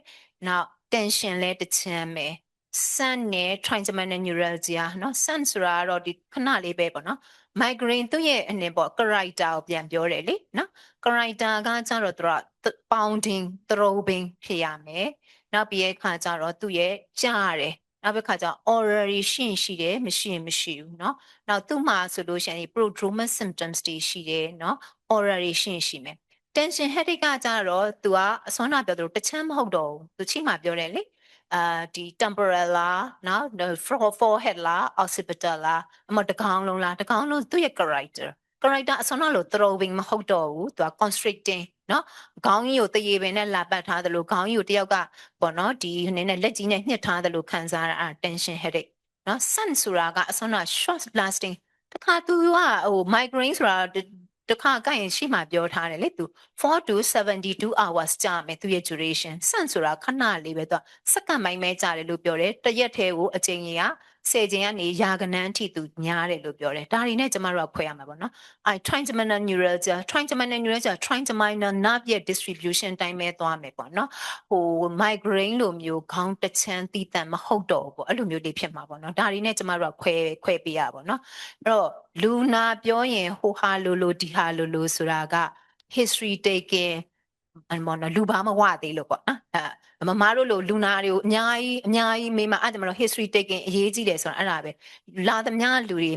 နောက် tension လဲတစ်ချမ်းပဲ sun နဲ့ trigeminal neuralgia เนาะ sun ဆိုတာကတော့ဒီခဏလေးပဲပေါ့နော် migraine သူ့ရဲ့အနေပေါ့ character ကိုပြန်ပြောတယ်လေနော် character ကကျတော့သူက pounding throbbing ဖြစ်ရမယ်နောက်ပြီးရဲ့ခါကျတော့သူ့ရဲ့ကြားတယ်နောက်ပြီးခါကျ already ရှိတယ်မရှိဘူးเนาะနောက်သူ့မှာဆိုလို့ရှိရင် prodromal symptoms တွေရှိတယ်เนาะ already ရှိမယ် tension headache ကကြတော့သူကအစွမ်းနာပြောသူတချမ်းမဟုတ်တော့ဘူးသူချိမှပြောတယ်လေဒီ temporal လားနော် forehead လား occipital လားအမတကောင်လုံးလားတကောင်လုံးသူ့ရဲ့ character အစွမ်းနာလို့ throbbing မဟုတ်တော့ဘူးသူက constricting နော်ခေါင်းကြီးကိုတရေပင်နဲ့လာပတ်ထားတယ်လို့ခေါင်းကြီးကိုတယောက်ကပေါ့နော်ဒီနည်းနဲ့လက်ကြီးနဲ့ညှစ်ထားတယ်လို့ခံစားရတာ tension headache နော် sun ဆိုတာကအစွမ်းနာ short lasting တခါသူကဟို migraine ဆိုတာတခါကိုက်ရင်ရှိမှပြောထားတယ်လေသူ4 to 72 hours ကြာမယ်သူရဲ့ duration ဆန့်ဆိုတာခဏလေးပဲသူစက္ကန့်ပိုင်းပဲကြာတယ်လို့ပြောတယ်တရက်သေးကိုအချိန်ကြီးက10ချိန်ကနေရာကနန်းအထိသူညားတယ်လို့ပြောတယ်ဒါတွေနဲ့ကျမတို့ကခွဲရမှာပေါ့နော်trigeminal neuralgia trigeminal nerve ရဲ့ distribution တိုင်းပဲသွားမယ်ပေါ့နော်ဟို migraine လိုမျိုးခေါင်းတစ်ချမ်းတီးတန့်မဟုတ်တော့ဘူးပေါ့အဲ့လိုမျိုးတွေဖြစ်မှာပေါ့နော်ဒါတွေနဲ့ကျမတို့ကခွဲပေးရပါပေါ့နော်အဲ့တော့လူနာပြောရင်ဟိုဟာလိုဒီဟာလိုဆိုတာက history taking ဘောနော်လူဘာမဝသေးလို့ပေါ့နော်မမတို့လိုလူနာတွေကိုအများကြီးမေးမှအဲ့ဒါမလို့ history taking အရေးကြီးတယ်ဆိုတာအဲ့ဒါပဲလာသမျှလူတွေ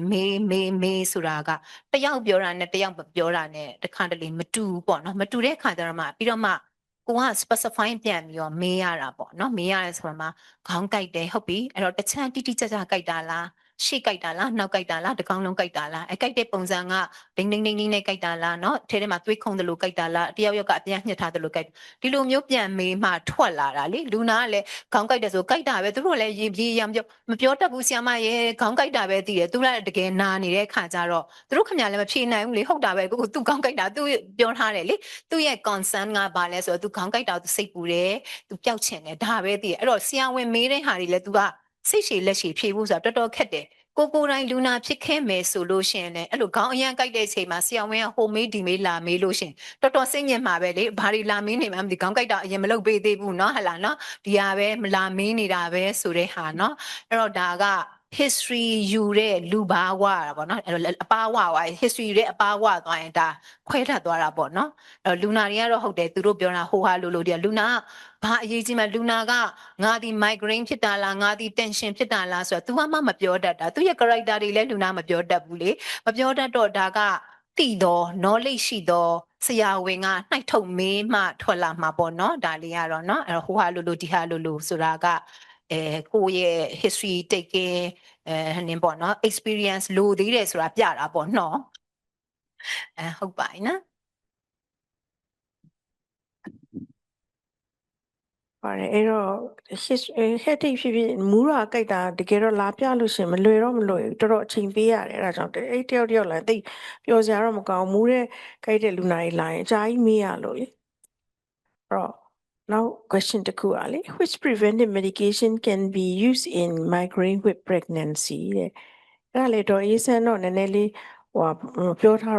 မေးဆိုတာကတယောက်ပြောတာနဲ့တယောက်မပြောတာနဲ့တခါတလေမတူဘူးပေါ့နော်မတူတဲ့ခါကျတော့မှပြီးတော့မှကိုက specify ပြန်ပြီးတော့မေးရတာပေါ့နော်မေးရတယ်ဆိုတော့မှခေါင်းကိုက်တယ်ဟုတ်ပြီအဲ့တော့တချမ်းတိတိကျကျကိုက်တာလားရှေ့ကိုက်တာလားနောက်ကိုက်တာလားတကောင်းလုံးကိုက်တာလားကိုက်တဲ့ပုံစံကဒိန်းနဲ့ကိုက်တာလားเนาะထဲမှာသွေးခုန်တယ်လို့ကိုက်တာလားတယောက်ကအပြန်ညှစ်ထားတယ်လို့ကိုက်ဒီလိုမျိုးပြန်မေးမှထွက်လာတာလေလူနာကလည်းခေါင်းကိုက်တယ်ဆိုကိုက်တာပဲသူတို့လည်းရေရံမပြောတတ်ဘူးဆီယမရဲ့ခေါင်းကိုက်တာပဲသိတယ်သူကတကယ်နာနေတဲ့ခါကျတော့သူတို့ခင်ဗျာလည်းမဖြေနိုင်ဘူးလေဟုတ်တာပဲကိုသူခေါင်းကိုက်တာသူပြောထားတယ်လေသူရဲ့ concern ကဘာလဲဆိုတော့သူခေါင်းကိုက်တာသူစိတ်ပူတယ်သူပျောက်ချင်တယ်ဒါပဲသိတယ်အဲ့တော့ဆီယဝင်မေးတဲ့ဟာတွေလည်းသူကစိတ်ရှည်လက်ရှည်ဖြေဖို့ဆိုတာတော်တော်ခက်တယ်ကိုတိုင်းလူနာဖြစ်ခဲ့မယ်ဆိုလို့ရှင်လေအဲ့လိုခေါင်းအရန်ကြိုက်တဲ့ချိန်မှာဆရာဝန်ကဟိုမေးဒီမေးလာမေးလို့ရှင်တော်တော်စိတ်ညစ်မှာပဲလေဘာတွေလာမေးနေမှမသိခေါင်းကြိုက်တာအရင်မလုပ်ပေးသေးဘူးเนาะဟလာเนาะဒီဟာပဲမလာမေးနေတာပဲဆိုတဲ့ဟာเนาะအဲ့တော့ဒါက history ယူတဲ့လူဘာဝတာပေါ့နော်အဲ့တော့အပါဝဝ history ယူတဲ့အပါဝသွားရင်ဒါခွဲထပ်သွားတာပေါ့နော်အဲ့တော့လူနာတွေကတော့ဟုတ်တယ်သူတို့ပြောတာဟိုဟာလိုဒီလူနာဘာအရေးကြီးမှလူနာကငါဒီ migraine ဖြစ်တာလားငါဒီ tension ဖြစ်တာလားဆိုတော့ तू မှမပြောတတ်တာသူရဲ့ character တွေလည်းလူနာမပြောတတ်ဘူးလေမပြောတတ်တော့ဒါကတိတော့ knowledge ရှိတော့ဆရာဝန်ကနှိုက်ထုတ်မေးမှထွက်လာမှာပေါ့နော်ဒါလေးကတော့နော်အဲ့တော့ဟိုဟာလိုဒီဟာလိုဆိုတာကကိုယ့်ရဲ့ history taking နင်းပေါ့နော် experience လိုသေးတယ်ဆိုတာပြတာပေါ့နော်ဟုတ်ပါ යි နော်ပါတယ်အဲ့တော့ headache ဖြစ်ဖြစ်မူးတာကြိုက်တာတကယ်တော့လာပြလို့ရှရင်မလွယ်တော့တော်တော်အချိန်ပေးရတယ်အဲ့ဒါကြောင့်အဲ့တယောက်လာတိတ်ပျော်စရာတော့မကောင်းမူးတဲ့ကြိုက်တဲ့လူနာကြီးလာရင်အကြာကြီးမေးရလို့လေအဲ့တော့ now question တစ်ခုอ่ะလေ which preventive medication can be used in migraine with pregnancy တဲ့အဲ့ဒါလေတော့အေးစမ်းတော့နည်းနည်းလေးဟိုပြောထား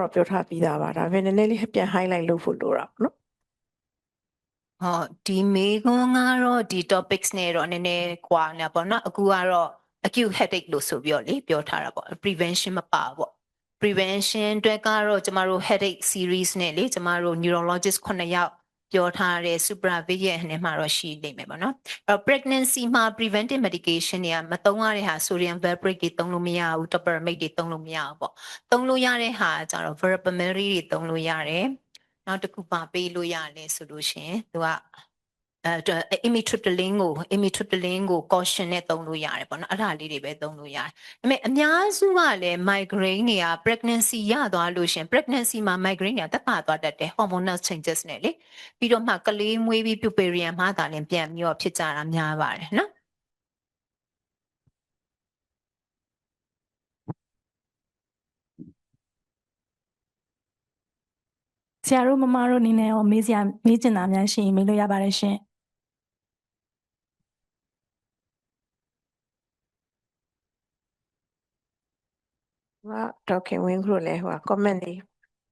ပြီးသားပါဒါပေမဲ့နည်းနည်းလေးပြန် highlight လုပ်ဖို့လိုတာပေါ့နော် ဒီမေခွန်းကတော့ဒီ topics နဲ့တော့နည်းနည်းကွာနေပါတော့အခုကတော့ acute headache လို့ဆိုပြီးတော့လေပြောထားတာပေါ့ prevention မပါပေါ့ prevention အတွက်ကတော့ကျမတို့ headache series နဲ့လေကျမတို့ neurologist 9ယောက်ပြောထားတဲ့ supervision ရဲ့အနေမှာတော့ရှိနေမယ်ပေါ့နော်အဲ့တော့ pregnancy မှာ preventive medication တွေကမသုံးရတဲ့ဟာ sodium valproate တွေသုံးလို့မရဘူး topiramate တွေသုံးလို့မရဘူးပေါ့သုံးလို့ရတဲ့ဟာကျတော့ verapamil တွေသုံးလို့ရတယ်နောက်တစ်ခုပါပေးလို့ရလဲဆိုလို့ရှင်သူကamitriptyline ကို caution နဲ့သုံးလို့ရတယ်ပေါ့နော်အဲ့ဒါလေးတွေပဲသုံးလို့ရတယ်ဒါပေမဲ့အများစုကလည်း migraine တွေက pregnancy ရသွားလို့ရှင် pregnancy မှာ migraine တွေကတက်ပါသွားတတ်တယ် hormonal changes နဲ့လေပြီးတော့မှကလေးမွေးပြီး puerperian မှာသာလင်ပြန်ပြီးတော့ဖြစ်ကြတာများပါတယ်နော်ဆရာတို့မမတို့အနေနဲ့ရောမေးချင်တာများရှိရင်မေးလို့ရပါတယ်ရှင်ဒေါက်ခင်ဝင်းခလို့လဲဟို comment လေး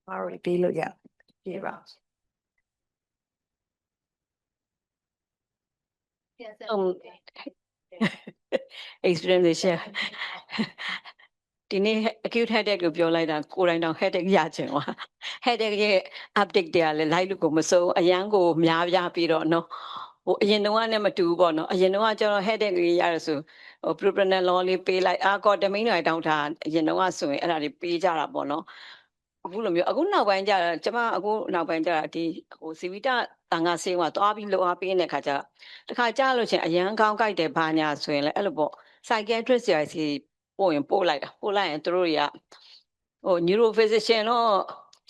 မားလို့ပေးလို့ရပြပါ explanation ဒီနေ့ acute headache ကိုပြောလိုက်တာကိုယ်တိုင်တောင် headache ရချင်သွား headache ရဲ့ update တွေကလည်း လိုက်လို့ကိုမစိုးအရန်ကိုများပြားပြီးတော့နော်ဟိုအရင်တော့နဲ့မတူဘူးပေါ့နော်အရင်တော့ကျတော့ headache ကြီးရတယ်ဆိုဟို propranolol လေးပေးလိုက်ကောတမင်းတွေတောင်းထားအရင်တော့ဆိုရင်အဲ့ဒါတွေပေးကြတာပေါ့နော်အခုလိုမျိုးအခုနောက်ပိုင်းကျတော့ကျမအခုနောက်ပိုင်းကျတော့ဒီဟိုစီဗီတာတန်ခါဆေးကသွားပြီးလိုအားပေးနေတဲ့ခါကျတခါကြားလို့ချင်းအရန်ကောင်းကြိုက်တယ်ဘာညာဆိုရင်လည်းအဲ့လိုပေါ့ psychiatrist ရာစီပို့ရင်ပို့လိုက်ရင်သူတို့တွေကဟို neurophysician တော့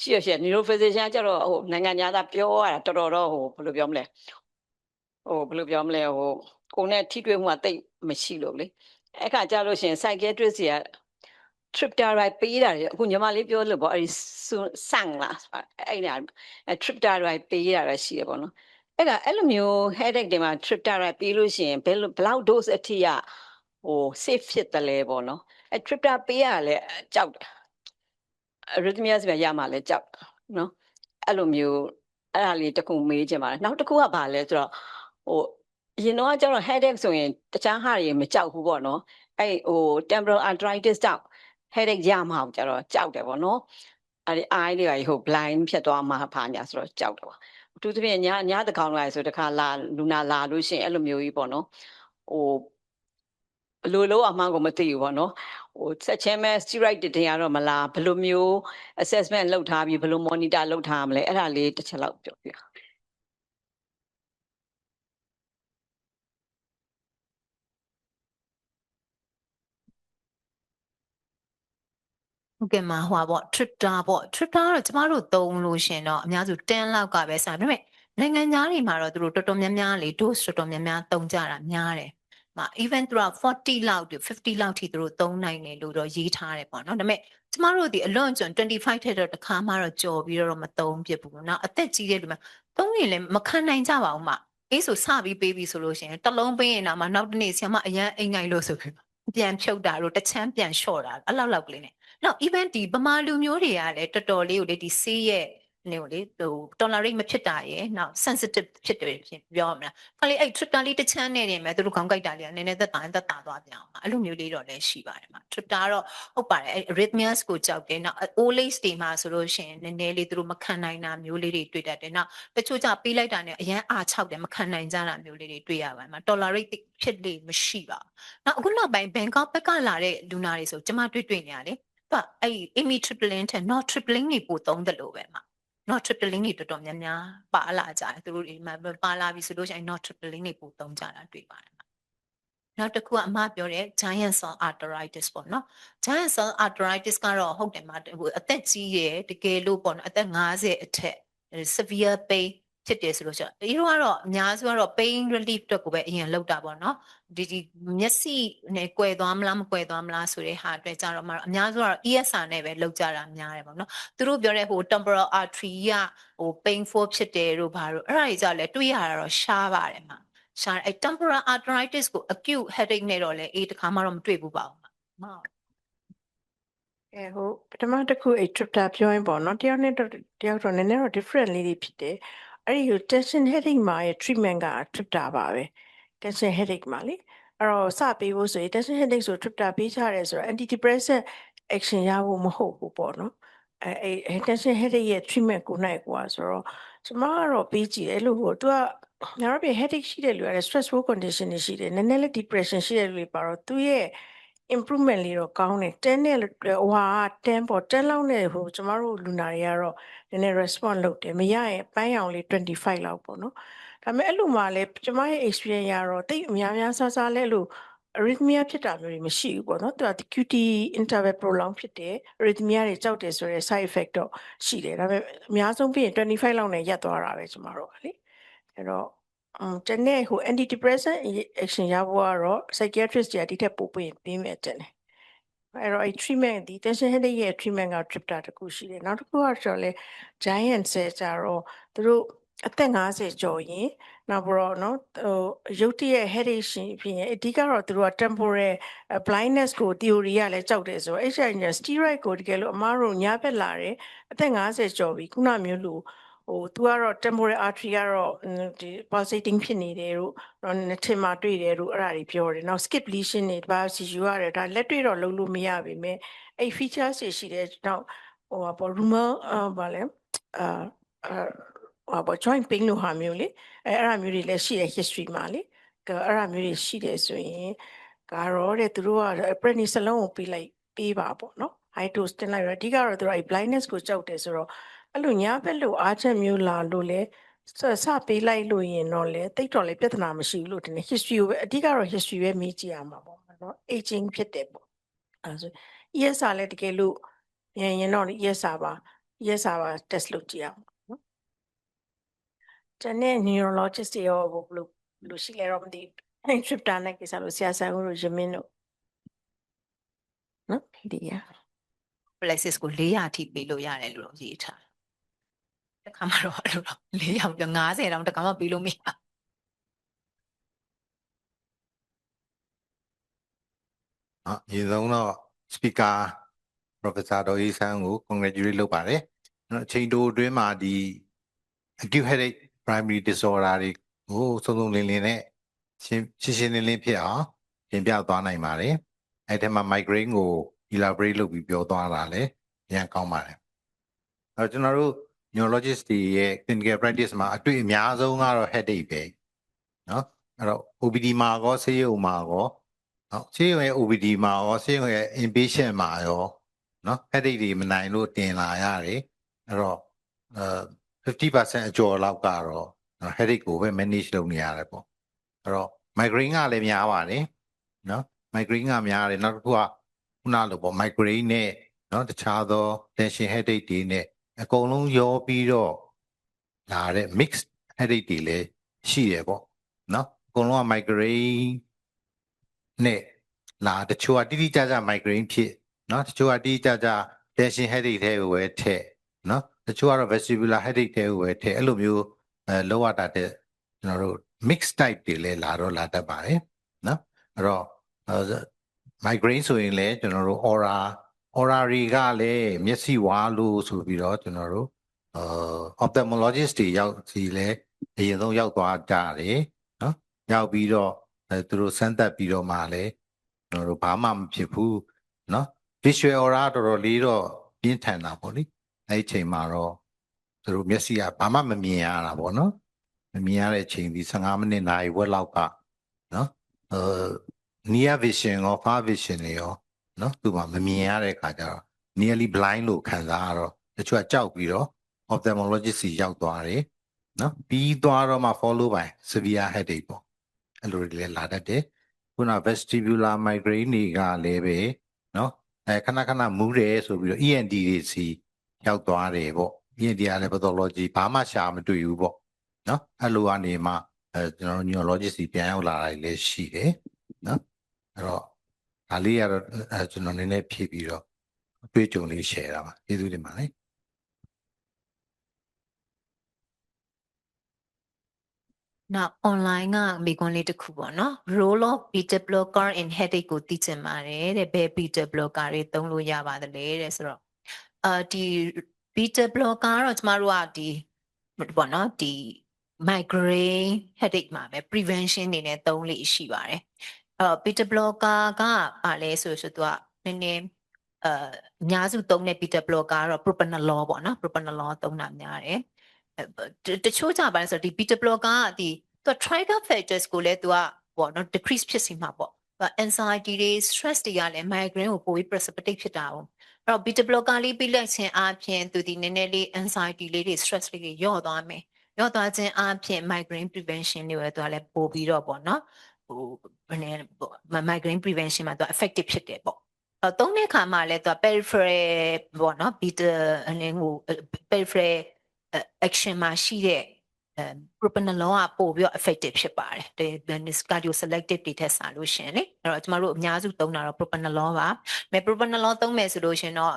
ရှိရ neurophysician ကျတော့ဟိုနိုင်ငံသားပြောရတာတော်တော်ဟိုဘယ်လိုပြောမလဲဟိုကိုယ်နဲ့ထိတွေ့မှုကတိတ်မရှိလို့လေအဲ့ခါကြားလို့ရှင် psychiatrist တွေက triptyride ပေးတာတွေအခုညီမလေးပြောလို့ပေါ့အဲ့ဒီဆန့်လားအဲ့ဒါ triptyride ပေးရတာရှိရပေါ့နော်အဲ့လိုမျိုး headache တွေမှာ triptyride ပေးလို့ရှိရင်ဘယ်လောက် dose အထိကဟို safe ဖြစ်တယ်လဲပေါ့နော်triptyride ပေးရလဲကြောက်တယ် arrhythmia ဆိုရမှာလဲကြောက်နော်အဲ့လိုမျိုးအဲ့ဒါလေးတစ်ခုမေးချင်ပါတယ်နောက်တစ်ခုကဘာလဲဆိုတော့ဟိုအရင်တော့ကျတော့ headache ဆိုရင်တခြားဟာတွေမကြောက်ဘူးပေါ့နော်အဲ့ဟို temporal arthritis ကြောင့် headache ရမှာကျတော့ကြောက်တယ်ပေါ့နော်အဲ့ဒီ eye တွေကဟို blind ဖြစ်သွားမှာဖာညာဆိုတော့ကြောက်တယ်ပေါ့အထူးသဖြင့်ညတကောင်လိုက်ဆိုတခါလူနာလာလို့ရှိရင်အဲ့လိုမျိုးကြီးပေါ့နော်ဟိုဘယ်လိုအမှန်ကိုမသိဘူးပေါ့နော်ဟိုဆက်ချင်းမဲ့ steroid တင်ရတော့မလားဘယ်လိုမျိုး assessment လုပ်ထားပြီးဘယ်လို monitor လုပ်ထားမလဲအဲ့ဒါလေးတစ်ချက်လောက်ပြောပြဟုတ်ကဲ့မှာဟိုပါပေါ့ Twitter ပေါ့ Twitter ကတော့ကျမတို့သုံးလို့ရှင်တော့အများစု10လောက်ကပဲဆိုင်ဒါပေမဲ့နိုင်ငံသားတွေမှာတော့သူတို့တော်တော်များများလေ dose တော်တော်များများသုံးကြတာများတယ်။even သူက40လောက်50လောက်ထိသူတို့သုံးနိုင်တယ်လို့တော့ရေးထားတယ်ပေါ့နော်။ဒါပေမဲ့ကျမတို့ဒီအလွန်ကျွန်း25ထက်တော့တစ်ခါမှတော့ကြော်ပြီးတော့မသုံးဖြစ်ဘူး။နောက်အသက်ကြီးတဲ့လူမှာသုံးရင်လည်းမခံနိုင်ကြပါဘူးမှ။အေးဆိုစပြီးပေးပြီဆိုလို့ရှင်တစ်လုံးပေးရင်တော့မှနောက်တစ်နေ့ဆရာမအရန်အိမ်ငိုင်လို့ဆိုပြီးပြန်ဖြုတ်တာတို့တချမ်းပြန်လျှော့တာအဲ့လောက်ကလေးနဲ့နောက် even ဒီဗမာလူမျိုးတွေကလည်းတော်တော်လေးကိုလေဒီဆေးရဲ့နေကိုလေဟို tolerate မဖြစ်တာရယ်နောက် sensitive ဖြစ်တယ်ပြောရမလားခါလေးအဲ့ Twitter လေးတစ်ချမ်းနဲ့နေမယ်သူတို့ခေါင်းကိုက်တာလေးကနည်းနည်းသက်သာသွားပြန်အောင်အဲ့လိုမျိုးလေးတော့လည်းရှိပါတယ်မှာ Twitter တော့ဟုတ်ပါတယ်အဲ့ arrhythmias ကိုကြောက်တယ်နောက် old age တွေမှာဆိုလို့ရှိရင်နည်းနည်းလေးသူတို့မခံနိုင်တာမျိုးလေးတွေတွေ့တတ်တယ်နောက်တချို့ကြပေးလိုက်တာနဲ့အရန်အားချောက်တယ်မခံနိုင်ကြတာမျိုးလေးတွေတွေ့ရပါတယ်မှာ tolerate ဖြစ်လေမရှိပါဘူးနောက်အခုနောက်ပိုင်း Bangkok ဘက်ကလာတဲ့လူနာတွေဆိုကျမတွေ့နေရတယ်အဲ့ amitriptyline ထက် nortriptyline တွေပိုသုံးတယ်လို့ပဲမှာ nortriptyline တွေတော်တော်များများပါလာကြတယ်သူတို့ဒီမှာပါလာပြီဆိုလို့ရှိရင် nortriptyline တွေပိုသုံးကြတာတွေ့ပါတယ်နောက်တစ်ခုကအမပြောတဲ့ giant cell arteritis ပေါ့နော် giant cell arteritis ကတော့ဟုတ်တယ်မှာအသက်ကြီးရယ်တကယ်လို့ပေါ့နော်အသက်50အထက် severe pain ဖြစ်တယ်ဆိုလို့ရှိရင်ဒီတော့ကတော့အများစုကတော့ pain relief အတွက်ကိုပဲအရင်လောက်တာပေါ့နော်ဒီမျက်စိနဲ့ကွယ်သွားမလားမကွယ်သွားမလားဆိုတဲ့ဟာအတွက်ကြတော့အများစုကတော့ ESR နဲ့ပဲလောက်ကြတာများတယ်ပေါ့နော်သူတို့ပြောတဲ့ဟို temporal artery ကဟို painful ဖြစ်တယ်တို့ဘာတို့အဲ့ဒါကြီးကြလဲတွေးရတာတော့ရှားပါတယ်မှာရှားအဲ့ temporal arteritis ကို acute headache နဲ့တော့လဲအေးတခါမှတော့မတွေ့ဘူးပါဘူးမှာဟိုပထမတစ်ခုအဲ့ tripta ပြောရင်ပေါ့နော်တယောက်နဲ့တယောက်တော့နည်းနည်းတော့ different လေးတွေဖြစ်တယ်အဲ့ဒီ tension headache မှာရဲ့ treatment က tripta ပါပဲ tension headache မှာလေအဲ့တော့စပေးဖို့ဆိုရင် tension headache ဆို tripta ပေးချရတယ်ဆိုတော့ antidepressant action ရဖို့မဟုတ်ဘူးပေါ့နော်အဲ့ tension headache ရဲ့ treatment ကိုနိုင်ကွာဆိုတော့ကျမကတော့ပေးကြည့်တယ်လို့ဟိုသူကညာတော့ပြ headache ရှိတဲ့လူက stressful condition တွေရှိတယ်နည်းနည်းလေး depression ရှိတဲ့လူတွေပါတော့သူရဲ့ improvement လေးတော့ကောင်းတယ်10နဲ့ဟိုဟာ10ပေါ့10လောက်နဲ့ဟိုကျမတို့လူနာတွေကတော့နည်းနည်း response လုပ်တယ်မရရင်ပန်းရောင်လေး25လောက်ပေါ့နော်ဒါပေမဲ့အဲ့လိုမှလည်းကျမရဲ့ experience ရတော့တိတ်အများဆဆလဲလို့ arrhythmia ဖြစ်တာမျိုးတွေမရှိဘူးပေါ့နော်သူက QT interval prolong ဖြစ်တယ် arrhythmia တွေကြောက်တယ်ဆိုတဲ့ side effect တော့ရှိတယ်ဒါပေမဲ့အများဆုံးပြီးရင်25လောက်နဲ့ရပ်သွားတာပဲကျမတို့ကလေအဲ့တော့တနေ့ဟို antidepressant action ရဖို့ကတော့ psychiatrist တွေကဒီထက်ပိုပေးမယ်တဲ့အဲ့တော့အဲ့ treatment ဒီ tension headache ရဲ့ treatment က tripta တခုရှိတယ်နောက်တစ်ခုကဆိုလဲ giant cell ကြတော့သူတို့အသက်50ကျော်ရင်နောက်ပြီးတော့နော်ဟိုရုတ်တရက် headache ရှင်ဖြစ်ရင်အဓိကတော့သူတို့က temporal blindness ကို theory ကလည်းကြောက်တယ်ဆိုတော့ HI steroid ကိုတကယ်လို့အမားတို့ညာဘက်လာတယ်အသက်50ကျော်ပြီခုနမျိုးလို့ သူကတော့ temporal artery ကတော့ဒီ pulsating ဖြစ်နေတယ်တို့နှစ်ထင်မှာတွေ့တယ်တို့အဲ့ဒါတွေပြောတယ်နောက် skip lesion တွေ biopsy ယူရတယ်ဒါလက်တွေ့တော့လုံးလို့မရပါပဲအဲ့ features တွေရှိတယ်နောက်rumor ဘာလဲjoint pain လို့ဟာမျိုးလေအဲ့ဒါမျိုးတွေလည်းရှိတယ် history မှာလေအဲ့ဒါမျိုးတွေရှိတယ်ဆိုရင်ကတော့တဲ့သူတို့က prednisolone ကိုပေးပါပေါ့နော် high dose တင်လိုက်ရအဓိကတော့သူတို့ blindness ကိုကြောက်တယ်ဆိုတော့အဲ့လိုညာဘက်လို့အားချက်မျိုးလာလို့လေစပေးလိုက်လို့ရင်တော့လေတိတ်တော်လေပြဿနာမရှိဘူးလို့တင်တယ် history ကိုပဲအဓိကတော့ history ပဲမေးကြည့်ရမှာပေါ့နော် aging ဖြစ်တယ်ပေါ့အဲဆို ESR လည်းတကယ်လို့ရင်တော့ ESR ပါ test လုပ်ကြည့်အောင်နော်တနေ့ neurologist တွေရောဘယ်လိုရှိလဲတော့မသိဘူး triptan နဲ့ကိစ္စလို့ဆရာဆန်းဦးတို့ရမင်းတို့နော်ဒီရ places ကို400အထိပေးလို့ရတယ်လို့တော့ရေးထားတယ်တစ်ခါမှတော့အဲ့လိုတော့400ပြ50တောင်တစ်ခါမှပေးလို့မရ အရင်ဆုံးတော့ speaker professor ဒေါ်အေးဆန်းကို congratulate လုပ်ပါတယ်အချိန်တိုအတွင်းမှာဒီ acute headache primary disorder တွေကိုစုံစုံလင်လင်နဲ့ရှင်းလင်းလင်းဖြစ်အောင်ပြင်ပြသွားနိုင်ပါတယ်အဲ့ဒီမှာ migraine ကို elaborate လုပ်ပြီးပြောသွားတာလည်းအရင်ကောင်းပါတယ်အဲ့တော့ကျွန်တော်တို့ neurologist တွေရဲ့ clinical practice မှာအတွေ့အများဆုံးကတော့ headache ပဲเนาะအဲ့တော့ OPD မှာကောဆေးရုံမှာကောဆေးရုံရဲ့ OPD မှာရောဆေးရုံရဲ့ inpatient မှာရောနော် headache တွေမနိုင်လို့တင်လာရတယ်အဲ့တော့50% အကျော်လောက်ကတော့ headache ကိုပဲ manage လုပ်နေရတယ်ပေါ့အဲ့တော့ migraine ကလည်းများပါတယ်နော် migraine ကများတယ်နောက်တစ်ခုကခုနလိုပေါ့ migraine နဲ့နော်တခြားသော tension headache တွေနဲ့အကုန်လုံးရောပြီးတော့လာတဲ့ mixed headache တွေလည်းရှိတယ်ပေါ့နော်အကုန်လုံးက migraine နဲ့လာတချို့ကတိတိကျကျ migraine ဖြစ်နော်တချို့ကတိတိကျကျ tension headache ထဲကိုပဲထည့်နော်တချို့ကတော့ vestibular headache ထဲကိုပဲထည့်အဲ့လိုမျိုးလောက်ရတာတဲ့ကျွန်တော်တို့ mix type တွေလည်းလာတတ်ပါတယ်နော်အဲ့တော့ migraine ဆိုရင်လည်းကျွန်တော်တို့ aura တွေကလည်းမျက်စိဝါလို့ဆိုပြီးတော့ကျွန်တော်တို့ophthalmologist တွေရောက်စီလဲအရင်ဆုံးရောက်သွားကြတယ်နော်ရောက်ပြီးတော့သူတို့စမ်းသပ်ပြီးတော့မှလည်းကျွန်တော်တို့ဘာမှမဖြစ်ဘူးနော် visual aura တော်တော်လေးတော့ပြင်းထန်တာပေါ့လေအဲ့ဒီချိန်မှာတော့သူတို့မျက်စိကဘာမှမမြင်ရတာပေါ့နော်မမြင်ရတဲ့အချိန်ဒီ15မိနစ်နာရီဝက်လောက်ကနော်near vision ရော far vision တွေရောနော်သူကမမြင်ရတဲ့အခါကျတော့ nearly blind လို့ခံစားရတော့တချို့ကကြောက်ပြီးတော့ ophthalmologist ကြီးရောက်သွားတယ်နော်ပြီးသွားတော့မှ follow by severe headache ပေါ့အဲ့လိုတွေလည်းလာတတ်တယ်ခုန vestibular migraine တွေကလည်းပဲနော်ခဏခဏမူးတယ်ဆိုပြီးတော့ ENT တွေစီရောက်သွားတယ်ပေါ့ ENT ကလည်း pathology ဘာမှရှာမတွေ့ဘူးပေါ့နော်အဲ့လိုကနေမှကျွန်တော်တို့ neurologist ကြီးပြန်ရောက်လာတာလည်းရှိတယ်နော်အဲ့တော့ဒါလေးကတော့ကျွန်တော်နည်းနည်းဖြည့်ပြီးတော့အတွေ့အကြုံလေး share တာပါကျေးဇူးတင်ပါတယ်နောက် online ကမိကွန်းလေးတစ်ခုပေါ့နော် role of beta blocker in headache ကိုသိချင်ပါတယ်တဲ့ဘယ် beta blocker တွေသုံးလို့ရပါသလဲတဲ့ဆိုတော့ဒီ beta blocker ကတော့ကျမတို့ကဒီပေါ့နော်ဒီ migraine headache မှာပဲ prevention နေနဲ့သုံးလို့ရှိပါတယ်beta blocker ကပါလဲဆိုသူကနည်းနည်းအများစုသုံးတဲ့ beta blocker ကတော့ propranolol ပေါ့နော် propranolol သုံးတာများတယ်တချို့ကြပါလဲဆိုတော့ဒီ beta blocker ကဒီသူ trigger factors ကိုလည်းသူကပေါ့နော် decrease ဖြစ်စီမှာပေါ့anxiety တွေ stress တွေကလည်း migraine ကိုပိုပြီး precipitate ဖြစ်တာပေါ့အဲ့တော့ beta blocker လေးပြီးလိုက်ခြင်းအပြင်သူဒီနည်းနည်းလေး anxiety လေးတွေ stress လေးတွေလျော့သွားမယ်လျော့သွားခြင်းအပြင် migraine prevention တွေပဲသူကလည်းပိုပြီးတော့ပေါ့နော်ဟိုဘယ်နဲ့ migraine prevention မှာသူ effective ဖြစ်တယ်ပေါ့သုံးတဲ့အခါမှာလည်းသူက peripheral ပေါ့နော် beta အနေဟို peripheral action မှာရှိတဲ့propranolol ကပို့ပြီးတော့ effective ဖြစ်ပါတယ်ဒီ cardio selective တွေထက်စာလို့ရှင်လေအဲ့တော့ကျမတို့အများစုသုံးတာတော့ propranolol ပါမဲ့ propranolol သုံးမယ်ဆိုလို့ရှင်တော့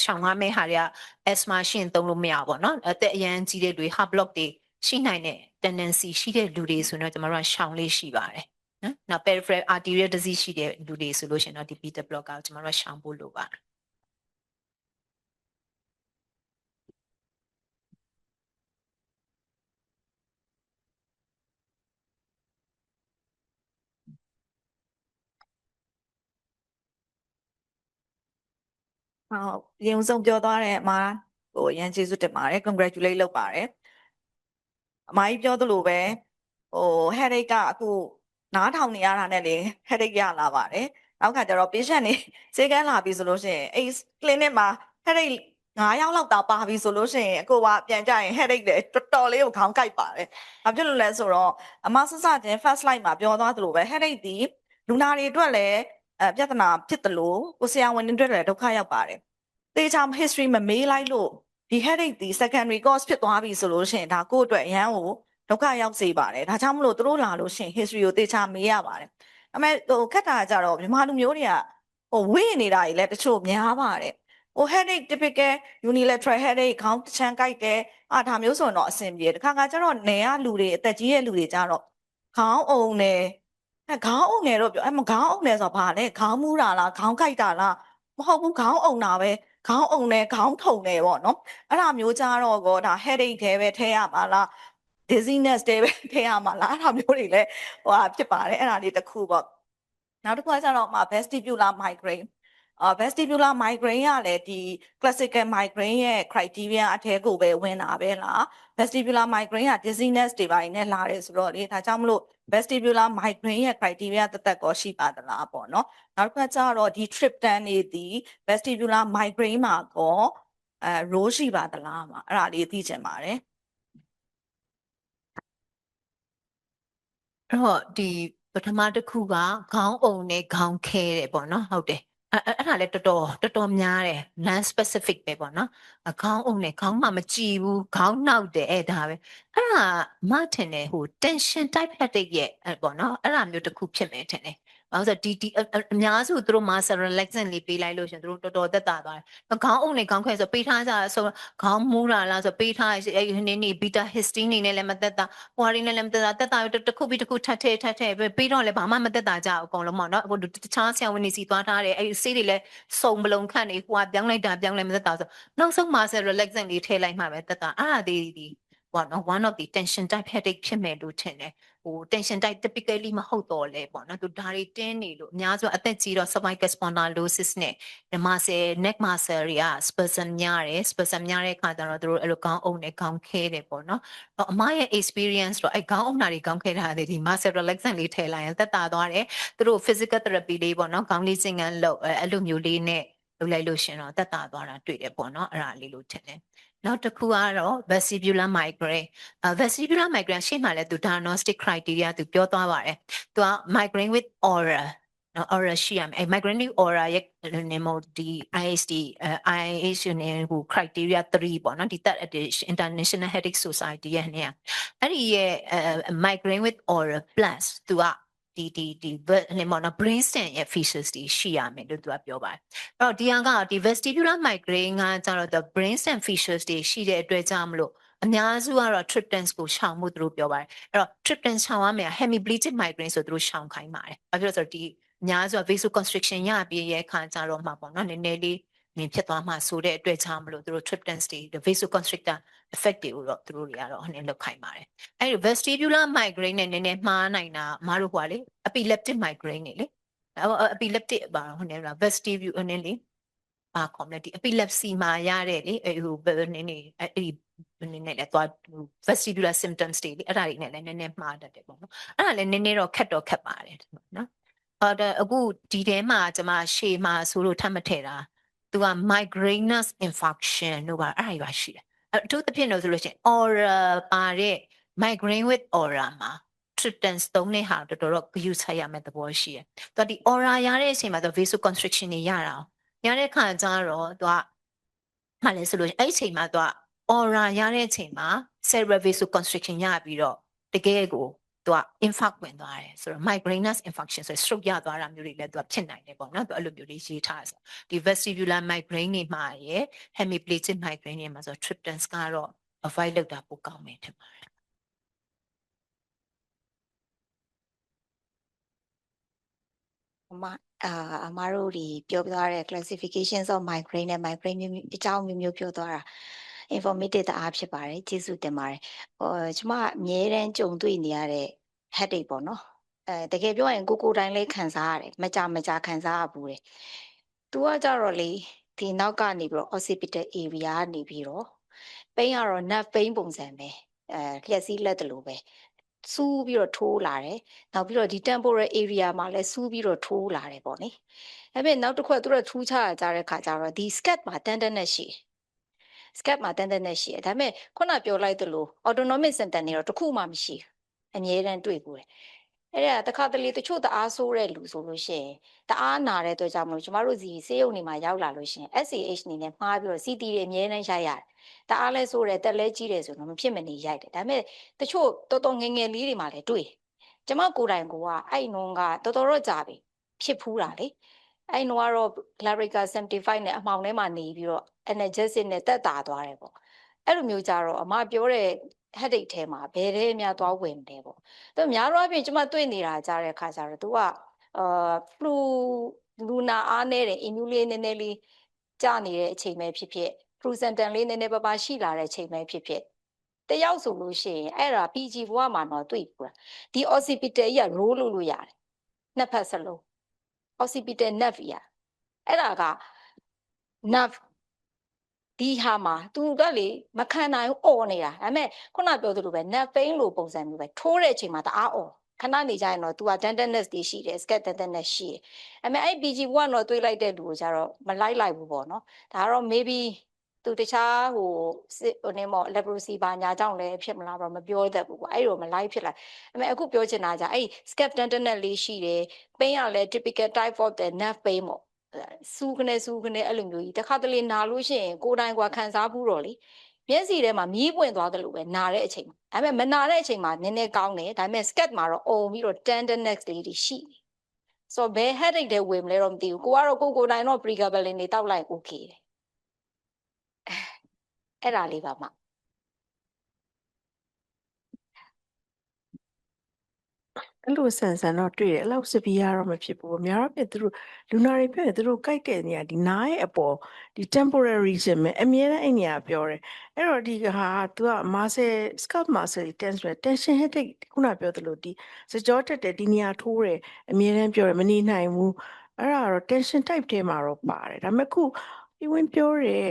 ရှောင်ရမယ့်ဟာတွေက asthma ရှင်သုံးလို့မရဘူးပေါ့နော်အသက်အရန်ကြီးတဲ့လူ heart block တွေရှိနိုင်တဲ့ tendency ရှိတဲ့လူတွေဆိုတော့ကျမတို့ကရှောင်လေးရှိပါတယ်နော်နောက် peripheral arterial disease ရှိတဲ့လူတွေဆိုလို့ရှင်တော့ဒီ beta blocker ကိုကျမတို့ကရှောင်ဖို့လိုပါတယ် ရင်ဦးဆုံးပြောသွားတဲ့အမဟိုရန်ကျေးဇူးတင်ပါတယ် congratulate လုပ်ပါတယ်အမကြီးပြောသလိုပဲဟို headache ကအခုနားထောင်နေရတာနဲ့လေ headache ရလာပါတယ်နောက်ခါကျတော့ patient တွေစေကန်းလာပြီဆိုလို့ရှိရင်အဲ့ clinic မှာ headache 9 ယောက်လောက်တာပါပြီဆိုလို့ရှိရင်အခုကပြန်ကြရင် headache တွေတော်တော်လေးကိုခေါင်းကိုက်ပါတယ်ဘာဖြစ်လို့လဲဆိုတော့အမဆဆချင်း first slide မှာပြောသွားသလိုပဲ headache ဒီလူနာတွေအတွက်လည်းပြဿနာဖြစ်တယ်လို့ကိုဆရာဝန်တွေအတွက်လည်းဒုက္ခရောက်ပါတယ်တေချာ history မမေးလိုက်လို့ဒီ headache ဒီ secondary cause ဖြစ်သွားပြီဆိုလို့ရှိရင်ဒါကိုယ့်အတွက်အရန်ကိုဒုက္ခရောက်စေပါတယ်ဒါကြောင့်မလို့တို့လာလို့ရှိရင် history ကိုတေချာမေးရပါတယ်အမေဟိုခက်တာကြတော့မြန်မာလူမျိုးတွေကဟိုဝိနေတာကြီးလည်းတချို့များပါတယ်ဟို headache typical unilateral headache ခေါင်းချမ်းကိုက်တယ်ဒါမျိုးဆိုရင်တော့အဆင်ပြေတယ်တခါကျတော့နေရလူတွေအသက်ကြီးရဲ့လူတွေကြတော့ခေါင်းအုံတယ်ခေါင်းအုံတယ်တော့ပြောမခေါင်းအုံတယ်ဆိုတာဘာလဲခေါင်းမူးတာလားခေါင်းကိုက်တာလားမဟုတ်ဘူးခေါင်းအုံတာပဲခေါင်းအုံတယ်ခေါင်းထုံတယ်ပေါ့နော်အဲ့ဒါမျိုးကြတော့ကောဒါ headache ထဲပဲထဲရပါလား dizziness တွေပဲထဲရမှာလားအဲ့ဒါမျိုးတွေလည်းဟိုဖြစ်ပါတယ်အဲ့ဒါလေးတစ်ခုပေါ့နောက်တစ်ခုကကျတော့vestibular migraine vestibular migraine ကလည်းဒီ classical migraine ရဲ့ criteria အထဲကိုပဲဝင်တာပဲလား vestibular migraine က dizziness တွေပိုင်းနဲ့လာတယ်ဆိုတော့လေဒါကြောင့်မလို့ vestibular migraine ရဲ့ criteria သက်ကောရှိပါသလားပေါ့နော်နောက်တစ်ခါကျတော့ဒီ triptan တွေဒီ vestibular migraine မှာကောrole ရှိပါသလားမှာအဲ့ဒါလေးသိချင်ပါတယ်အဲ့တော့ဒီပထမတစ်ခုကခေါင်းအုံနဲ့ခေါင်းခဲတယ်ပေါ့နော်ဟုတ်တယ်အဲ့ဒါလည်းတော်တော်များတယ် non specific ပဲပေါ့နော်ခေါင်းအုံနဲ့ခေါင်းမှမကြည့်ဘူးခေါင်းနှောက်တယ်အဲ့ဒါပဲအဲ့ဒါမထင်တယ်ဟို tension type headache ရဲ့ပေါ့နော်အဲ့ဒါမျိုးတစ်ခုဖြစ်မယ်ထင်တယ်ဘာလို့ဆိုဒီအများစုသူတို့ master relaxant လေးပေးလိုက်လို့ရှင်သူတို့တော်တော်သက်သာသွားတယ်ခေါင်းအုံနဲ့ခေါင်းခဲဆိုပေးထားကြဆိုခေါင်းမူးတာလားဆိုပေးထားအဲ့နေ beta histine နေနဲ့လည်းမသက်သာဟိုဟာတွေနဲ့လည်းမသက်သာသက်သာတစ်ခုပြီးတစ်ခုထပ်ထည့်ပြီးတော့လည်းဘာမှမသက်သာကြဘူးအကုန်လုံးပေါ့နော်ဟိုတခြားဆရာဝန်တွေစီသွားထားတယ်အဲ့ဆေးတွေလည်းစုံမလုံးခန့်နေဟိုကပြောင်းလိုက်တာပြောင်းလိုက်မသက်သာဆိုနောက်ဆုံး master relaxant လေးထည့်လိုက်မှပဲသက်သာအဲ့ဒါသေးဒီပေါ့နော် one of the tension type headache ဖြစ်မယ်လို့ထင်တယ်ဟို tension type typically မဟုတ်တော့လဲပေါ့နော်သူဒါတွေတင်းနေလို့အများစုအသက်ကြီးတော့ cervical spondylosis နဲ့ muscle neck muscle တွေက spasm များတယ် spasm များတဲ့ခါကျတော့သူတို့အဲ့လိုခေါင်းအုံနဲ့ခေါင်းခဲတယ်ပေါ့နော်အမရဲ့ experience တော့အဲ့ခေါင်းအုံနာတွေခေါင်းခဲတာတွေဒီ muscle relaxant လေးထည့်လိုက်ရင်သက်သာသွားတယ်သူတို့ physical therapy လေးပေါ့နော်ခေါင်းလေးစင်ကန်းလို့အဲ့လိုမျိုးလေးနဲ့လုပ်လိုက်လို့ရှင်တော့သက်သာသွားတာတွေ့တယ်ပေါ့နော်အဲ့ဒါလေးလို့ထင်တယ်နောက်တစ်ခုကတော့ vestibular migraine vestibular migraine ရှေ့မှာလည်းသူ diagnostic criteria သူပြောသွားပါတယ်သူက migraine with aura နော် aura ရှိရမယ်အဲ migraine with aura ရဲ့ ဒီ IHD IH နဲ့ဟို criteria 3ပေါ့နော်ဒီ third edition international headache society ရဲ့နေအဲ့ဒီရဲ့ migraine with aura plus သူကဒီမော်နော် brain stem ရဲ့ features တွေရှိရမယ်လို့သူကပြောပါတယ်အဲ့တော့ဒီကဒီ vestibular migraine ကကျတော့ the brain stem features တွေရှိတဲ့အတွက်ကြောင့်မလို့အများစုကတော့ triptans ကိုရှောင်မှုသူတို့ပြောပါတယ်အဲ့တော့ triptans ရှောင်ရမယ် hemiplegic migraine ဆိုသူတို့ရှောင်ခိုင်းပါတယ်ဘာဖြစ်လို့ဆိုတော့ဒီအများစုက vasoconstriction ရပြီးရဲ့ခါကျတော့မှပေါ့နော်နည်းနည်းလေးမြင်ဖြစ်သွားမှဆိုတဲ့အတွက်ကြောင့်မလို့သူတို့ triptans တွေ the vasoconstrictor effect တွေကိုတော့သူတို့တွေကတော့ဟိုနေလောက်ခိုင်းပါတယ်အဲ့ဒီ vestibular migraine နဲ့နည်းနည်းမှားနိုင်တာမတို့ဟိုလေ epileptic migraine နေလေ epileptic ပါဟိုနေလား vestibular နည်းလေပါခေါ်မလဲဒီ epilepsy မှာရတဲ့လေဟိုနည်းနည်းအဲ့ဒီနည်းနည်းလေသွား vestibular symptoms တွေလေအဲ့ဒါတွေနဲ့လည်းနည်းနည်းမှားတတ်တယ်ပေါ့နော်အဲ့ဒါလည်းနည်းနည်းတော့ခက်ပါတယ်နော်အခုဒီထဲမှာကျွန်မရှေ့မှာဆိုလို့ထပ်မထည့်တာသူက migrainous infarction လို့ပါအဲ့ဒါရှိတယ်အထူးသဖြင့်လို့ဆိုလို့ရှိရင် aura ပါတဲ့ migraine with aura မှာ triptans သုံးတဲ့ဟာတော်တော်ဂရုစိုက်ရမယ့်သဘောရှိတယ်။သူကဒီ aura ရတဲ့အချိန်မှာသူ vasoconstriction တွေရတာ။ရတဲ့ခါကျတော့သူကမှလည်းဆိုလို့အဲ့ဒီအချိန်မှာသူက aura ရတဲ့အချိန်မှာ cerebral vasoconstriction ရပြီးတော့တကယ်ကိုသူက infarct ဝင်သွားတယ်ဆိုတော့ migrainous infarction ဆို stroke ရသွားတာမျိုးတွေလည်းသူကဖြစ်နိုင်တယ်ပေါ့နော်သူအဲ့လိုမျိုးလေးရေးထားဆိုဒီ vestibular migraine တွေမှာရယ် hemiplegic migraine တွေမှာဆို triptans ကတော့ avoid လုပ်တာပိုကောင်းမယ်ထင်ပါတယ်အမတို့ဒီပြောပြသွားတဲ့ classifications of migraine နဲ့ migraine အကြောင်းမျိုးပြောသွားတာ informative တအားဖြစ်ပါတယ်ကျေးဇူးတင်ပါတယ်ကျမအမြဲတမ်းကြုံတွေ့နေရတဲ့ headache ပေါ့နော်တကယ်ပြောရင်ကိုယ်တိုင်လေးခံစားရတယ်မကြခံစားရဘူးတဲ့သူကကြတော့လေ ဒီနောက်ကနေပြီးတော့ occipital area ကနေပြီးတော့ ပိန်းကတော့ nerve pain ပုံစံပဲလျှက်စီးလက်တလို့ပဲစူးပြီးတော့ထိုးလာတယ်နောက်ပြီးတော့ဒီ temporal area မှာလည်းစူးပြီးတော့ထိုးလာတယ်ပေါ့နိအဲ့မဲ့နောက်တစ်ခုကသူတို့ထူးခြားကြတဲ့ခါကျတော့ဒီ scalp မှာ tenderness ရှိ scalp မှာ tenderness ရှိဒါပေမဲ့ခုနပြောလိုက်သလို autonomic symptom တွေတော့တစ်ခုမှမရှိအမြဲတမ်းတွေ့ဘူးအဲ့ဒါတခါတလေတချို့တအားဆိုးတဲ့လူဆိုလို့ရှိရင်တအားနာတဲ့အတွက်ကြောင့်မလို့ကျမတို့စီဆေးရုံတွေမှာရောက်လာလို့ရှိရင် SAH နေနဲ့မှားပြီးတော့ CT တွေအမြဲတမ်းရိုက်ရတယ်တအားလဲဆိုးတယ်တက်လဲကြီးတယ်ဆိုတော့မဖြစ်မနေရိုက်တယ်ဒါပေမဲ့တချို့တော်တော်ငယ်ငယ်လေးတွေမှာလည်းတွေ့ကျမကိုယ်တိုင်ကအဲ့နှုန်းကတော်တော်တော့ကြာပြီဖြစ်ဖူးတာလေအဲ့နှုန်းကတော့ Clarica 75နဲ့အမှောင်ထဲမှာနေပြီးတော့ energetic နဲ့တက်တာသွားတယ်ပေါ့အဲ့လိုမျိုးကြတော့အမပြောတဲ့ headache ထဲမှာဘယ်ထဲများသွားဝင်တယ်ပေါ့သူများတော့အပြင်ကျမတွေ့နေတာကြားတဲ့အခါကျတော့ तू ကflu လူနာအားနေတယ် immune လေးနည်းနည်းလေးကျနေတဲ့အချိန်ပဲဖြစ်ဖြစ် flu symptom လေးနည်းနည်းပါးပါးရှိလာတဲ့အချိန်ပဲဖြစ်ဖြစ်တယောက်ဆိုလို့ရှိရင်အဲ့ဒါ PG1 မှာတော့တွေ့ဘူးလားဒီ occipital ကြီးက roll လို့ရတယ်နှစ်ဖက်စလုံး occipital nerve ကြီးအဲ့ဒါက nerve ဒီဟာမှာသူကလေမခံနိုင်ဘူးអော်နေတာဒါပေမဲ့ခုနပြောသလိုပဲ nerve pain လို့ပုံစံမျိုးပဲထိုးတဲ့အချိန်မှာတအားអော်ခဏနေကြရင်တော့ तू က tenderness တွေရှိတယ် scalp tenderness ရှိတယ်အမေအဲ့ PG1 တော့တွေးလိုက်တဲ့လူကိုကျတော့မလိုက်ဘူးပေါ့နော်ဒါကတော့ maybe သူတခြားဟိုနေမော် leprosy ဘာညာကြောင့်လည်းဖြစ်မလားတော့မပြောတတ်ဘူးကွာအဲ့လိုမလိုက်ဖြစ်လာအမေအခုပြောချင်တာじゃအဲ့ scalp tenderness လေးရှိတယ် pain ကလည်း typical type of the nerve pain ပေါ့စူးကနေအဲ့လိုမျိုးကြီးတခါတလေနာလို့ရှိရင်ကိုယ်တိုင်ကခံစားဘူးတော့လေမျက်စိထဲမှာမြည်ပွင့်သွားတယ်လို့ပဲနာတဲ့အချိန်ဒါပေမဲ့မနာတဲ့အချိန်မှာနည်းနည်းကောင်းတယ်ဒါပေမဲ့ scalp မှာတော့အုံပြီးတော့ tenderness လေးတွေရှိတယ်ဆိုတော့ဘယ် headache တွေဝင်မလဲတော့မသိဘူးကိုကတော့ကိုယ်တိုင်တော့ pregabalin တွေတောက်လိုက် okay တယ်အဲ့ဒါလေးပါမှအဲ့လိုဆန်တော့တွေ့တယ်အဲ့လောက်စပီးရတော့မဖြစ်ဘူးအများအားဖြင့်သူတို့လူနာတွေပြောရင်သူတို့ကြိုက်တဲ့နေရာဒီနားရဲ့အပေါ်ဒီ temporary region ပဲအမြဲတမ်းအဲ့နေရာပြောတယ်အဲ့တော့ဒီဟာသူက muscle scalp muscle tension headache ခုနပြောသလိုဒီစကြောတက်တယ်ဒီနေရာထိုးတယ်အမြဲတမ်းပြောတယ်မနေနိုင်ဘူးအဲ့ဒါတော့ tension type ထဲမှာတော့ပါတယ်ဒါပေမဲ့ခုဒီဝင်ပြောတဲ့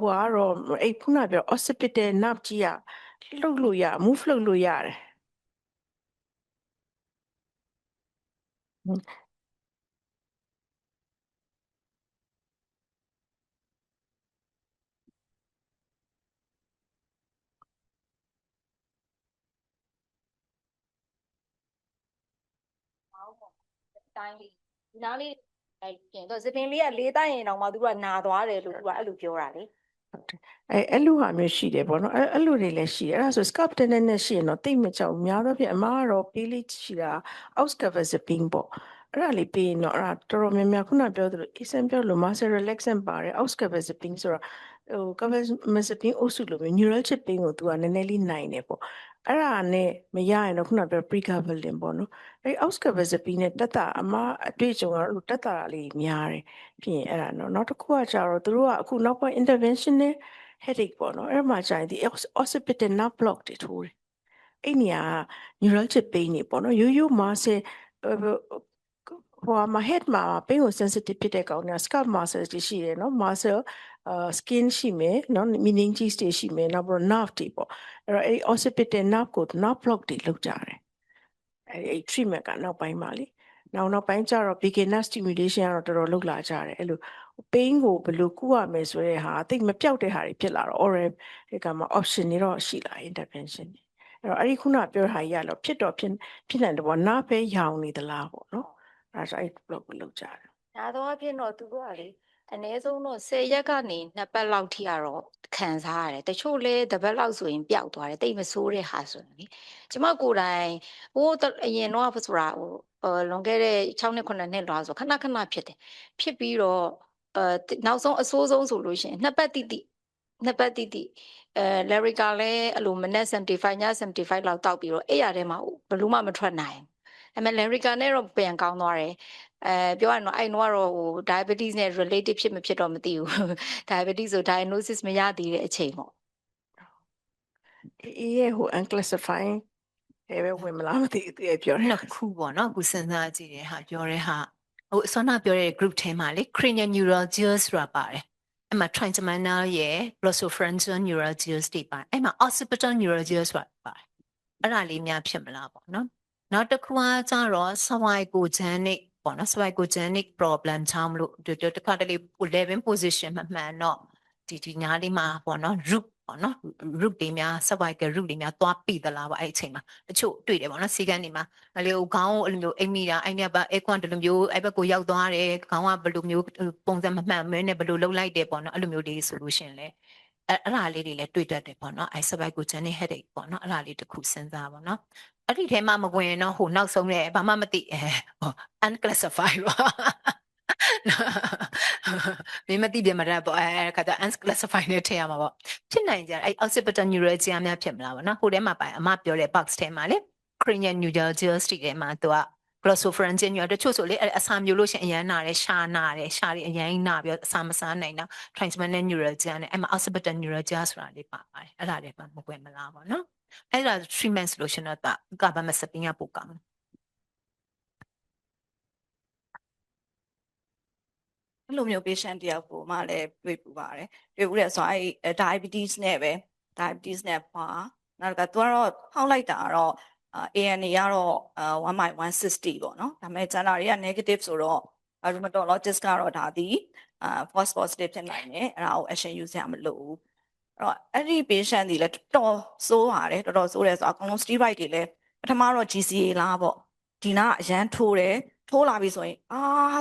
ဟိုကတော့အဲ့ခုနပြော occipital nerve ကြီးကလှုပ်လို့ရ move လုပ်လို့ရတယ် တိုင်းလေးဒီနားလေးအဲ့ပြင်တော့စပင်လေးကလေးတိုင်းရင်တော့မှသူကနာသွားတယ်လို့သူကအဲ့လိုပြောတာလေ အဲ့လိုဟာမျိုးရှိတယ်ပေါ့နော်အဲ့လိုတွေလည်းရှိတယ်အဲ့ဒါဆို scalp tenderness ရှိရင်တော့တိတ်မကြောက်များတော့ဖြင့်အမားကတော့ပေးလေးရှိတာ oxcarbazepine ပေါ့အဲ့ဒါလေးပေးရင်တော့အဲ့ဒါတော်တော်များများခုနပြောသလို asen ပြောလို့ muscle relaxant ပါတယ် oxcarbazepine ဆိုတော့ဟို carbazepine အုပ်စုလိုမျိုး neural chip pain ကိုသူကနည်းနည်းလေးနိုင်တယ်ပေါ့အဲ့ဒါနဲ့မရရင်တော့ခုနပြော pregabalin ပေါ့နော်အဲ့ oxcarbazepine နဲ့တက်တာအမားအတွေ့အကြုံကတော့တက်တာလေးများတယ်ဖြစ်ရင်အဲ့ဒါနော်နောက်တစ်ခုကကြတော့သူတို့ကအခုနောက်ပိုင်း intervention နဲ့ headache ပေါ့နော်အဲ့မှာကျရင်ဒီ occipital nerve block တွေထိုးတယ်အဲ့နေရာ neural chip pain တွေပေါ့နော်ရိုးရိုး muscle ဟိုမှာ head မှာ pain ကို sensitive ဖြစ်တဲ့ကောင်က scalp muscle တွေရှိတယ်နော် muscle skin ရှိမယ်နော် meninges တွေရှိမယ်နောက်ပြီး nerve တွေပေါ့အဲ့တော့အဲ့ occipital nerve ကို nerve block တွေလုပ်ကြတယ်အဲ့ treatment ကနောက်ပိုင်းမှာလေနောက်ပိုင်းကျတော့ beginner stimulation ကတော့တော်တော်လုပ်လာကြတယ်အဲ့လို pain ကိုဘယ်လိုကုရမယ်ဆိုတဲ့ဟာတိတ်မပြောက်တဲ့ဟာတွေဖြစ်လာတော့ oral ဒီကမှာ option တွေတော့ရှိလာ intervention တွေအဲ့တော့အဲ့ဒီခုနပြောဟာကြီးကတော့ဖြစ်နိုင်တယ်ပေါ့နားပဲရောင်နေသလားပေါ့နော်အဲ့ဒါဆိုအဲ့ block ကိုလုပ်ကြတယ် ဒါတော့အဖြစ်တော့သူကလေအနည်းဆုံးတော့10ရက်ကနေ2ပတ်လောက်ထိကတော့ခံစားရတယ်တချို့လဲတစ်ပတ်လောက်ဆိုရင်ပျောက်သွားတယ်တိတ်မဆိုးတဲ့ဟာဆိုရင်လေကျမကိုယ်တိုင်ဟိုအရင်တော့ဆိုတာဟိုလွန်ခဲ့တဲ့6နှစ်9နှစ်လောက်ဆိုခဏဖြစ်တယ်ဖြစ်ပြီးတော့နောက်ဆုံးအဆိုးဆုံးဆိုလို့ရှိရင်2ပတ်တိတိLyrica လည်းအလိုမနက်75ည75လောက်တောက်ပြီးတော့အဲ့ရထဲမှာဘယ်လို့မှမထွက်နိုင်အမေ Lyrica နဲ့တော့ပြန်ကောင်းသွားတယ်ပြောရရင်တော့အဲ့တော့ဟို diabetes နဲ့ related ဖြစ်မဖြစ်တော့မသိဘူး diabetes ဆို diagnosis မရသေးတဲ့အချိန်ပေါ့အေးရဲ့ဟို unclassifying အဲ့ပဲဝင်မလားမသိဘူးသူပြောတယ် နှစ်ခုပေါ့နော်အခုစဉ်းစားကြည့်တဲ့ဟာပြောတဲ့ဟာ ဟိုဆောနာပြောတဲ့ group ထဲမှာလေ cranial neuralgia ဆိုတာပါတယ်အဲ့မှာ trigeminal ရဲ့ glossopharyngeal neuralgia တွေပါတယ်အဲ့မှာ occipital neuralgia ဆိုတာပါတယ်အဲ့ဒါလေးများဖြစ်မလားပေါ့နော်နောက်တစ်ခုကကျတော့ cervicogenic ပေါ့နော် cervicogenic problem ချောင်းမလို့တခါတလေ level position မမှန်တော့ဒီညားလေးမှာပေါ့နော် root ပေါ့နော် root တွေများ cervical root တွေများသွားပိသလားပေါ့အဲ့အချိန်မှာတချို့တွေ့တယ်ပေါ့နော်စီကန်းတွေမှာအဲ့လိုခေါင်းကိုအဲ့လိုမျိုးအိမ်မိတာအဲ့ဒီကအဲကွန်တလိုမျိုးအဲ့ဘက်ကိုရောက်သွားတယ်ခေါင်းကဘယ်လိုမျိုးပုံစံမမှန်မဲနဲ့ဘယ်လိုလှုပ်လိုက်တယ်ပေါ့နော်အဲ့လိုမျိုးလေးဆိုလို့ရှင်လေအဲ့ဒါလေးတွေလည်းတွေ့တတ်တယ်ပေါ့နော်အဲ့ cervicogenic headache ပေါ့နော်အဲ့ဒါလေးတစ်ခုစဉ်းစားပါနော်အဲ့ဒီထဲမှာမဝင်တော့ဟိုနောက်ဆုံးတဲ့ဘာမှမသိunclassified ပါမင်းမသိပြန်မှာတော့ပေါ့အဲ့ခါကျ unclassified နဲ့ထည့်ရမှာပေါ့ဖြစ်နိုင်ကြအဲ့ occipital neuralgia များဖြစ်မလားပေါ့နော်ဟိုထဲမှာပါအမပြောတဲ့ box ထဲမှာလေ cranial neuralgia တွေထဲမှာသူက glossopharyngeal neuralgia တချို့ဆိုလေအစာမျိုးလို့ရှင်အရန်နာတယ်ရှာနာတယ်ရှာတွေအရန်နာပြီးအစာမစားနိုင်တော့ trigeminal neuralgia နဲ့အဲ့မှာ occipital neuralgia ဆိုတာလေးပါပါတယ်အဲ့ဒါလေးပါမကွယ်မလားပေါ့နော်အဲ့ဒါ treatment solution တော့ကဘာမစပင်းရပို့ကောင်းအဲ့လိုမျိုး patient တယောက်ကိုမှလည်းတွေ့ပူပါတယ်တွေ့ဘူးတဲ့ဆိုအဲ့ diabetes နဲ့ပဲ diabetes နဲ့ပါနောက်ကသူကတော့ဖောက်လိုက်တာကတော့ANA ကတော့1/160ပေါ့နော်ဒါပေမဲ့ကျန်တာတွေက negative ဆိုတော့ rheumatologist ကတော့ဒါဒီfalse positive ဖြစ်နိုင်တယ်အဲ့ဒါကို action ယူစရာမလိုဘူးအဲ့ဒီ patient တွေလည်းတော်တော်ဆိုးပါတယ်တော်တော်ဆိုးတယ်ဆိုတော့အကုန်လုံး steroid တွေလည်းပထမတော့ GCA လားပေါ့ဒီနာအရန်ထိုးတယ်ထိုးလာပြီဆိုရင်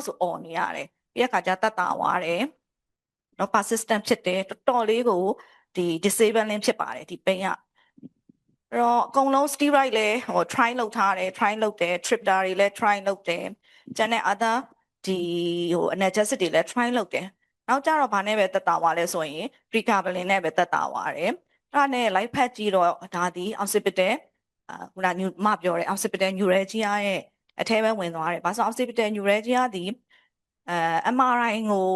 ဆိုអော်နေရတယ်ပြီးတဲ့အခါကျတက်တာသွားတယ်နော် persistent ဖြစ်တယ်တော်တော်လေးကိုဒီ disabling ဖြစ်ပါတယ်ဒီ pain ကအဲ့တော့အကုန်လုံး steroid လည်းဟို try လုပ်ထားတယ် try လုပ်တယ် triptar တွေလည်း try လုပ်တယ်ကျန်တဲ့ other ဒီဟို analgesic တွေလည်း try လုပ်တယ်နောက်ကျတော့ဗာနဲ့ပဲတက်တာသွားလဲဆိုရင် pregabalin နဲ့ပဲတက်တာသွားတယ်အဲ့ဒါနဲ့ light fat ကြည့်တော့ဒါဒီ occipital ခုနမပြောတဲ့ occipital neuralgia ရဲ့အထဲပဲဝင်သွားတယ်ဘာလို့ occipital neuralgia ဒီMRI ကို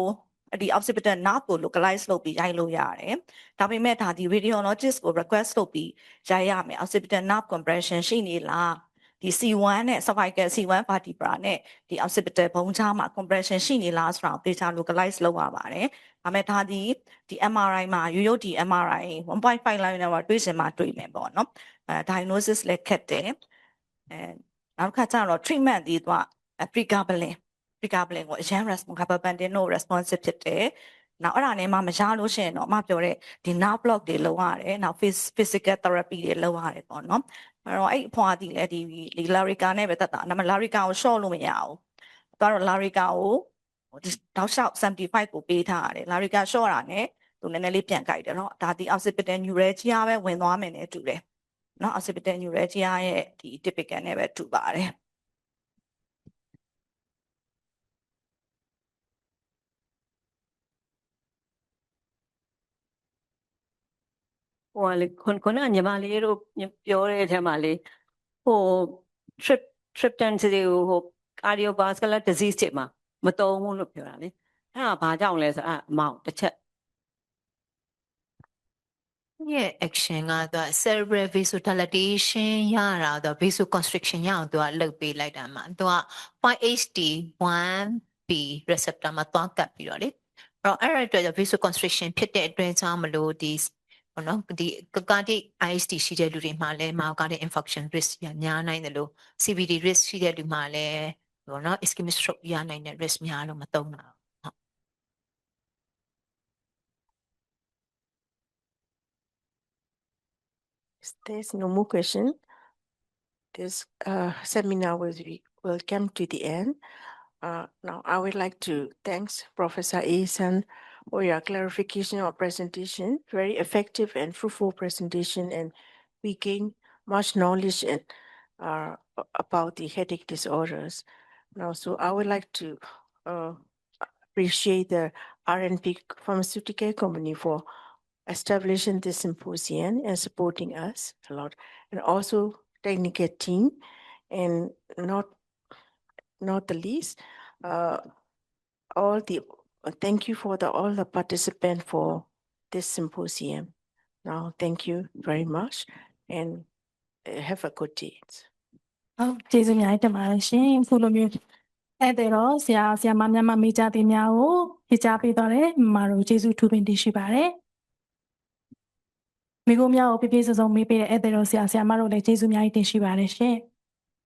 ဒီ occipital nerve ကို localize လုပ်ပြီးရိုက်လို့ရတယ်ဒါပေမဲ့ဒါဒီ radiologist ကို request လုပ်ပြီးရိုက်ရမယ် occipital nerve compression ရှိနေလားဒီ C1 နဲ့ cervical C1 vertebra နဲ့ဒီ occipital bone ချားမှာ compression ရှိနေလားဆိုတာကို data localize လုပ်ရပါတယ်ဒါပေမဲ့ဒါဒီ MRI မှာရိုးရိုးဒီ MRI 1.5 line နဲ့တွေ့စင်မှာတွေ့မယ်ပေါ့နော်diagnosis လည်းခက်တယ်နောက်တစ်ခါကျတော့ treatment ဒီတော့ pregabalin ကိုအရန် gabapentin ကို responsive ဖြစ်တယ်နောက်အဲ့ဒါနဲ့မှမရလို့ရှိရင်တော့အမပြောတဲ့ဒီ nerve block တွေလုပ်ရတယ်နောက် physical therapy တွေလုပ်ရတယ်ပေါ့နော်အဲ့တော့အဲ့အဖွာဒီလေဒီ Larica နဲ့ပဲတက်တာဒါပေမဲ့ Larica ကို short လို့မရဘူးသူကတော့ Larica ကိုတောက်လျှောက်75ကိုပေးထားရတယ် Larica short တာနဲ့သူနည်းနည်းလေးပြန်ကြိုက်တယ်နော်ဒါဒီ occipital neuralgia ပဲဝင်သွားမယ်နဲ့တူတယ်နော် occipital neuralgia ရဲ့ဒီ typical နဲ့ပဲတူပါတယ် ဟိုလေခုနကညီမလေးတို့ပြောတဲ့အထက်မှာလေဟို triptan တွေကိုဟို cardiovascular disease တွေမှာမတုံးဘူးလို့ပြောတာလေအဲ့ဒါဘာကြောင့်လဲဆိုတော့အမောင်တစ်ချက်ရဲ့ action ကတော့ cerebral vasodilatation ရတာတော့ vasoconstriction ရအောင်သူကလုပ်ပေးလိုက်တာမှာသူက 5HT1B receptor မှာတွားကပ်ပြီးတော့လေအဲ့အတွက်ကြောင့် vasoconstriction ဖြစ်တဲ့အတွက်ကြောင့်မလို့ဒီဘောနော်ဒီ cardiac IST ရှိတဲ့လူတွေမှာလည်း myocardial infarction risk ရများနိုင်တယ်လို့ CVD risk ရှိတဲ့လူမှာလည်းဘောနော် ischemic stroke ရနိုင်တဲ့ risk များလို့မသုံးတာIf there's no more question, this seminar will come to the end. Now, I would like to thank Professor Asan for your clarification or presentation. Very effective and fruitful presentation, and we gain much knowledge and about the headache disorders. Now, so I would like to appreciate the RNP Pharmaceutical Company for establishing this symposium and supporting us a lot, and also technical team, and not the least, thank you for all the participants for this symposium. Now, thank you very much, and have a good day. ဟုတ်ကျေးဇူးများတင်ပါတယ်ရှင်ခုလိုမျိုး အဲ့တဲ့တော့ဆရာမများမမေးကြသေးများကိုဖြေချပေးတော့တယ်မမတို့ကျေးဇူးထူးပင်တင်ရှိပါတယ်မိကိုများကိုပြည့်ပြည့်စုံစုံမေးပေးတဲ့အဲ့တဲ့တော့ဆရာမတို့လည်းကျေးဇူးအများကြီးတင်ရှိပါတယ်ရှင်